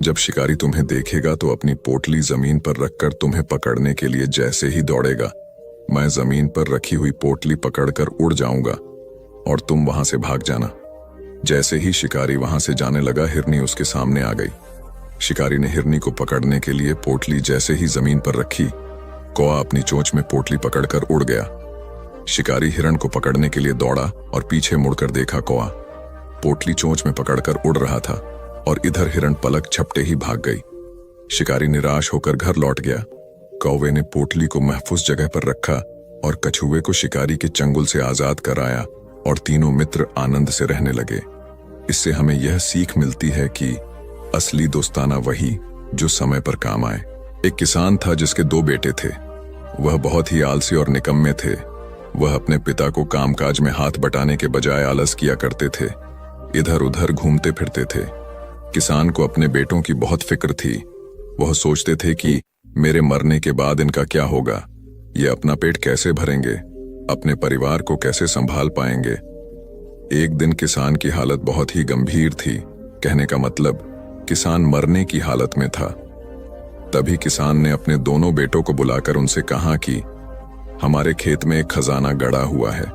जब शिकारी तुम्हें देखेगा तो अपनी पोटली जमीन पर रखकर तुम्हें पकड़ने के लिए जैसे ही दौड़ेगा, मैं जमीन पर रखी हुई पोटली पकड़कर उड़ जाऊंगा और तुम वहां से भाग जाना। जैसे ही शिकारी वहां से जाने लगा, हिरनी उसके सामने आ गई। शिकारी ने हिरनी को पकड़ने के लिए पोटली जैसे ही जमीन पर रखी, कौआ अपनी चोंच में पोटली पकड़कर उड़ गया। शिकारी हिरण को पकड़ने के लिए दौड़ा और पीछे मुड़कर देखा कौआ। पोटली चोंच में पकड़कर उड़ रहा था और इधर हिरण पलक झपटे ही भाग गई। शिकारी निराश होकर घर लौट गया। कौवे ने पोटली को महफूज जगह पर रखा और कछुए को शिकारी के चंगुल से आजाद कराया और तीनों मित्र आनंद से रहने लगे। इससे हमें यह सीख मिलती है कि असली दोस्ताना वही जो समय पर काम आए। एक किसान था जिसके 2 बेटे थे। वह बहुत ही आलसी और निकम्मे थे। वह अपने पिता को कामकाज में हाथ बटाने के बजाय आलस किया करते थे, इधर उधर घूमते फिरते थे। किसान को अपने बेटों की बहुत फिक्र थी। वह सोचते थे कि मेरे मरने के बाद इनका क्या होगा, ये अपना पेट कैसे भरेंगे, अपने परिवार को कैसे संभाल पाएंगे। एक दिन किसान की हालत बहुत ही गंभीर थी, कहने का मतलब किसान मरने की हालत में था। तभी किसान ने अपने दोनों बेटों को बुलाकर उनसे कहा कि हमारे खेत में एक खजाना गड़ा हुआ है,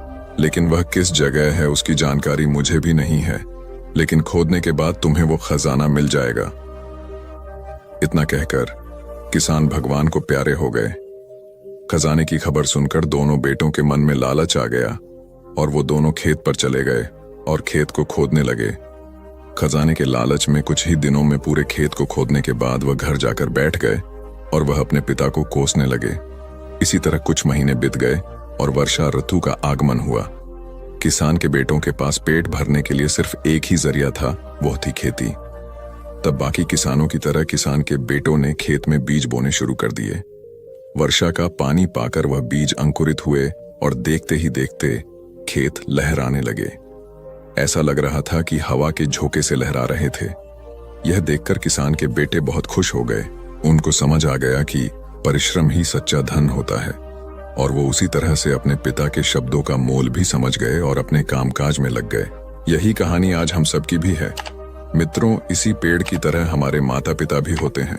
लेकिन वह किस जगह है उसकी जानकारी मुझे भी नहीं है, लेकिन खोदने के बाद तुम्हें वो खजाना मिल जाएगा। इतना कहकर किसान भगवान को प्यारे हो गए। खजाने की खबर सुनकर दोनों बेटों के मन में लालच आ गया और वो दोनों खेत पर चले गए और खेत को खोदने लगे। खजाने के लालच में कुछ ही दिनों में पूरे खेत को खोदने के बाद वह घर जाकर बैठ गए और वह अपने पिता को कोसने लगे। इसी तरह कुछ महीने बीत गए और वर्षा ऋतु का आगमन हुआ। किसान के बेटों के पास पेट भरने के लिए सिर्फ एक ही जरिया था, वो थी खेती। तब बाकी किसानों की तरह किसान के बेटों ने खेत में बीज बोने शुरू कर दिए। वर्षा का पानी पाकर वह बीज अंकुरित हुए और देखते ही देखते खेत लहराने लगे। ऐसा लग रहा था कि हवा के झोंके से लहरा रहे थे। यह देखकर किसान के बेटे बहुत खुश हो गए। उनको समझ आ गया कि परिश्रम ही सच्चा धन होता है और वो उसी तरह से अपने पिता के शब्दों का मोल भी समझ गए और अपने कामकाज में लग गए। यही कहानी आज हम सबकी भी है। मित्रों, इसी पेड़ की तरह हमारे माता पिता भी होते हैं।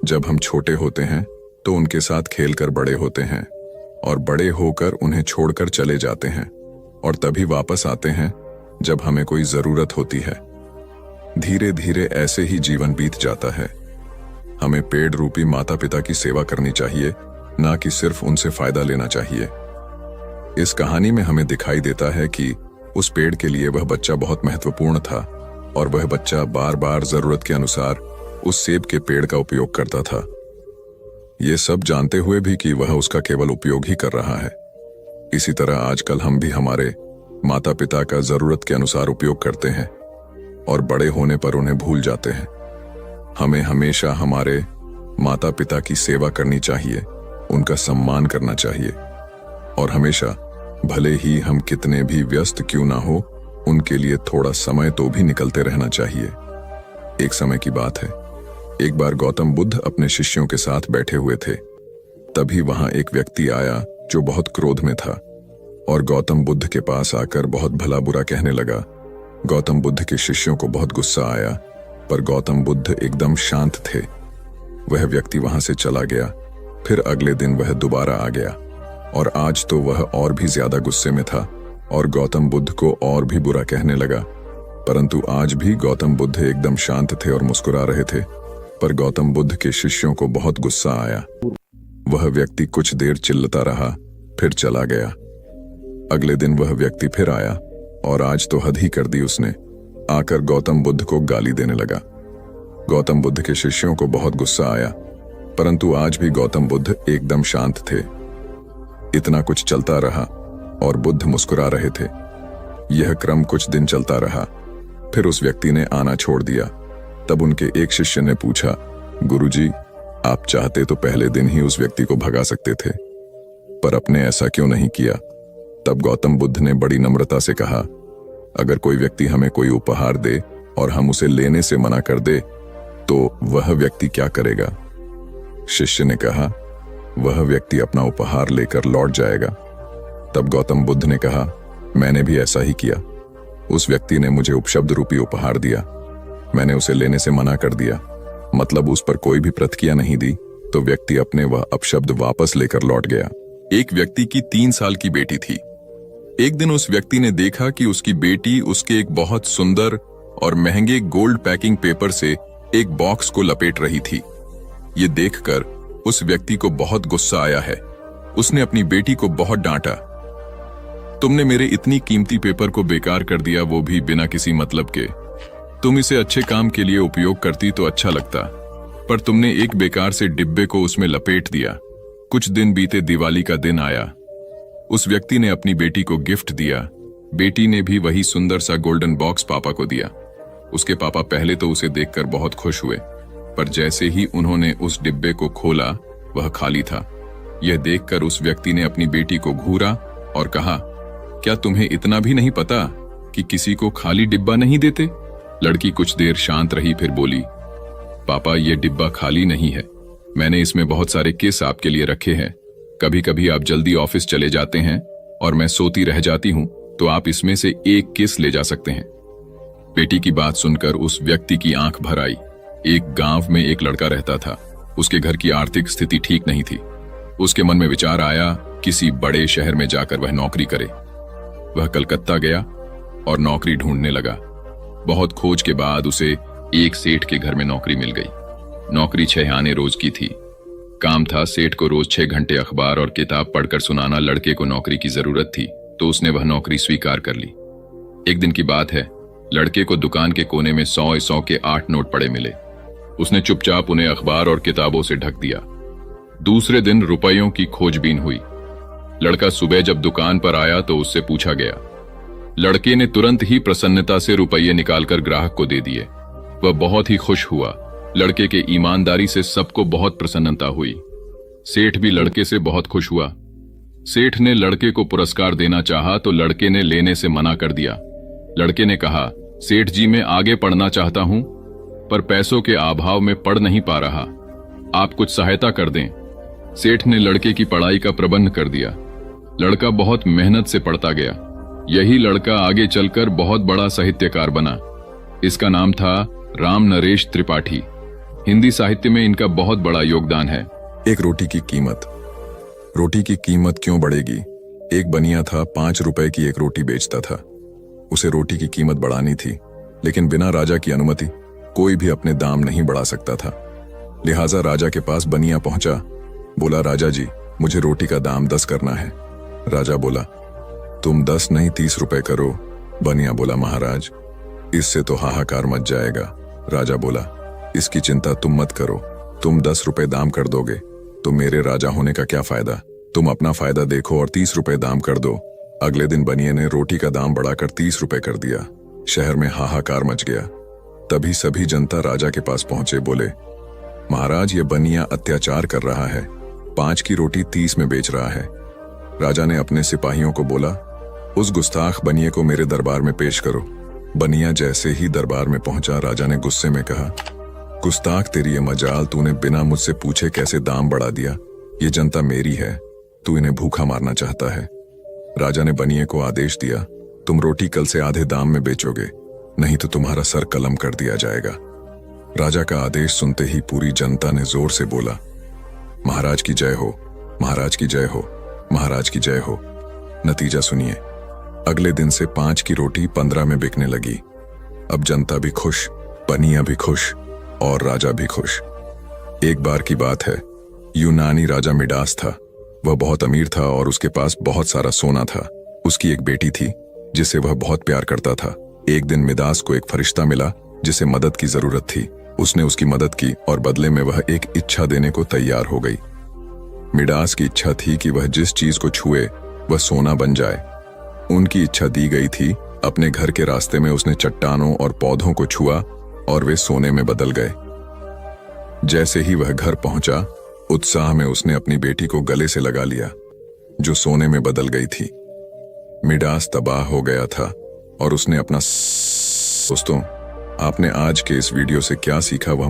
जब हम छोटे होते हैं तो उनके साथ खेलकर बड़े होते हैं और बड़े होकर उन्हें छोड़कर चले जाते हैं और तभी वापस आते हैं जब हमें कोई जरूरत होती है। धीरे धीरे ऐसे ही जीवन बीत जाता है। हमें पेड़ रूपी माता पिता की सेवा करनी चाहिए, ना कि सिर्फ उनसे फायदा लेना चाहिए। इस कहानी में हमें दिखाई देता है कि उस पेड़ के लिए वह बच्चा बहुत महत्वपूर्ण था और वह बच्चा बार बार जरूरत के अनुसार उस सेब के पेड़ का उपयोग करता था, ये सब जानते हुए भी कि वह उसका केवल उपयोग ही कर रहा है। इसी तरह आजकल हम भी हमारे माता पिता का जरूरत के अनुसार उपयोग करते हैं और बड़े होने पर उन्हें भूल जाते हैं। हमें हमेशा हमारे माता पिता की सेवा करनी चाहिए, उनका सम्मान करना चाहिए और हमेशा, भले ही हम कितने भी व्यस्त क्यों ना हो, उनके लिए थोड़ा समय तो भी निकलते रहना चाहिए। एक समय की बात है, एक बार गौतम बुद्ध अपने शिष्यों के साथ बैठे हुए थे। तभी वहां एक व्यक्ति आया जो बहुत क्रोध में था और गौतम बुद्ध के पास आकर बहुत भला बुरा कहने लगा। गौतम बुद्ध के शिष्यों को बहुत गुस्सा आया, पर गौतम बुद्ध एकदम शांत थे। वह व्यक्ति वहां से चला गया। फिर अगले दिन वह दोबारा आ गया और आज तो वह और भी ज्यादा गुस्से में था और गौतम बुद्ध को और भी बुरा कहने लगा। परंतु आज भी गौतम बुद्ध एकदम शांत थे और मुस्कुरा रहे थे, पर गौतम बुद्ध के शिष्यों को बहुत गुस्सा आया। वह व्यक्ति कुछ देर चिल्लाता रहा, फिर चला गया। अगले दिन वह व्यक्ति फिर आया और आज तो हद ही कर दी उसने। आकर गौतम बुद्ध को गाली देने लगा। गौतम बुद्ध के शिष्यों को बहुत गुस्सा आया, परंतु आज भी गौतम बुद्ध एकदम शांत थे। इतना कुछ चलता रहा और बुद्ध मुस्कुरा रहे थे। यह क्रम कुछ दिन चलता रहा। फिर उस व्यक्ति ने आना छोड़ दिया। तब उनके एक शिष्य ने पूछा, गुरुजी, आप चाहते तो पहले दिन ही उस व्यक्ति को भगा सकते थे, पर आपने ऐसा क्यों नहीं किया? तब गौतम बुद्ध ने बड़ी नम्रता से कहा, अगर कोई व्यक्ति हमें कोई उपहार दे और हम उसे लेने से मना कर दे तो वह व्यक्ति क्या करेगा? शिष्य ने कहा, वह व्यक्ति अपना उपहार लेकर लौट जाएगा। तब गौतम बुद्ध ने कहा, मैंने भी ऐसा ही किया। उस व्यक्ति ने मुझे उपशब्द रूपी उपहार दिया, मैंने उसे लेने से मना कर दिया, मतलब उस पर कोई भी प्रतिक्रिया नहीं दी, तो व्यक्ति अपने वह अपशब्द वापस लेकर लौट गया। एक व्यक्ति की 3 साल की बेटी थी। एक दिन उस व्यक्ति ने देखा कि उसकी बेटी उसके एक बहुत सुंदर और महंगे गोल्ड पैकिंग पेपर से एक बॉक्स को लपेट रही थी। ये देखकर उस व्यक्ति को बहुत गुस्सा आया है। उसने अपनी बेटी को बहुत डांटा। तुमने मेरे इतनी कीमती पेपर को बेकार कर दिया, वो भी बिना किसी मतलब के। तुम इसे अच्छे काम के लिए उपयोग करती तो अच्छा लगता, पर तुमने एक बेकार से डिब्बे को उसमें लपेट दिया। कुछ दिन बीते, दिवाली का दिन आया। उस व्यक्ति ने अपनी बेटी को गिफ्ट दिया। बेटी ने भी वही सुंदर सा गोल्डन बॉक्स पापा को दिया। उसके पापा पहले तो उसे देखकर बहुत खुश हुए, पर जैसे ही उन्होंने उस डिब्बे को खोला वह खाली था। यह देखकर उस व्यक्ति ने अपनी बेटी को घूरा और कहा, क्या तुम्हें इतना भी नहीं पता कि किसी को खाली डिब्बा नहीं देते? लड़की कुछ देर शांत रही, फिर बोली, पापा ये डिब्बा खाली नहीं है, मैंने इसमें बहुत सारे किस आपके लिए रखे हैं। कभी कभी आप जल्दी ऑफिस चले जाते हैं और मैं सोती रह जाती हूं, तो आप इसमें से एक किस ले जा सकते हैं। बेटी की बात सुनकर उस व्यक्ति की आंख भर आई। एक गांव में एक लड़का रहता था। उसके घर की आर्थिक स्थिति ठीक नहीं थी। उसके मन में विचार आया, किसी बड़े शहर में जाकर वह नौकरी करे। वह कलकत्ता गया और नौकरी ढूंढने लगा। बहुत खोज के बाद उसे एक सेठ के घर में नौकरी मिल गई। नौकरी 6 आने रोज की थी। काम था, सेठ को रोज 6 घंटे अखबार और किताब पढ़कर सुनाना। लड़के को नौकरी की जरूरत थी, तो उसने वह नौकरी स्वीकार कर ली। एक दिन की बात है, लड़के को दुकान के कोने में 100 के 8 नोट पड़े मिले। उसने चुपचाप उन्हें अखबार और किताबों से ढक दिया। दूसरे दिन रुपयों की खोजबीन हुई। लड़का सुबह जब दुकान पर आया तो उससे पूछा गया। लड़के ने तुरंत ही प्रसन्नता से रुपये निकालकर ग्राहक को दे दिए। वह बहुत ही खुश हुआ। लड़के के ईमानदारी से सबको बहुत प्रसन्नता हुई। सेठ भी लड़के से बहुत खुश हुआ। सेठ ने लड़के को पुरस्कार देना चाहा तो लड़के ने लेने से मना कर दिया। लड़के ने कहा, सेठ जी मैं आगे पढ़ना चाहता हूं, पर पैसों के अभाव में पढ़ नहीं पा रहा, आप कुछ सहायता कर दें। सेठ ने लड़के की पढ़ाई का प्रबंध कर दिया। लड़का बहुत मेहनत से पढ़ता गया। यही लड़का आगे चलकर बहुत बड़ा साहित्यकार बना। इसका नाम था राम नरेश त्रिपाठी। हिंदी साहित्य में इनका बहुत बड़ा योगदान है। एक रोटी की कीमत। रोटी की कीमत क्यों बढ़ेगी? एक बनिया था, 5 रुपए की एक रोटी बेचता था। उसे रोटी की कीमत बढ़ानी थी, लेकिन बिना राजा की अनुमति कोई भी अपने दाम नहीं बढ़ा सकता था। लिहाजा राजा के पास बनिया पहुंचा। बोला, राजा जी मुझे रोटी का दाम 10 करना है। राजा बोला, तुम 10 नहीं 30 रुपए करो। बनिया बोला, महाराज इससे तो हाहाकार मच जाएगा। राजा बोला, इसकी चिंता तुम मत करो, तुम 10 रुपए दाम कर दोगे तो मेरे राजा होने का क्या फायदा? तुम अपना फायदा देखो और 30 रुपए दाम कर दो। अगले दिन बनिए ने रोटी का दाम बढ़ाकर 30 रुपए कर दिया। शहर में हाहाकार मच गया। तभी सभी जनता राजा के पास पहुंचे। बोले, महाराज ये बनिया अत्याचार कर रहा है, 5 की रोटी 30 में बेच रहा है। राजा ने अपने सिपाहियों को बोला, उस गुस्ताख बनिए को मेरे दरबार में पेश करो। बनिया जैसे ही दरबार में पहुंचा, राजा ने गुस्से में कहा, गुस्ताख तेरी ये मजाल, तूने बिना मुझसे पूछे कैसे दाम बढ़ा दिया? ये जनता मेरी है, तू इन्हें भूखा मारना चाहता है। राजा ने बनिए को आदेश दिया, तुम रोटी कल से आधे दाम में बेचोगे, नहीं तो तुम्हारा सर कलम कर दिया जाएगा। राजा का आदेश सुनते ही पूरी जनता ने जोर से बोला, महाराज की जय हो, महाराज की जय हो, महाराज की जय हो। नतीजा सुनिए, अगले दिन से 5 की रोटी 15 में बिकने लगी। अब जनता भी खुश, बनिया भी खुश और राजा भी खुश। एक बार की बात है, यूनानी राजा मिडास था। वह बहुत अमीर था और उसके पास बहुत सारा सोना था। उसकी एक बेटी थी जिसे वह बहुत प्यार करता था। एक दिन मिडास को एक फरिश्ता मिला जिसे मदद की जरूरत थी। उसने उसकी मदद की और बदले में वह एक इच्छा देने को तैयार हो गई। मिडास की इच्छा थी कि वह जिस चीज को छुए वह सोना बन जाए। उनकी इच्छा दी गई थी। अपने घर के रास्ते में उसने चट्टानों और पौधों को छुआ और वे सोने में बदल गए। जैसे ही वह घर पहुंचा, उत्साह में उसने अपनी बेटी को गले से लगा लिया, जो सोने में बदल गई थी। मिडास तबाह हो गया था और उसने अपना दोस्तों, आपने आज के इस वीडियो से क्या सीखा वह